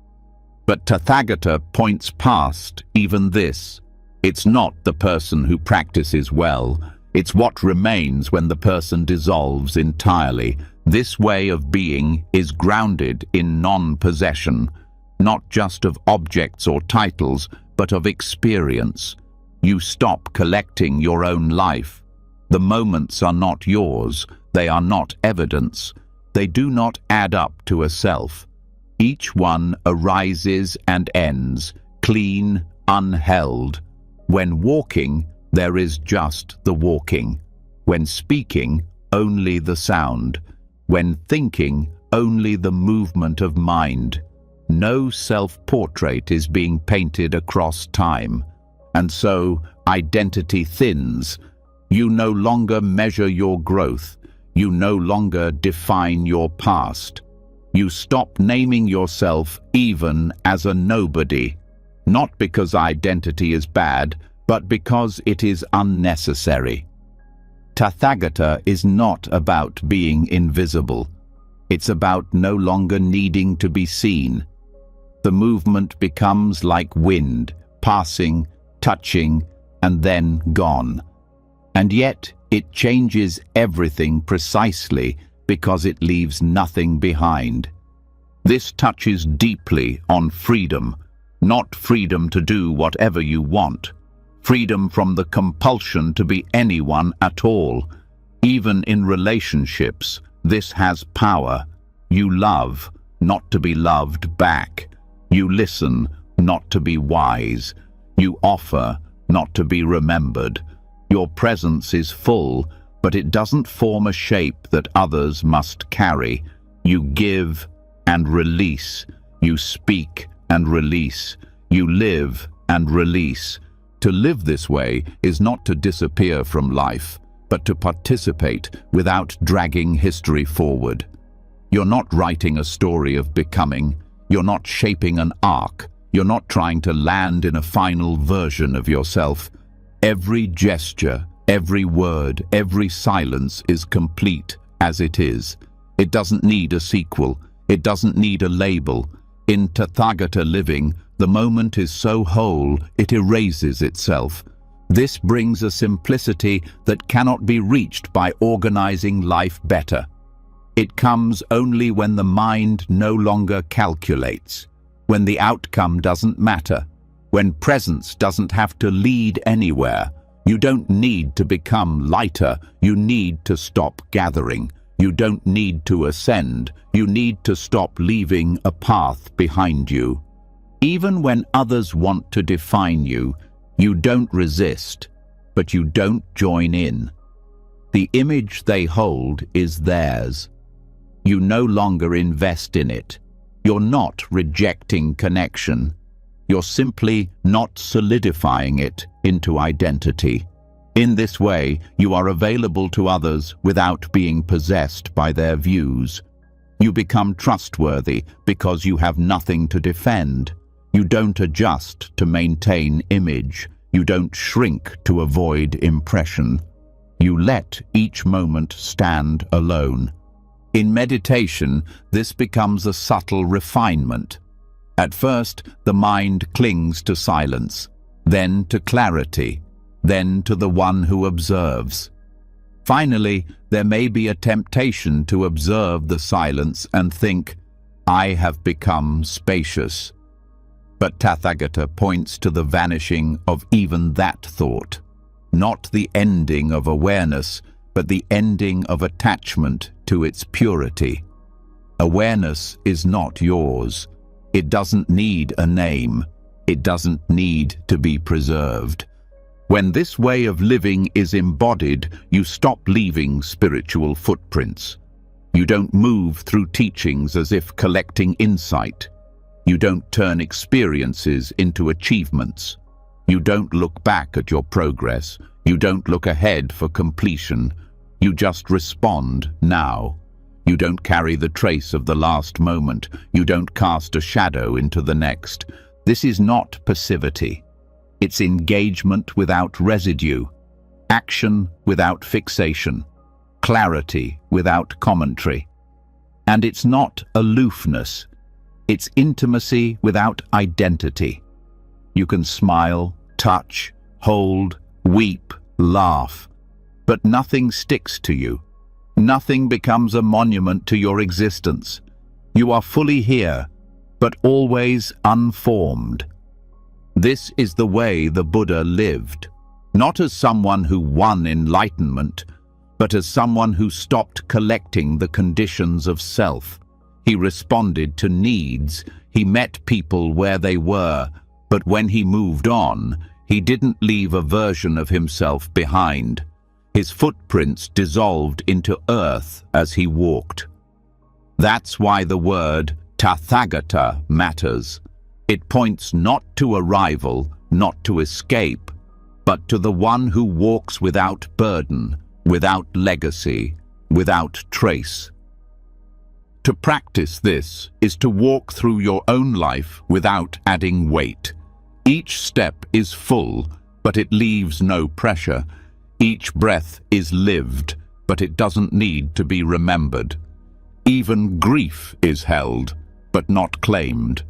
But Tathagata points past even this. It's not the person who practices well. It's what remains when the person dissolves entirely. This way of being is grounded in non-possession, not just of objects or titles, but of experience. You stop collecting your own life. The moments are not yours. They are not evidence. They do not add up to a self. Each one arises and ends, clean, unheld. When walking, there is just the walking. When speaking, only the sound. When thinking, only the movement of mind. No self-portrait is being painted across time. And so, identity thins. You no longer measure your growth. You no longer define your past. You stop naming yourself even as a nobody. Not because identity is bad, but because it is unnecessary. Tathagata is not about being invisible. It's about no longer needing to be seen. The movement becomes like wind, passing, touching, and then gone. And yet it changes everything precisely because it leaves nothing behind. This touches deeply on freedom, not freedom to do whatever you want. Freedom from the compulsion to be anyone at all. Even in relationships, this has power. You love, not to be loved back. You listen, not to be wise. You offer, not to be remembered. Your presence is full, but it doesn't form a shape that others must carry. You give and release. You speak and release. You live and release. To live this way is not to disappear from life, but to participate without dragging history forward. You're not writing a story of becoming. You're not shaping an arc. You're not trying to land in a final version of yourself. Every gesture, every word, every silence is complete as it is. It doesn't need a sequel. It doesn't need a label. In Tathagata living, the moment is so whole it erases itself. This brings a simplicity that cannot be reached by organizing life better. It comes only when the mind no longer calculates, when the outcome doesn't matter, when presence doesn't have to lead anywhere. You don't need to become lighter, you need to stop gathering. You don't need to ascend, you need to stop leaving a path behind you. Even when others want to define you, you don't resist, but you don't join in. The image they hold is theirs. You no longer invest in it. You're not rejecting connection. You're simply not solidifying it into identity. In this way, you are available to others without being possessed by their views. You become trustworthy because you have nothing to defend. You don't adjust to maintain image. You don't shrink to avoid impression. You let each moment stand alone. In meditation, this becomes a subtle refinement. At first, the mind clings to silence, then to clarity, then to the one who observes. Finally, there may be a temptation to observe the silence and think, I have become spacious. But Tathagata points to the vanishing of even that thought, not the ending of awareness, but the ending of attachment to its purity. Awareness is not yours. It doesn't need a name. It doesn't need to be preserved. When this way of living is embodied, you stop leaving spiritual footprints. You don't move through teachings as if collecting insight. You don't turn experiences into achievements. You don't look back at your progress. You don't look ahead for completion. You just respond now. You don't carry the trace of the last moment. You don't cast a shadow into the next. This is not passivity. It's engagement without residue, action without fixation, clarity without commentary. And it's not aloofness. It's intimacy without identity. You can smile, touch, hold, weep, laugh, but nothing sticks to you. Nothing becomes a monument to your existence. You are fully here, but always unformed. This is the way the Buddha lived, not as someone who won enlightenment, but as someone who stopped collecting the conditions of self. He responded to needs. He met people where they were, but when he moved on, he didn't leave a version of himself behind. His footprints dissolved into earth as he walked. That's why the word Tathagata matters. It points not to arrival, not to escape, but to the one who walks without burden, without legacy, without trace. To practice this is to walk through your own life without adding weight. Each step is full, but it leaves no pressure. Each breath is lived, but it doesn't need to be remembered. Even grief is held, but not claimed.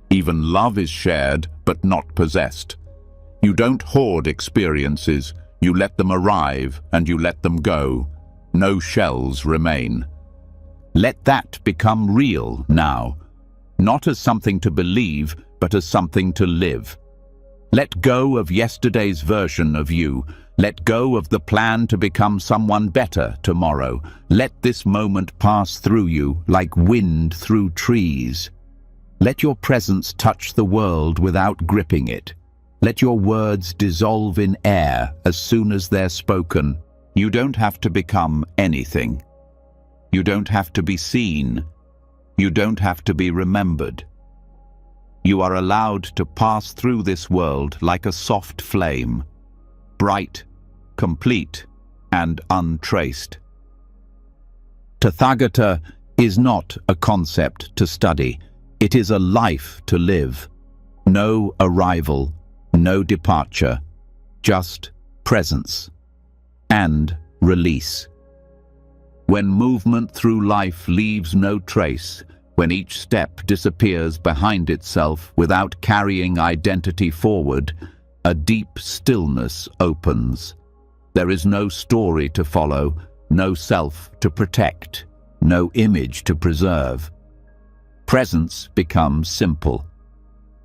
Even love is shared, but not possessed. You don't hoard experiences. You let them arrive, and you let them go. No shells remain. Let that become real now, not as something to believe, but as something to live. Let go of yesterday's version of you. Let go of the plan to become someone better tomorrow. Let this moment pass through you like wind through trees. Let your presence touch the world without gripping it. Let your words dissolve in air as soon as they're spoken. You don't have to become anything. You don't have to be seen. You don't have to be remembered. You are allowed to pass through this world like a soft flame, bright, complete, and untraced. Tathagata is not a concept to study. It is a life to live. No arrival, no departure, just presence and release. when movement through life leaves no trace, when each step disappears behind itself without carrying identity forward, a deep stillness opens. There is no story to follow, no self to protect, no image to preserve. Presence becomes simple.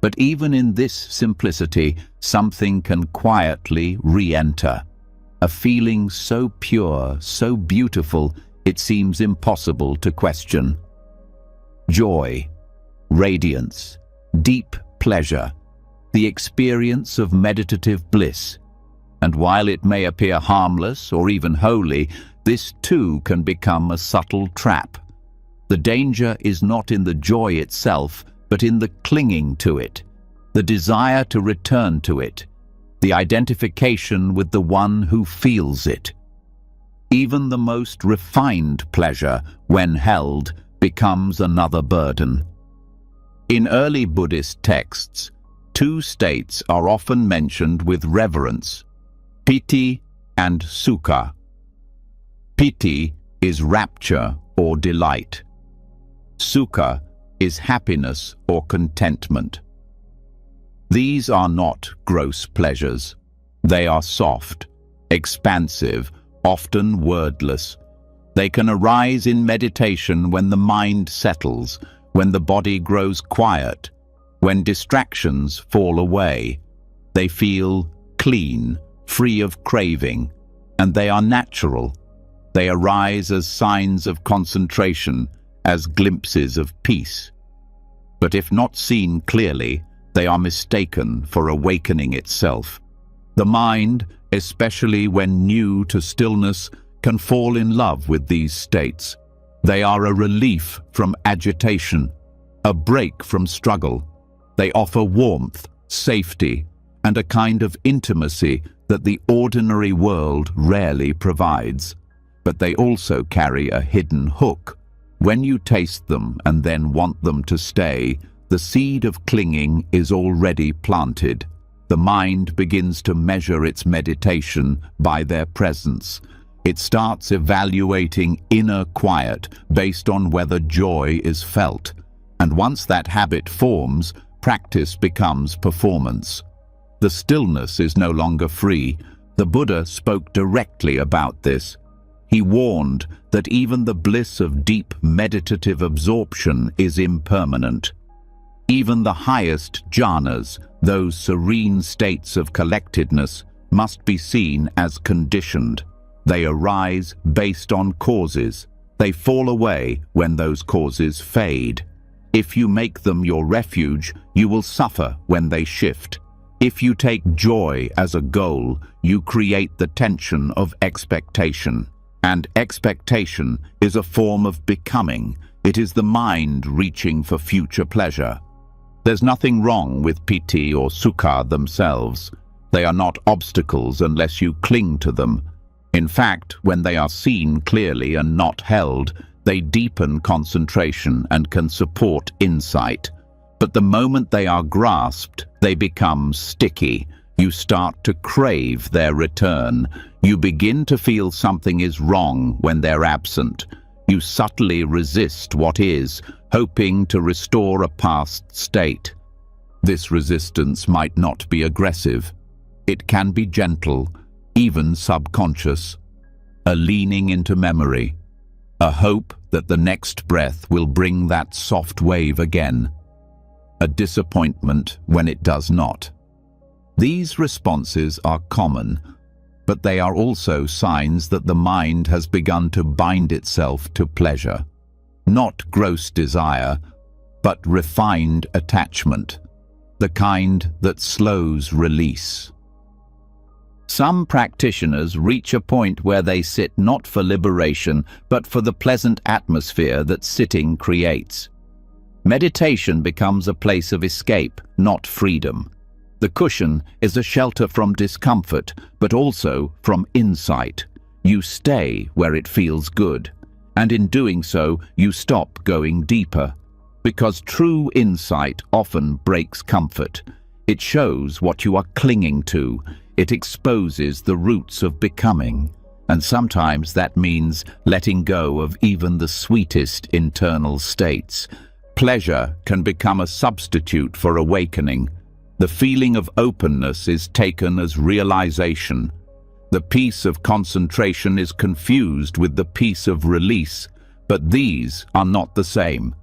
But even in this simplicity, something can quietly re-enter. A feeling so pure, so beautiful, it seems impossible to question. Joy, radiance, deep pleasure, the experience of meditative bliss. And while it may appear harmless or even holy, this too can become a subtle trap. The danger is not in the joy itself, but in the clinging to it, the desire to return to it, the identification with the one who feels it. Even the most refined pleasure, when held, becomes another burden. In early Buddhist texts, two states are often mentioned with reverence: piti and sukha. Piti is rapture or delight. Sukha is happiness or contentment. These are not gross pleasures. They are soft, expansive, often wordless. They can arise in meditation when the mind settles, when the body grows quiet, when distractions fall away. They feel clean, free of craving, and they are natural. They arise as signs of concentration, as glimpses of peace. But if not seen clearly, they are mistaken for awakening itself. The mind, especially when new to stillness, can fall in love with these states. They are a relief from agitation, a break from struggle. They offer warmth, safety, and a kind of intimacy that the ordinary world rarely provides. But they also carry a hidden hook. When you taste them and then want them to stay, the seed of clinging is already planted. The mind begins to measure its meditation by their presence. It starts evaluating inner quiet based on whether joy is felt. And once that habit forms, practice becomes performance. The stillness is no longer free. The Buddha spoke directly about this. He warned that even the bliss of deep meditative absorption is impermanent. Even the highest jhanas, those serene states of collectedness, must be seen as conditioned. They arise based on causes. They fall away when those causes fade. If you make them your refuge, you will suffer when they shift. If you take joy as a goal, you create the tension of expectation. And expectation is a form of becoming. It is the mind reaching for future pleasure. There's nothing wrong with piti or sukha themselves. They are not obstacles unless you cling to them. In fact, when they are seen clearly and not held, they deepen concentration and can support insight. But the moment they are grasped, they become sticky. You start to crave their return. You begin to feel something is wrong when they're absent. You subtly resist what is, hoping to restore a past state. This resistance might not be aggressive. It can be gentle, even subconscious. A leaning into memory. A hope that the next breath will bring that soft wave again. A disappointment when it does not. These responses are common, but they are also signs that the mind has begun to bind itself to pleasure. Not gross desire, but refined attachment, the kind that slows release. Some practitioners reach a point where they sit not for liberation, but for the pleasant atmosphere that sitting creates. Meditation becomes a place of escape, not freedom. The cushion is a shelter from discomfort, but also from insight. You stay where it feels good, and in doing so, you stop going deeper. Because true insight often breaks comfort. It shows what you are clinging to. It exposes the roots of becoming. And sometimes that means letting go of even the sweetest internal states. Pleasure can become a substitute for awakening. The feeling of openness is taken as realization. The peace of concentration is confused with the peace of release, but these are not the same.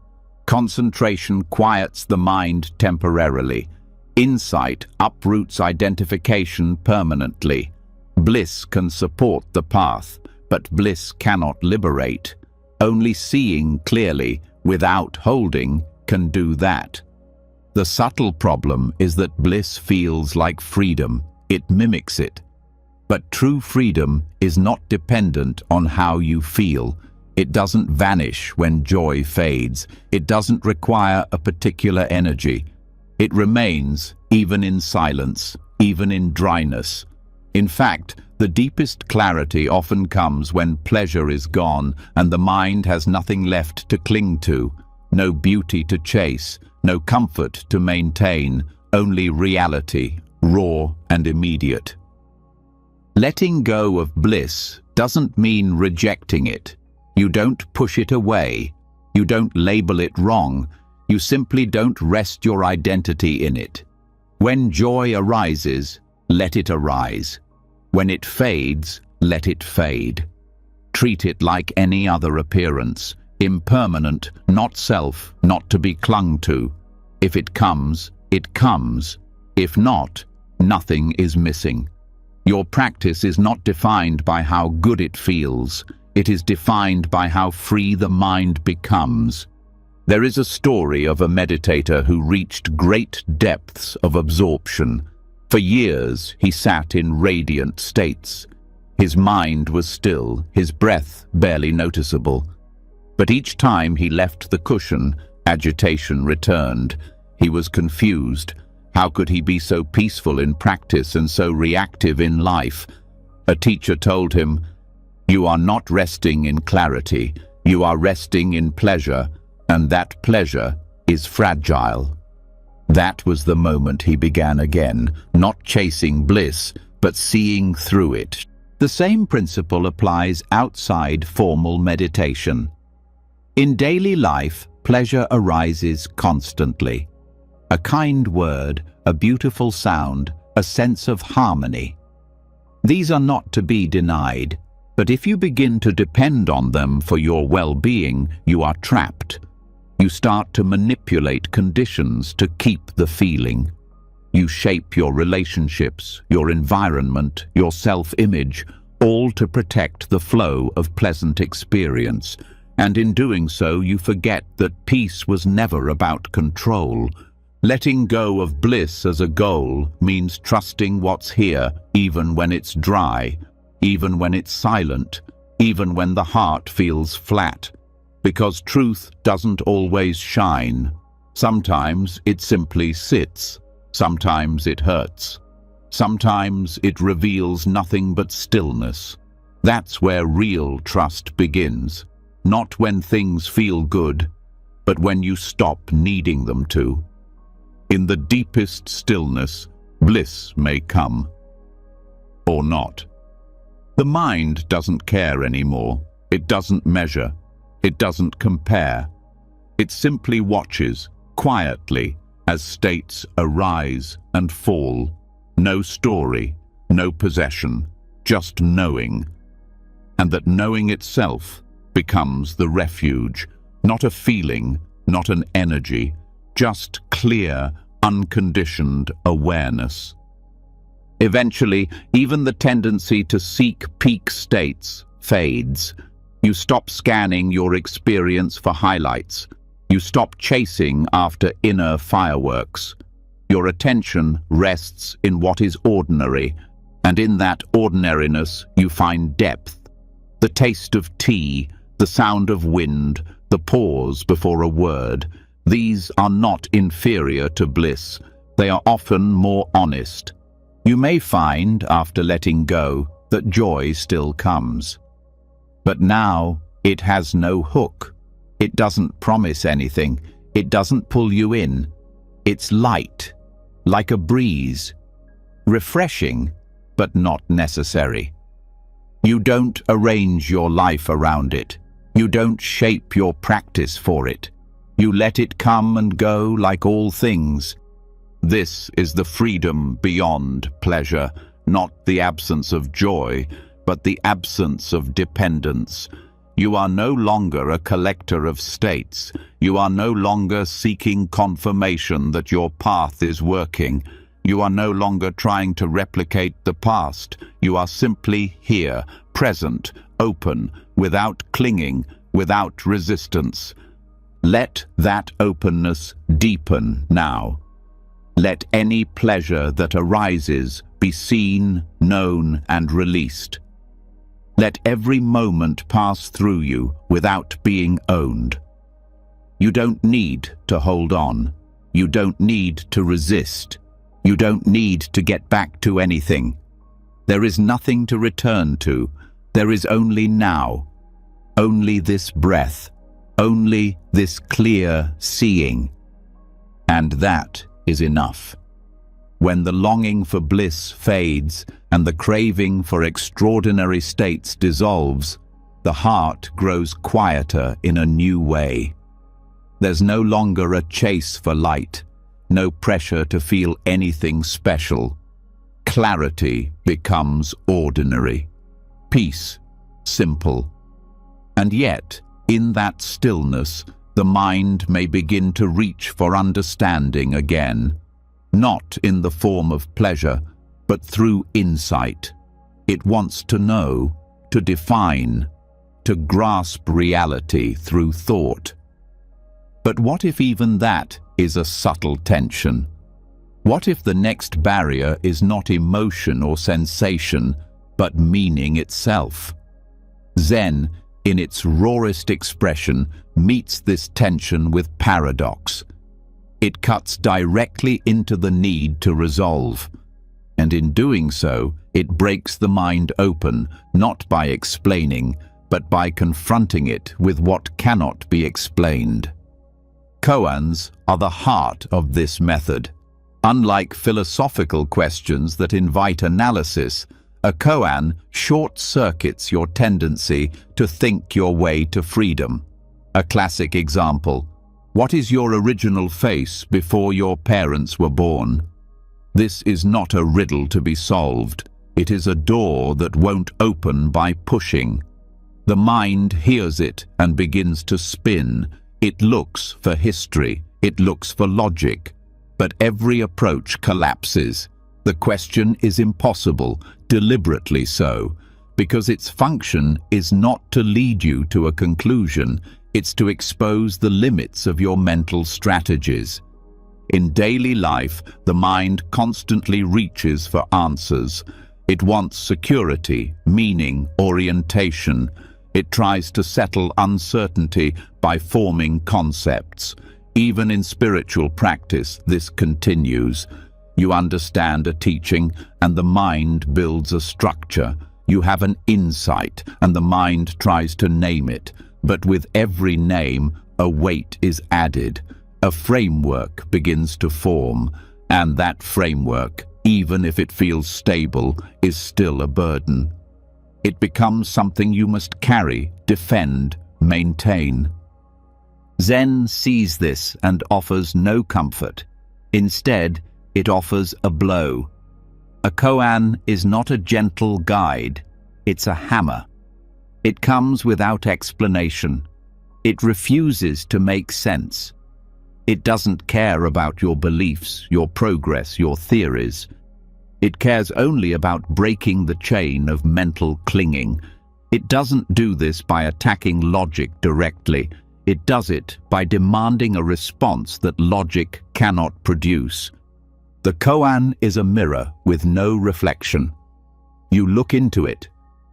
Concentration quiets the mind temporarily. Insight uproots identification permanently. Bliss can support the path, but bliss cannot liberate. Only seeing clearly, without holding, can do that. The subtle problem is that bliss feels like freedom. It mimics it. But true freedom is not dependent on how you feel. It doesn't vanish when joy fades. It doesn't require a particular energy. It remains even in silence, even in dryness. In fact, the deepest clarity often comes when pleasure is gone and the mind has nothing left to cling to, no beauty to chase, no comfort to maintain, only reality, raw and immediate. Letting go of bliss doesn't mean rejecting it. You don't push it away. You don't label it wrong. You simply don't rest your identity in it. When joy arises, let it arise. When it fades, let it fade. Treat it like any other appearance, impermanent, not self, not to be clung to. If it comes, it comes. If not, nothing is missing. Your practice is not defined by how good it feels. It is defined by how free the mind becomes. There is a story of a meditator who reached great depths of absorption. For years, he sat in radiant states. His mind was still, his breath barely noticeable. But each time he left the cushion, agitation returned. He was confused. How could he be so peaceful in practice and so reactive in life? A teacher told him, "You are not resting in clarity. You are resting in pleasure, and that pleasure is fragile." That was the moment he began again, not chasing bliss, but seeing through it. The same principle applies outside formal meditation. In daily life, pleasure arises constantly. A kind word, a beautiful sound, a sense of harmony. These are not to be denied, but if you begin to depend on them for your well-being, you are trapped. You start to manipulate conditions to keep the feeling. You shape your relationships, your environment, your self-image, all to protect the flow of pleasant experience. And in doing so, you forget that peace was never about control. Letting go of bliss as a goal means trusting what's here, even when it's dry, even when it's silent, even when the heart feels flat. Because truth doesn't always shine. Sometimes it simply sits. Sometimes it hurts. Sometimes it reveals nothing but stillness. That's where real trust begins. Not when things feel good, but when you stop needing them to. In the deepest stillness, bliss may come. Or not. The mind doesn't care anymore. It doesn't measure. It doesn't compare. It simply watches, quietly, as states arise and fall. No story, no possession, just knowing. And that knowing itself becomes the refuge, not a feeling, not an energy, just clear, unconditioned awareness. Eventually, even the tendency to seek peak states fades. You stop scanning your experience for highlights. You stop chasing after inner fireworks. Your attention rests in what is ordinary, and in that ordinariness you find depth. The taste of tea, the sound of wind, the pause before a word. These are not inferior to bliss. They are often more honest. You may find, after letting go, that joy still comes. But now it has no hook. It doesn't promise anything. It doesn't pull you in. It's light, like a breeze. Refreshing, but not necessary. You don't arrange your life around it. You don't shape your practice for it. You let it come and go like all things. This is the freedom beyond pleasure, not the absence of joy, but the absence of dependence. You are no longer a collector of states. You are no longer seeking confirmation that your path is working. You are no longer trying to replicate the past. You are simply here, present, open, without clinging, without resistance. Let that openness deepen now. Let any pleasure that arises be seen, known, and released. Let every moment pass through you without being owned. You don't need to hold on. You don't need to resist. You don't need to get back to anything. There is nothing to return to. There is only now. Only this breath. Only this clear seeing. And that is enough. When the longing for bliss fades and the craving for extraordinary states dissolves, the heart grows quieter in a new way. There's no longer a chase for light, no pressure to feel anything special. Clarity becomes ordinary. Peace, simple. And yet, in that stillness, the mind may begin to reach for understanding again, not in the form of pleasure, but through insight. It wants to know, to define, to grasp reality through thought. But what if even that is a subtle tension? What if the next barrier is not emotion or sensation, but meaning itself? Zen, in its rawest expression, meets this tension with paradox. It cuts directly into the need to resolve, and in doing so, it breaks the mind open, not by explaining, but by confronting it with what cannot be explained. Koans are the heart of this method. Unlike philosophical questions that invite analysis, a koan short-circuits your tendency to think your way to freedom. A classic example: what is your original face before your parents were born? This is not a riddle to be solved. It is a door that won't open by pushing. The mind hears it and begins to spin. It looks for history. It looks for logic. But every approach collapses. The question is impossible, deliberately so, because its function is not to lead you to a conclusion. It's to expose the limits of your mental strategies. In daily life, the mind constantly reaches for answers. It wants security, meaning, orientation. It tries to settle uncertainty by forming concepts. Even in spiritual practice, this continues. You understand a teaching, and the mind builds a structure. You have an insight, and the mind tries to name it. But with every name, a weight is added. A framework begins to form, and that framework, even if it feels stable, is still a burden. It becomes something you must carry, defend, maintain. Zen sees this and offers no comfort. Instead, it offers a blow. A koan is not a gentle guide, it's a hammer. It comes without explanation. It refuses to make sense. It doesn't care about your beliefs, your progress, your theories. It cares only about breaking the chain of mental clinging. It doesn't do this by attacking logic directly. It does it by demanding a response that logic cannot produce. The koan is a mirror with no reflection. You look into it,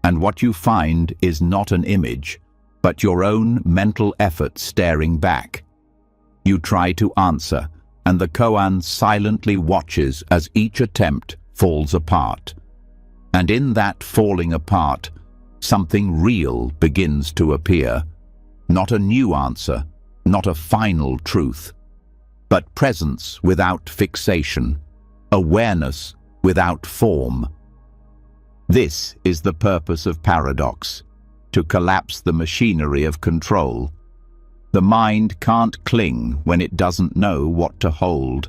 and what you find is not an image, but your own mental effort staring back. You try to answer, and the koan silently watches as each attempt falls apart. And in that falling apart, something real begins to appear. Not a new answer, not a final truth, but presence without fixation, awareness without form. This is the purpose of paradox, to collapse the machinery of control. The mind can't cling when it doesn't know what to hold.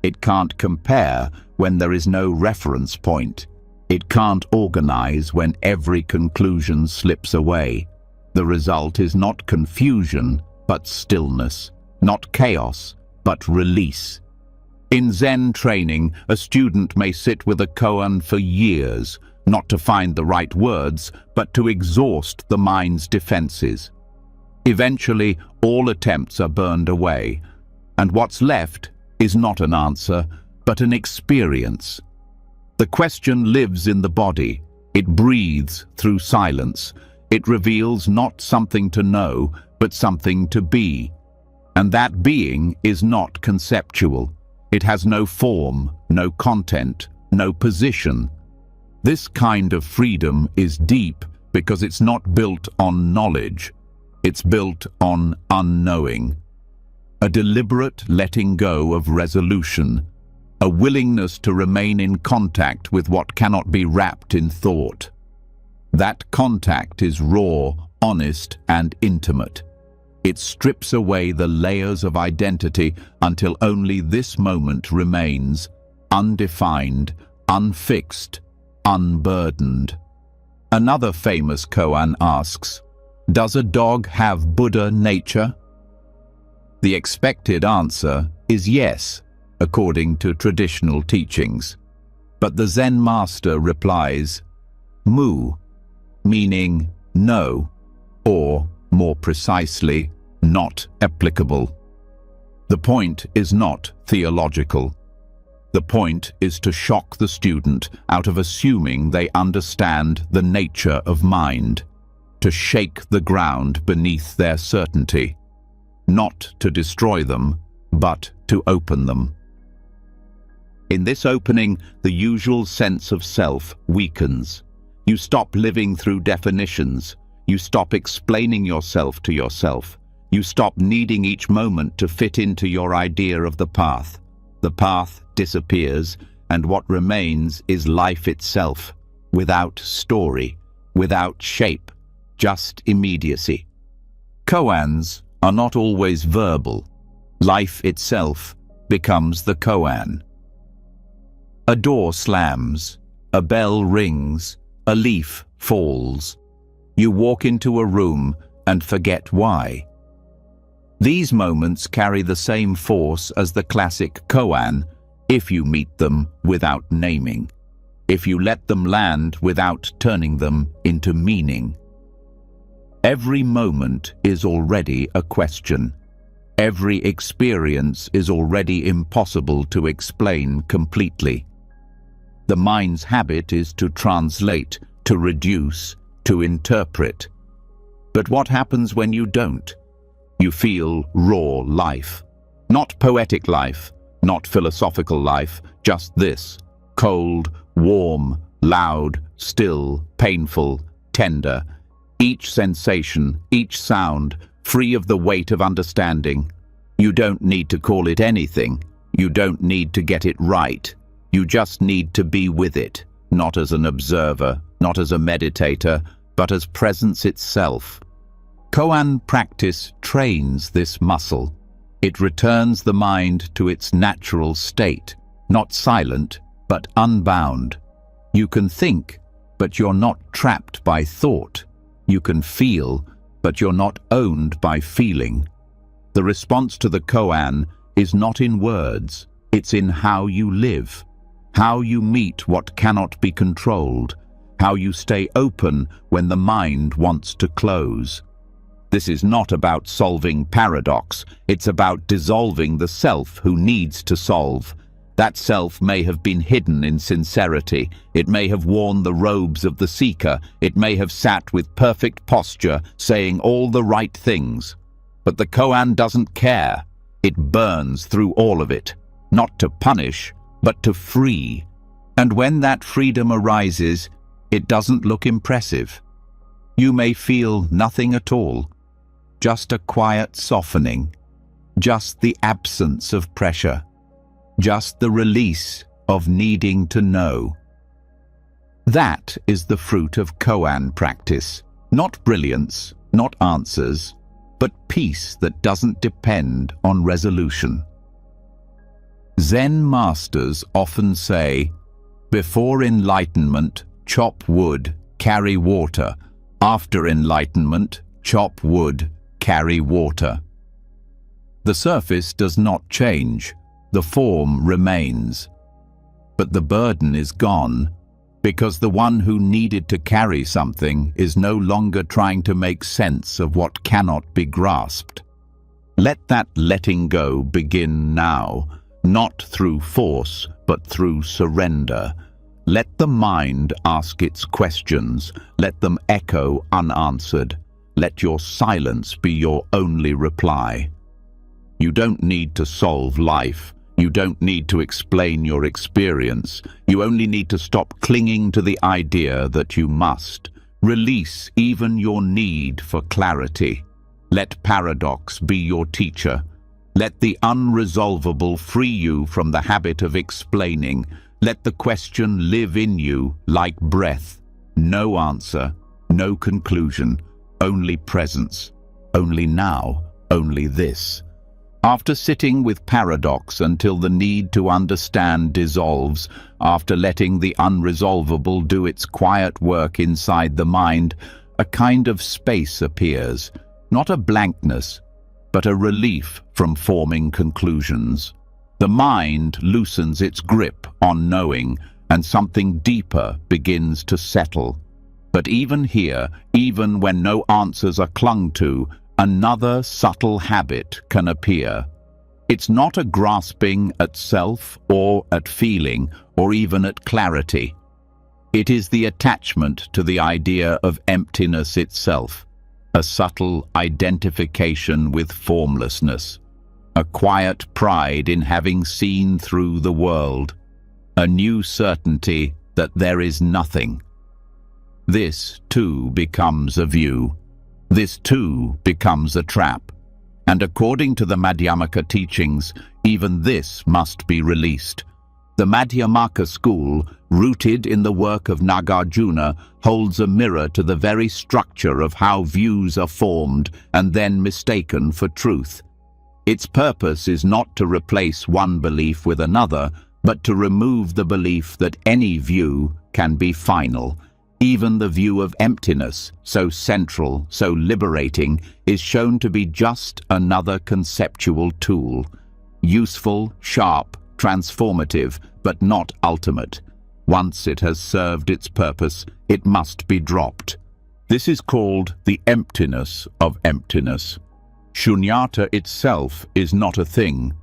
It can't compare when there is no reference point. It can't organize when every conclusion slips away. The result is not confusion, but stillness, not chaos, but release. In Zen training, a student may sit with a koan for years, not to find the right words, but to exhaust the mind's defenses. Eventually, all attempts are burned away, and what's left is not an answer, but an experience. The question lives in the body. It breathes through silence. It reveals not something to know, but something to be. And that being is not conceptual. It has no form, no content, no position. This kind of freedom is deep because it's not built on knowledge. It's built on unknowing. A deliberate letting go of resolution, a willingness to remain in contact with what cannot be wrapped in thought. That contact is raw, honest, and intimate. It strips away the layers of identity until only this moment remains, undefined, unfixed, unburdened. Another famous koan asks, "Does a dog have Buddha nature?" The expected answer is yes, according to traditional teachings. But the Zen master replies, mu, meaning no, or, more precisely, not applicable. The point is not theological. The point is to shock the student out of assuming they understand the nature of mind, to shake the ground beneath their certainty, not to destroy them, but to open them. In this opening, the usual sense of self weakens. You stop living through definitions. You stop explaining yourself to yourself. You stop needing each moment to fit into your idea of the path. The path disappears, and what remains is life itself, without story, without shape, just immediacy. Koans are not always verbal. Life itself becomes the koan. A door slams, a bell rings, a leaf falls. You walk into a room and forget why. These moments carry the same force as the classic koan if you meet them without naming, if you let them land without turning them into meaning. Every moment is already a question. Every experience is already impossible to explain completely. The mind's habit is to translate, to reduce, to interpret. But what happens when you don't? You feel raw life. Not poetic life, not philosophical life, just this: cold, warm, loud, still, painful, tender. Each sensation, each sound, free of the weight of understanding. You don't need to call it anything. You don't need to get it right. You just need to be with it, not as an observer, not as a meditator, but as presence itself. Koan practice trains this muscle. It returns the mind to its natural state, not silent, but unbound. You can think, but you're not trapped by thought. You can feel, but you're not owned by feeling. The response to the koan is not in words, it's in how you live, how you meet what cannot be controlled, how you stay open when the mind wants to close. This is not about solving paradox, it's about dissolving the self who needs to solve. That self may have been hidden in sincerity, it may have worn the robes of the seeker, it may have sat with perfect posture, saying all the right things. But the koan doesn't care. It burns through all of it, not to punish, but to free. And when that freedom arises, it doesn't look impressive. You may feel nothing at all, just a quiet softening, just the absence of pressure, just the release of needing to know. That is the fruit of koan practice. Not brilliance, not answers, but peace that doesn't depend on resolution. Zen masters often say, before enlightenment, chop wood, carry water. After enlightenment, chop wood, carry water. The surface does not change, the form remains. But the burden is gone, because the one who needed to carry something is no longer trying to make sense of what cannot be grasped. Let that letting go begin now, not through force, but through surrender. Let the mind ask its questions, let them echo unanswered. Let your silence be your only reply. You don't need to solve life. You don't need to explain your experience. You only need to stop clinging to the idea that you must. Release even your need for clarity. Let paradox be your teacher. Let the unresolvable free you from the habit of explaining. Let the question live in you like breath. No answer, no conclusion, only presence. Only now, only this. After sitting with paradox until the need to understand dissolves, after letting the unresolvable do its quiet work inside the mind, a kind of space appears, not a blankness, but a relief from forming conclusions. The mind loosens its grip on knowing, and something deeper begins to settle. But even here, even when no answers are clung to, another subtle habit can appear. It's not a grasping at self or at feeling or even at clarity. It is the attachment to the idea of emptiness itself, a subtle identification with formlessness, a quiet pride in having seen through the world, a new certainty that there is nothing. This too becomes a view. This too becomes a trap, and according to the Madhyamaka teachings, even this must be released. The Madhyamaka school, rooted in the work of Nagarjuna, holds a mirror to the very structure of how views are formed and then mistaken for truth. Its purpose is not to replace one belief with another, but to remove the belief that any view can be final. Even the view of emptiness, so central, so liberating, is shown to be just another conceptual tool. Useful, sharp, transformative, but not ultimate. Once it has served its purpose, it must be dropped. This is called the emptiness of emptiness. Shunyata itself is not a thing.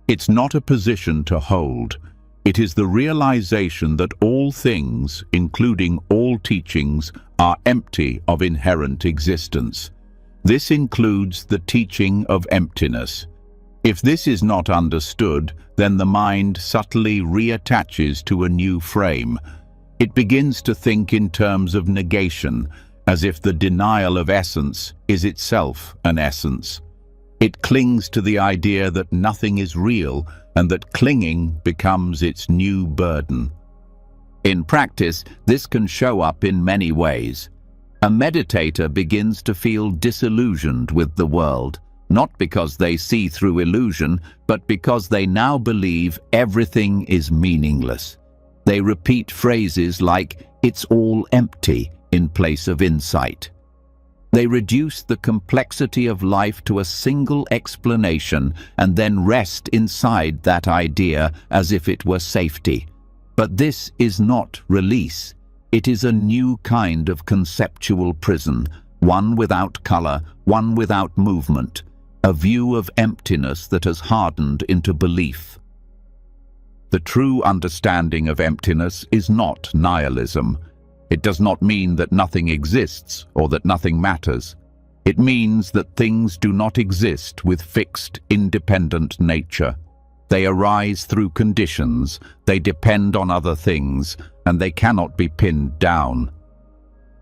It's not a position to hold. It is the realization that all things, including all teachings, are empty of inherent existence. This includes the teaching of emptiness. If this is not understood, then the mind subtly reattaches to a new frame. It begins to think in terms of negation, as if the denial of essence is itself an essence. It clings to the idea that nothing is real, and that clinging becomes its new burden. In practice, this can show up in many ways. A meditator begins to feel disillusioned with the world, not because they see through illusion, but because they now believe everything is meaningless. They repeat phrases like, "It's all empty," in place of insight. They reduce the complexity of life to a single explanation and then rest inside that idea as if it were safety. But this is not release. It is a new kind of conceptual prison, one without color, one without movement, a view of emptiness that has hardened into belief. The true understanding of emptiness is not nihilism. It does not mean that nothing exists or that nothing matters. It means that things do not exist with fixed, independent nature. They arise through conditions, they depend on other things, and they cannot be pinned down.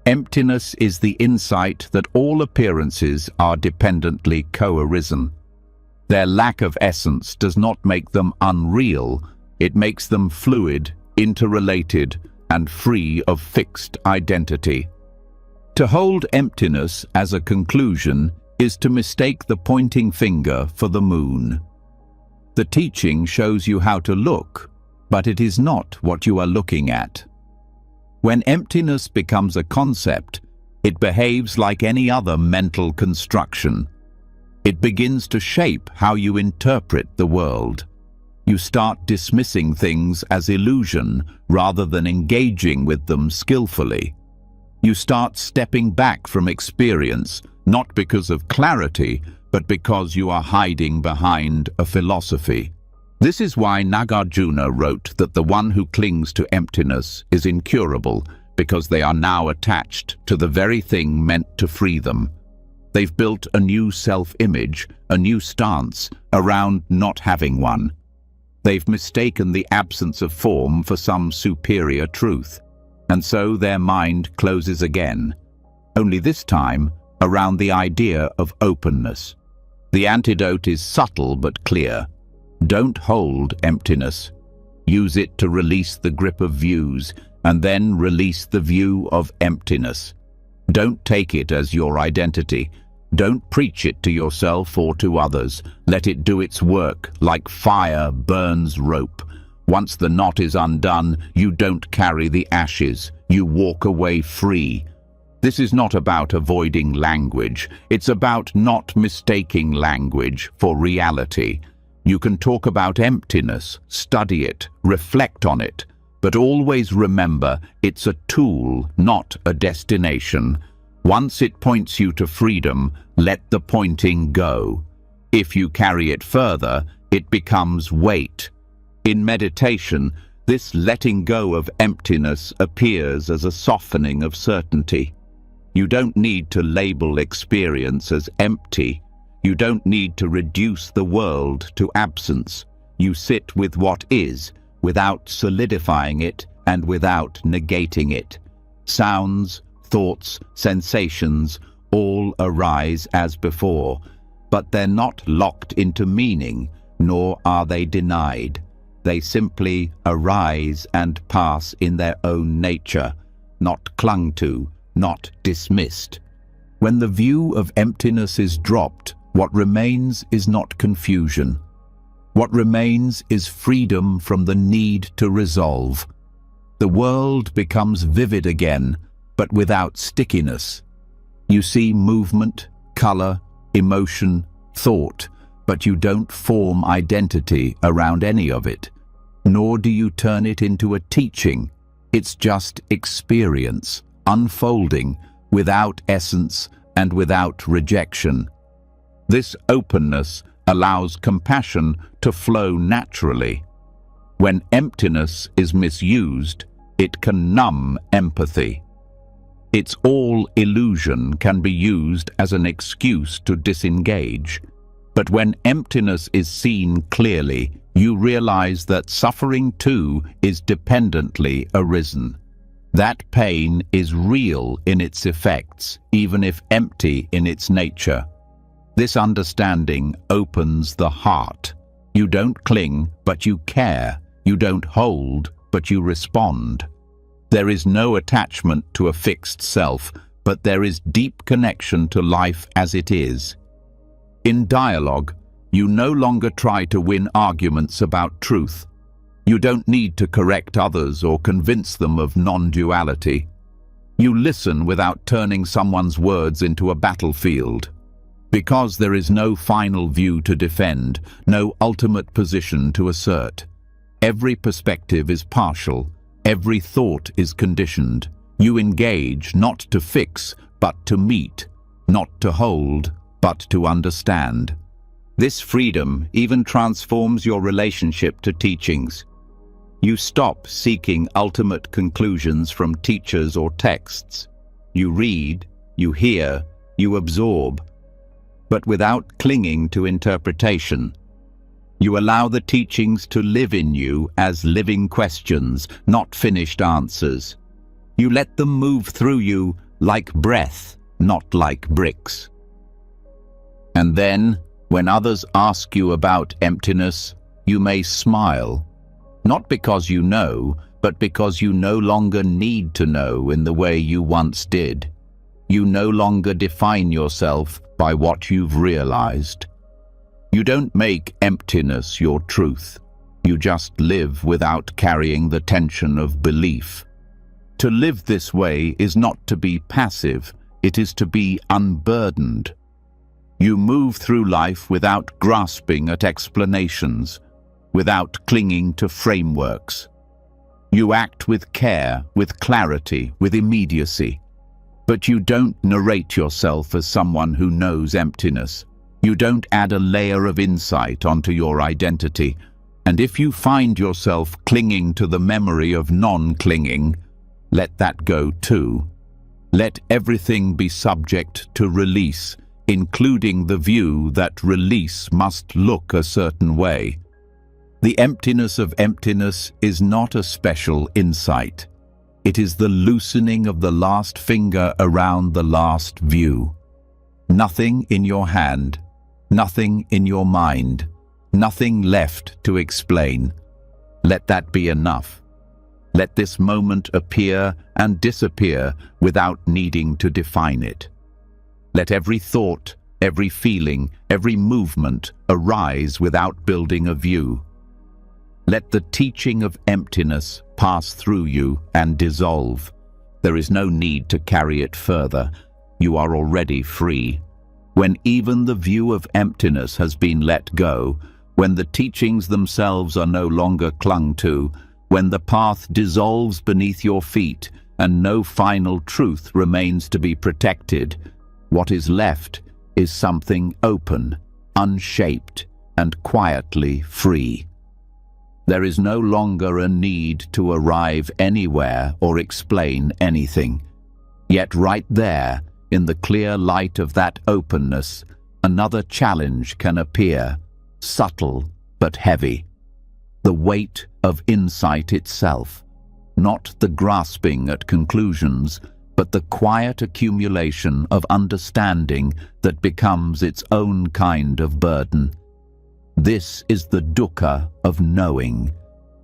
Emptiness is the insight that all appearances are dependently co-arisen. Their lack of essence does not make them unreal, it makes them fluid, interrelated, and free of fixed identity. To hold emptiness as a conclusion is to mistake the pointing finger for the moon. The teaching shows you how to look, but it is not what you are looking at. When emptiness becomes a concept, it behaves like any other mental construction. It begins to shape how you interpret the world. You start dismissing things as illusion rather than engaging with them skillfully. You start stepping back from experience, not because of clarity, but because you are hiding behind a philosophy. This is why Nagarjuna wrote that the one who clings to emptiness is incurable, because they are now attached to the very thing meant to free them. They've built a new self-image, a new stance, around not having one. They've mistaken the absence of form for some superior truth, and so their mind closes again, only this time around the idea of openness. The antidote is subtle but clear. Don't hold emptiness. Use it to release the grip of views, and then release the view of emptiness. Don't take it as your identity. Don't preach it to yourself or to others. Let it do its work like fire burns rope. Once the knot is undone, you don't carry the ashes. You walk away free. This is not about avoiding language. It's about not mistaking language for reality. You can talk about emptiness, study it, reflect on it, but always remember it's a tool, not a destination. Once it points you to freedom, let the pointing go. If you carry it further, it becomes weight. In meditation, this letting go of emptiness appears as a softening of certainty. You don't need to label experience as empty. You don't need to reduce the world to absence. You sit with what is, without solidifying it and without negating it. Sounds, thoughts, sensations all arise as before, but they're not locked into meaning, nor are they denied. They simply arise and pass in their own nature, not clung to, not dismissed. When the view of emptiness is dropped, what remains is not confusion. What remains is freedom from the need to resolve. The world becomes vivid again, but without stickiness. You see movement, color, emotion, thought, but you don't form identity around any of it, nor do you turn it into a teaching. It's just experience, unfolding, without essence and without rejection. This openness allows compassion to flow naturally. When emptiness is misused, it can numb empathy. Its all illusion can be used as an excuse to disengage. But when emptiness is seen clearly, you realize that suffering too is dependently arisen. That pain is real in its effects, even if empty in its nature. This understanding opens the heart. You don't cling, but you care. You don't hold, but you respond. There is no attachment to a fixed self, but there is deep connection to life as it is. In dialogue, you no longer try to win arguments about truth. You don't need to correct others or convince them of non-duality. You listen without turning someone's words into a battlefield. Because there is no final view to defend, no ultimate position to assert. Every perspective is partial. Every thought is conditioned. You engage not to fix, but to meet, not to hold, but to understand. This freedom even transforms your relationship to teachings. You stop seeking ultimate conclusions from teachers or texts. You read, you hear, you absorb, but without clinging to interpretation. You allow the teachings to live in you as living questions, not finished answers. You let them move through you like breath, not like bricks. And then, when others ask you about emptiness, you may smile, not because you know, but because you no longer need to know in the way you once did. You no longer define yourself by what you've realized. You don't make emptiness your truth. You just live without carrying the tension of belief. To live this way is not to be passive, it is to be unburdened. You move through life without grasping at explanations, without clinging to frameworks. You act with care, with clarity, with immediacy. But you don't narrate yourself as someone who knows emptiness. You don't add a layer of insight onto your identity. And if you find yourself clinging to the memory of non-clinging, let that go too. Let everything be subject to release, including the view that release must look a certain way. The emptiness of emptiness is not a special insight. It is the loosening of the last finger around the last view. Nothing in your hand, nothing in your mind, nothing left to explain. Let that be enough. Let this moment appear and disappear without needing to define it. Let every thought, every feeling, every movement arise without building a view. Let the teaching of emptiness pass through you and dissolve. There is no need to carry it further. You are already free. When even the view of emptiness has been let go, when the teachings themselves are no longer clung to, when the path dissolves beneath your feet and no final truth remains to be protected, what is left is something open, unshaped, and quietly free. There is no longer a need to arrive anywhere or explain anything. Yet right there, in the clear light of that openness, another challenge can appear, subtle but heavy. The weight of insight itself, not the grasping at conclusions, but the quiet accumulation of understanding that becomes its own kind of burden. This is the dukkha of knowing,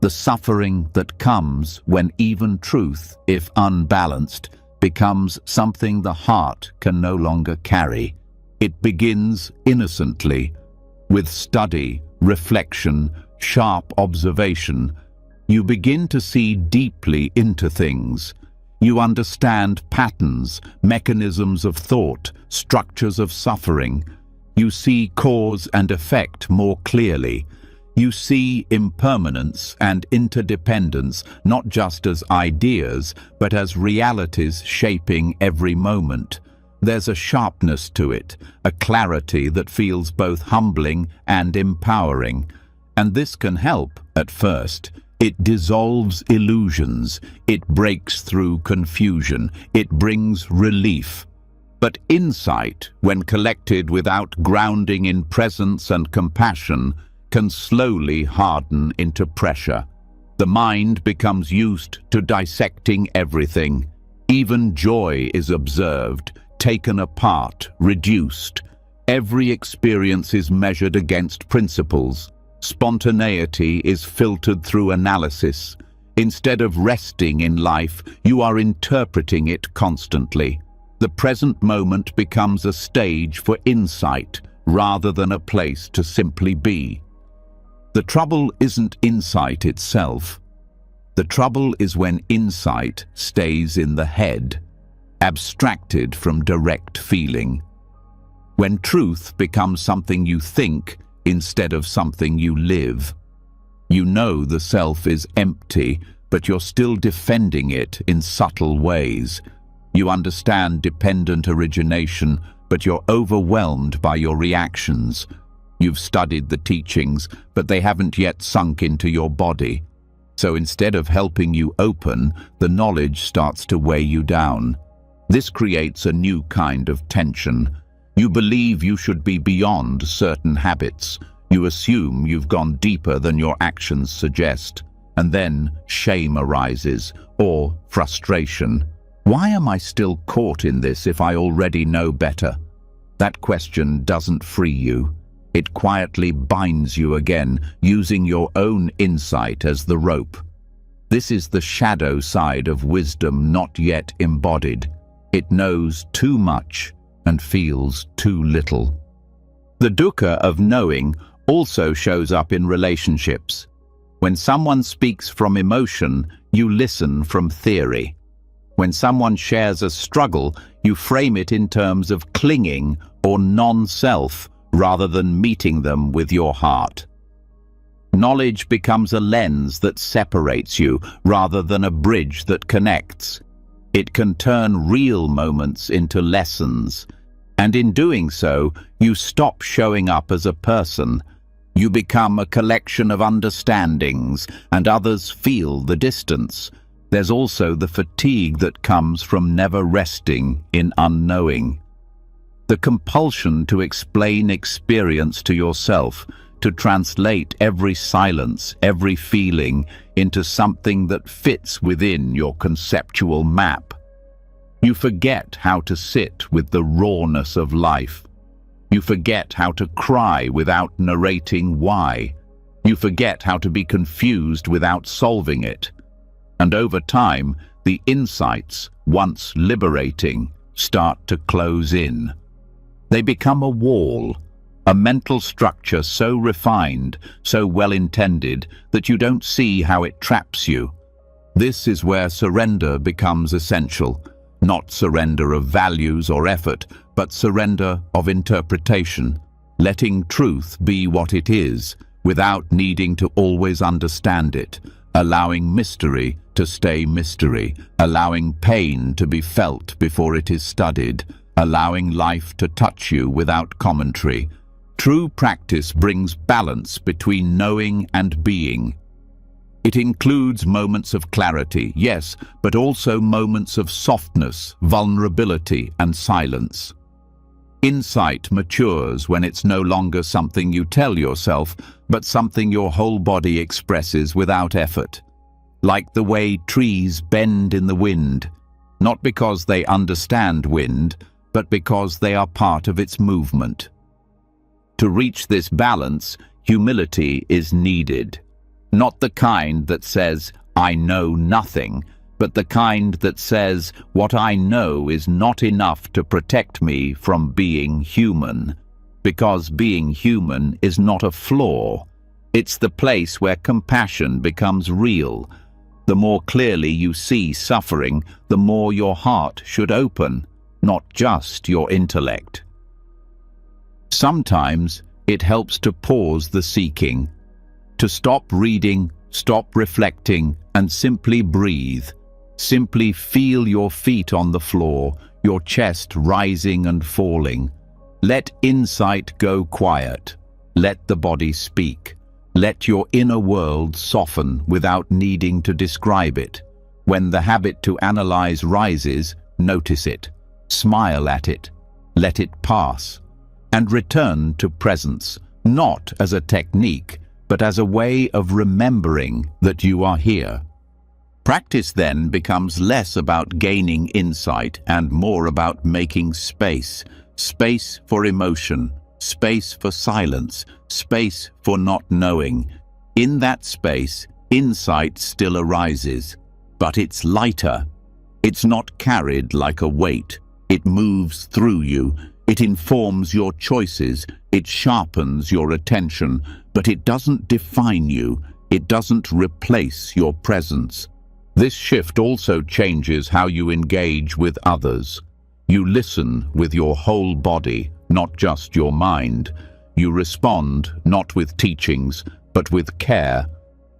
the suffering that comes when even truth, if unbalanced, becomes something the heart can no longer carry. It begins innocently, with study, reflection, sharp observation. You begin to see deeply into things. You understand patterns, mechanisms of thought, structures of suffering. You see cause and effect more clearly. You see impermanence and interdependence not just as ideas, but as realities shaping every moment. There's a sharpness to it, a clarity that feels both humbling and empowering. And this can help at first. It dissolves illusions, it breaks through confusion, it brings relief. But insight, when collected without grounding in presence and compassion, can slowly harden into pressure. The mind becomes used to dissecting everything. Even joy is observed, taken apart, reduced. Every experience is measured against principles. Spontaneity is filtered through analysis. Instead of resting in life, you are interpreting it constantly. The present moment becomes a stage for insight rather than a place to simply be. The trouble isn't insight itself. The trouble is when insight stays in the head, abstracted from direct feeling. When truth becomes something you think instead of something you live. You know the self is empty, but you're still defending it in subtle ways. You understand dependent origination, but you're overwhelmed by your reactions. You've studied the teachings, but they haven't yet sunk into your body. So instead of helping you open, the knowledge starts to weigh you down. This creates a new kind of tension. You believe you should be beyond certain habits. You assume you've gone deeper than your actions suggest. And then shame arises, or frustration. Why am I still caught in this if I already know better? That question doesn't free you. It quietly binds you again, using your own insight as the rope. This is the shadow side of wisdom not yet embodied. It knows too much and feels too little. The dukkha of knowing also shows up in relationships. When someone speaks from emotion, you listen from theory. When someone shares a struggle, you frame it in terms of clinging or non-self rather than meeting them with your heart. Knowledge becomes a lens that separates you rather than a bridge that connects. It can turn real moments into lessons, and in doing so, you stop showing up as a person. You become a collection of understandings, and others feel the distance. There's also the fatigue that comes from never resting in unknowing. The compulsion to explain experience to yourself, to translate every silence, every feeling into something that fits within your conceptual map. You forget how to sit with the rawness of life. You forget how to cry without narrating why. You forget how to be confused without solving it. And over time, the insights, once liberating, start to close in. They become a wall, a mental structure so refined, so well-intended, that you don't see how it traps you. This is where surrender becomes essential. Not surrender of values or effort, but surrender of interpretation, letting truth be what it is, without needing to always understand it, allowing mystery to stay mystery, allowing pain to be felt before it is studied, allowing life to touch you without commentary. True practice brings balance between knowing and being. It includes moments of clarity, yes, but also moments of softness, vulnerability, and silence. Insight matures when it's no longer something you tell yourself, but something your whole body expresses without effort. Like the way trees bend in the wind, not because they understand wind, but because they are part of its movement. To reach this balance, humility is needed. Not the kind that says, "I know nothing," but the kind that says, "What I know is not enough to protect me from being human." Because being human is not a flaw. It's the place where compassion becomes real. The more clearly you see suffering, the more your heart should open, not just your intellect. Sometimes it helps to pause the seeking, to stop reading, stop reflecting, and simply breathe. Simply feel your feet on the floor, your chest rising and falling. Let insight go quiet. Let the body speak. Let your inner world soften without needing to describe it. When the habit to analyze rises, notice it. Smile at it. Let it pass. And return to presence, not as a technique, but as a way of remembering that you are here. Practice then becomes less about gaining insight and more about making space. Space for emotion, space for silence, space for not knowing. In that space, insight still arises, but it's lighter. It's not carried like a weight. It moves through you. It informs your choices. It sharpens your attention, but it doesn't define you. It doesn't replace your presence. This shift also changes how you engage with others. You listen with your whole body, not just your mind. You respond not with teachings, but with care.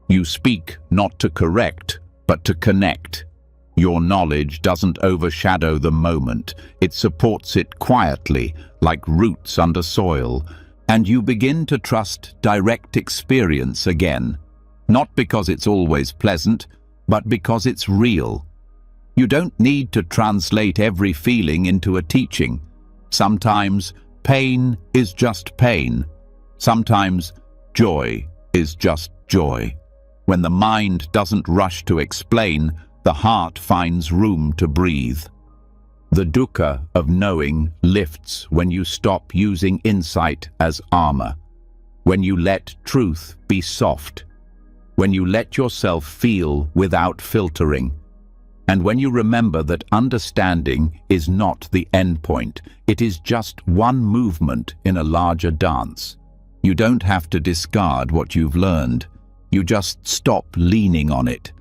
You speak not to correct, but to connect. Your knowledge doesn't overshadow the moment. It supports it quietly, like roots under soil. And you begin to trust direct experience again. Not because it's always pleasant, but because it's real. You don't need to translate every feeling into a teaching. Sometimes pain is just pain. Sometimes joy is just joy. When the mind doesn't rush to explain, the heart finds room to breathe. The dukkha of knowing lifts when you stop using insight as armor, when you let truth be soft. when you let yourself feel without filtering, and when you remember that understanding is not the end point, it is just one movement in a larger dance. You don't have to discard what you've learned. You just stop leaning on it.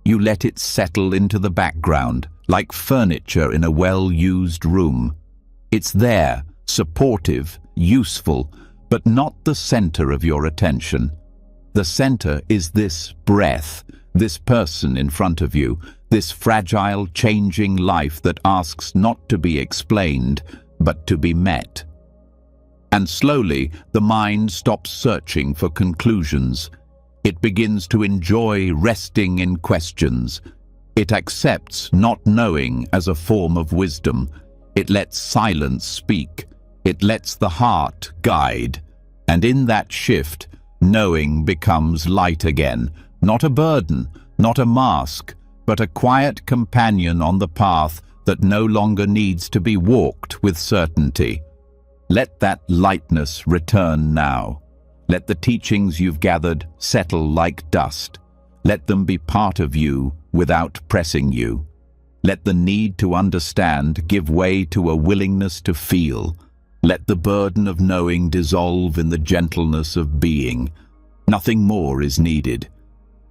You let it settle into the background, like furniture in a well-used room. It's there, supportive, useful, but not the center of your attention. The center is this breath, this person in front of you, this fragile, changing life that asks not to be explained, but to be met. And slowly, the mind stops searching for conclusions. It begins to enjoy resting in questions. It accepts not knowing as a form of wisdom. It lets silence speak. It lets the heart guide. And in that shift, knowing becomes light again, not a burden, not a mask, but a quiet companion on the path that no longer needs to be walked with certainty. Let that lightness return now. Let the teachings you've gathered settle like dust. Let them be part of you without pressing you. Let the need to understand give way to a willingness to feel. Let the burden of knowing dissolve in the gentleness of being. Nothing more is needed.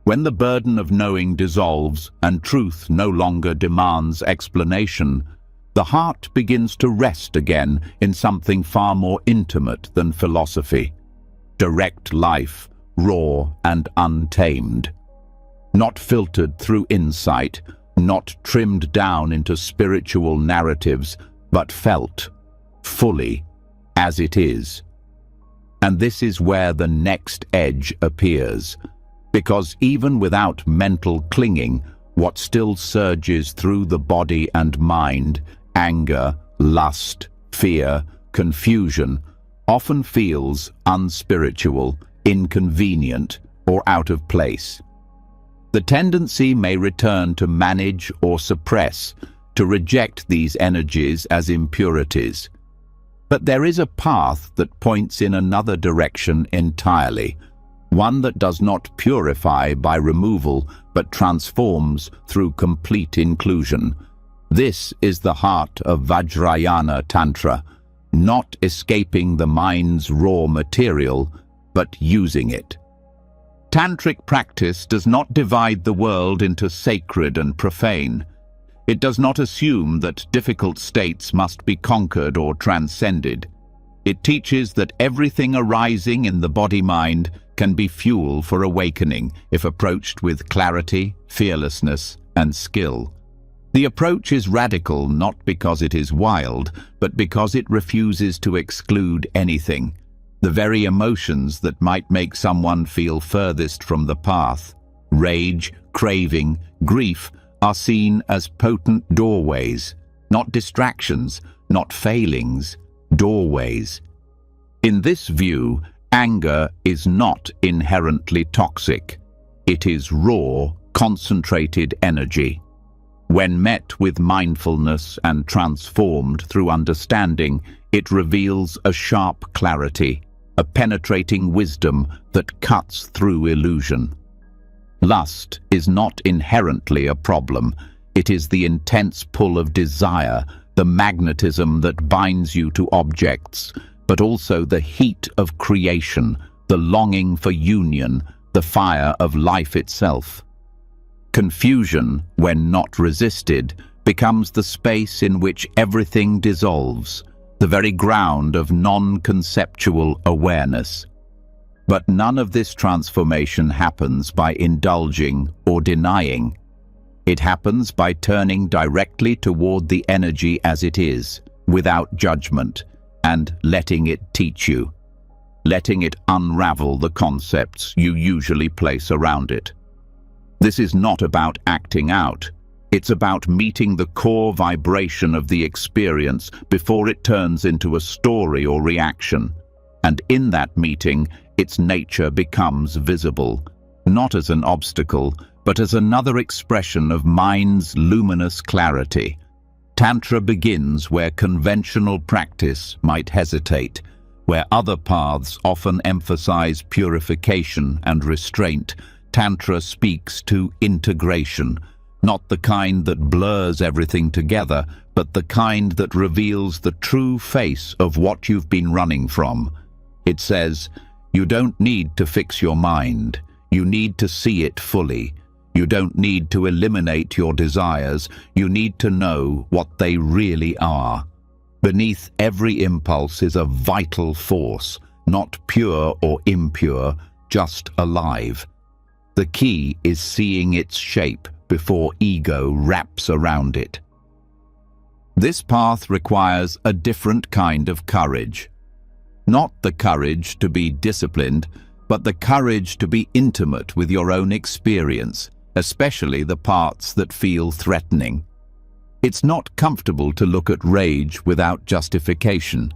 When the burden of knowing dissolves and truth no longer demands explanation, the heart begins to rest again in something far more intimate than philosophy. Direct life, raw and untamed. Not filtered through insight, not trimmed down into spiritual narratives, but felt, fully, as it is. And this is where the next edge appears. Because even without mental clinging, what still surges through the body and mind, anger, lust, fear, confusion, often feels unspiritual, inconvenient, or out of place. The tendency may return to manage or suppress, to reject these energies as impurities. But there is a path that points in another direction entirely, one that does not purify by removal, but transforms through complete inclusion. This is the heart of Vajrayana Tantra, not escaping the mind's raw material, but using it. Tantric practice does not divide the world into sacred and profane. It does not assume that difficult states must be conquered or transcended. It teaches that everything arising in the body-mind can be fuel for awakening if approached with clarity, fearlessness, and skill. The approach is radical not because it is wild, but because it refuses to exclude anything. The very emotions that might make someone feel furthest from the path, rage, craving, grief, are seen as potent doorways, not distractions, not failings, doorways. In this view, anger is not inherently toxic. It is raw, concentrated energy. When met with mindfulness and transformed through understanding, it reveals a sharp clarity, a penetrating wisdom that cuts through illusion. Lust is not inherently a problem. It is the intense pull of desire, the magnetism that binds you to objects, but also the heat of creation, the longing for union, the fire of life itself. Confusion, when not resisted, becomes the space in which everything dissolves, the very ground of non-conceptual awareness. But none of this transformation happens by indulging or denying. It happens by turning directly toward the energy as it is, without judgment, and letting it teach you, letting it unravel the concepts you usually place around it. This is not about acting out. It's about meeting the core vibration of the experience before it turns into a story or reaction. And in that meeting, its nature becomes visible, not as an obstacle, but as another expression of mind's luminous clarity. Tantra begins where conventional practice might hesitate, where other paths often emphasize purification and restraint. Tantra speaks to integration, not the kind that blurs everything together, but the kind that reveals the true face of what you've been running from. It says, you don't need to fix your mind. You need to see it fully. You don't need to eliminate your desires. You need to know what they really are. Beneath every impulse is a vital force, not pure or impure, just alive. The key is seeing its shape before ego wraps around it. This path requires a different kind of courage. Not the courage to be disciplined, but the courage to be intimate with your own experience, especially the parts that feel threatening. It's not comfortable to look at rage without justification,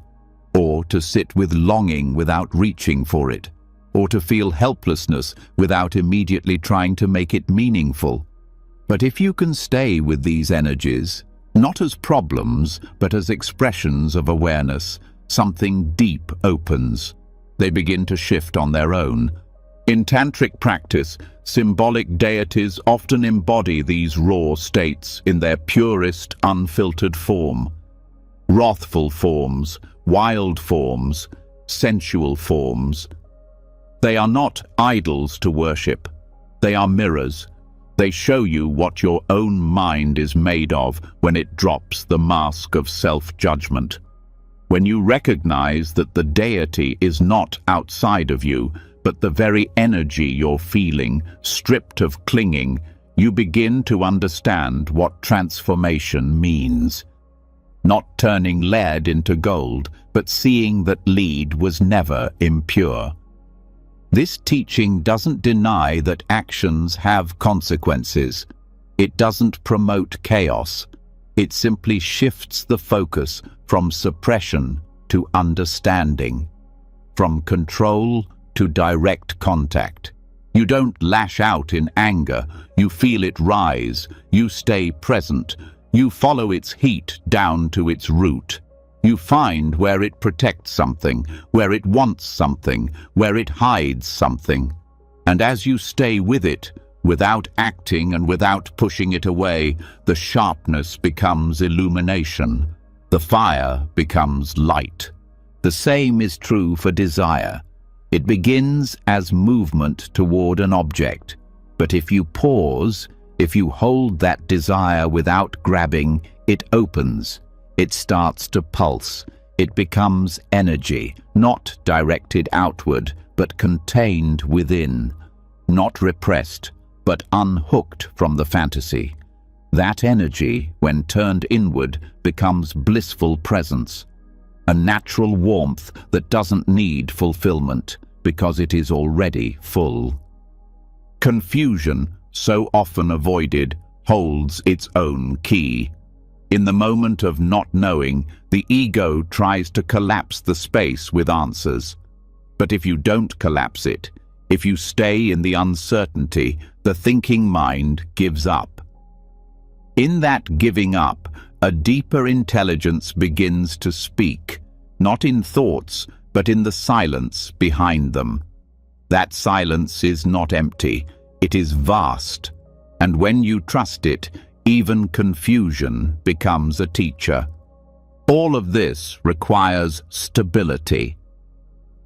or to sit with longing without reaching for it, or to feel helplessness without immediately trying to make it meaningful. But if you can stay with these energies, not as problems, but as expressions of awareness, something deep opens. They begin to shift on their own. In tantric practice, symbolic deities often embody these raw states in their purest, unfiltered form. Wrathful forms, wild forms, sensual forms. They are not idols to worship. They are mirrors. They show you what your own mind is made of when it drops the mask of self-judgment. When you recognize that the deity is not outside of you, but the very energy you're feeling, stripped of clinging, you begin to understand what transformation means. Not turning lead into gold, but seeing that lead was never impure. This teaching doesn't deny that actions have consequences. It doesn't promote chaos. It simply shifts the focus from suppression to understanding, from control to direct contact. You don't lash out in anger. You feel it rise. You stay present. You follow its heat down to its root. You find where it protects something, where it wants something, where it hides something. And as you stay with it, without acting and without pushing it away, the sharpness becomes illumination. The fire becomes light. The same is true for desire. It begins as movement toward an object. But if you pause, if you hold that desire without grabbing, it opens. It starts to pulse. It becomes energy, not directed outward, but contained within. Not repressed, but unhooked from the fantasy. That energy, when turned inward, becomes blissful presence. A natural warmth that doesn't need fulfillment, because it is already full. Confusion, so often avoided, holds its own key. In the moment of not knowing, the ego tries to collapse the space with answers. But if you don't collapse it, if you stay in the uncertainty, the thinking mind gives up. In that giving up, a deeper intelligence begins to speak, not in thoughts, but in the silence behind them. That silence is not empty, it is vast. And when you trust it, even confusion becomes a teacher. All of this requires stability.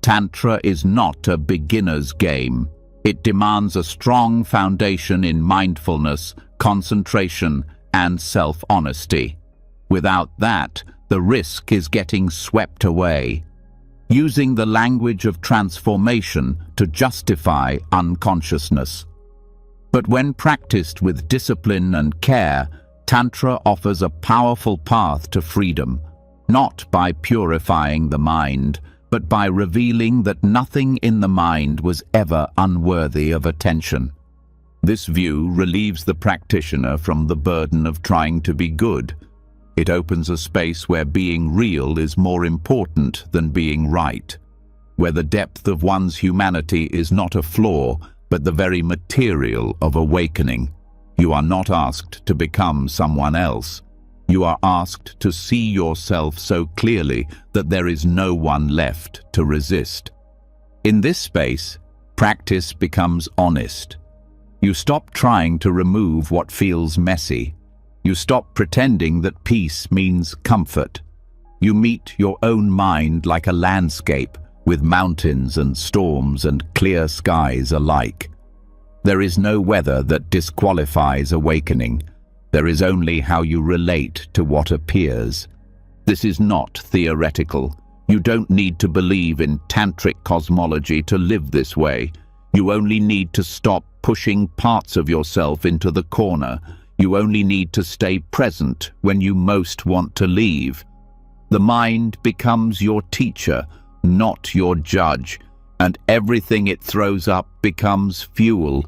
Tantra is not a beginner's game. It demands a strong foundation in mindfulness, concentration, and self-honesty. Without that, the risk is getting swept away, using the language of transformation to justify unconsciousness. But when practiced with discipline and care, Tantra offers a powerful path to freedom, not by purifying the mind, but by revealing that nothing in the mind was ever unworthy of attention. This view relieves the practitioner from the burden of trying to be good. It opens a space where being real is more important than being right, where the depth of one's humanity is not a flaw, but the very material of awakening. You are not asked to become someone else. You are asked to see yourself so clearly that there is no one left to resist. In this space, practice becomes honest. You stop trying to remove what feels messy. You stop pretending that peace means comfort. You meet your own mind like a landscape, with mountains and storms and clear skies alike. There is no weather that disqualifies awakening. There is only how you relate to what appears. This is not theoretical. You don't need to believe in tantric cosmology to live this way. You only need to stop pushing parts of yourself into the corner. You only need to stay present when you most want to leave. The mind becomes your teacher, not your judge, and everything it throws up becomes fuel.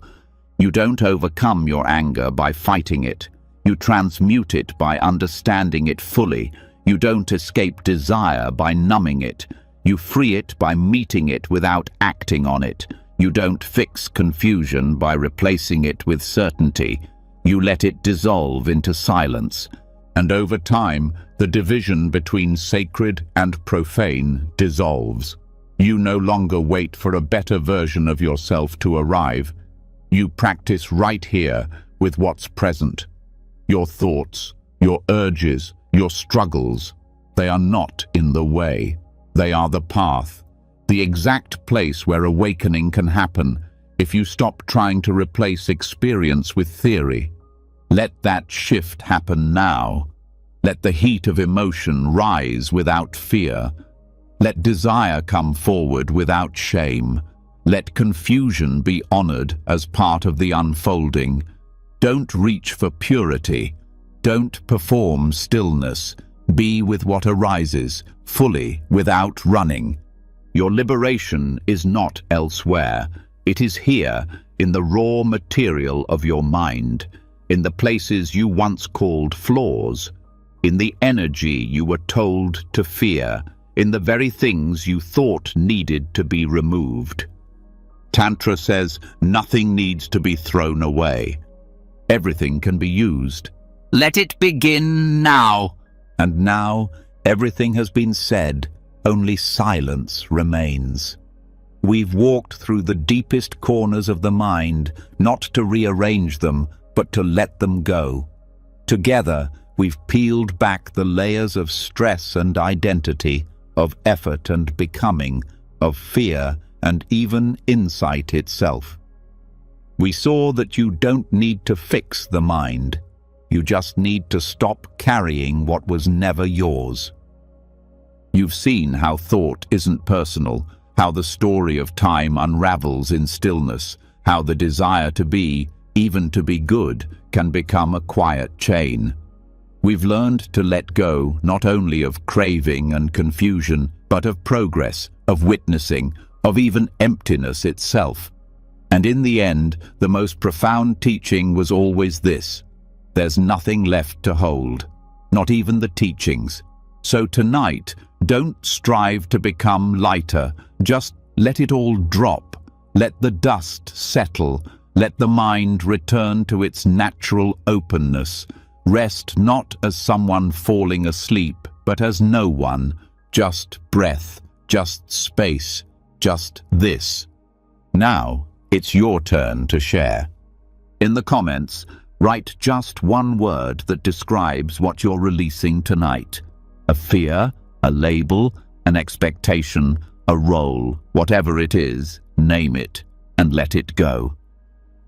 You don't overcome your anger by fighting it. You transmute it by understanding it fully. You don't escape desire by numbing it. You free it by meeting it without acting on it. You don't fix confusion by replacing it with certainty. You let it dissolve into silence. And over time, the division between sacred and profane dissolves. You no longer wait for a better version of yourself to arrive. You practice right here with what's present. Your thoughts, your urges, your struggles, they are not in the way. They are the path, the exact place where awakening can happen if you stop trying to replace experience with theory. Let that shift happen now. Let the heat of emotion rise without fear. Let desire come forward without shame. Let confusion be honored as part of the unfolding. Don't reach for purity. Don't perform stillness. Be with what arises, fully, without running. Your liberation is not elsewhere. It is here, in the raw material of your mind, in the places you once called flaws, in the energy you were told to fear, in the very things you thought needed to be removed. Tantra says nothing needs to be thrown away. Everything can be used. Let it begin now. And now, everything has been said, only silence remains. We've walked through the deepest corners of the mind, not to rearrange them, but to let them go. Together, we've peeled back the layers of stress and identity, of effort and becoming, of fear and even insight itself. We saw that you don't need to fix the mind. You just need to stop carrying what was never yours. You've seen how thought isn't personal, how the story of time unravels in stillness, how the desire to be, even to be good, can become a quiet chain. We've learned to let go not only of craving and confusion, but of progress, of witnessing, of even emptiness itself. And in the end, the most profound teaching was always this: there's nothing left to hold, not even the teachings. So tonight, don't strive to become lighter, just let it all drop. Let the dust settle. Let the mind return to its natural openness. Rest not as someone falling asleep, but as no one. Just breath, just space, just this. Now, it's your turn to share. In the comments, write just one word that describes what you're releasing tonight. A fear, a label, an expectation, a role, whatever it is, name it and let it go.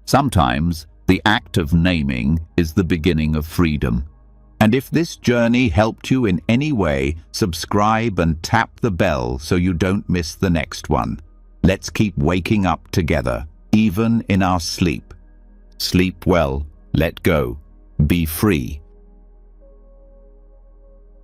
Sometimes, the act of naming is the beginning of freedom. And if this journey helped you in any way, subscribe and tap the bell so you don't miss the next one. Let's keep waking up together, even in our sleep. Sleep well, let go, be free.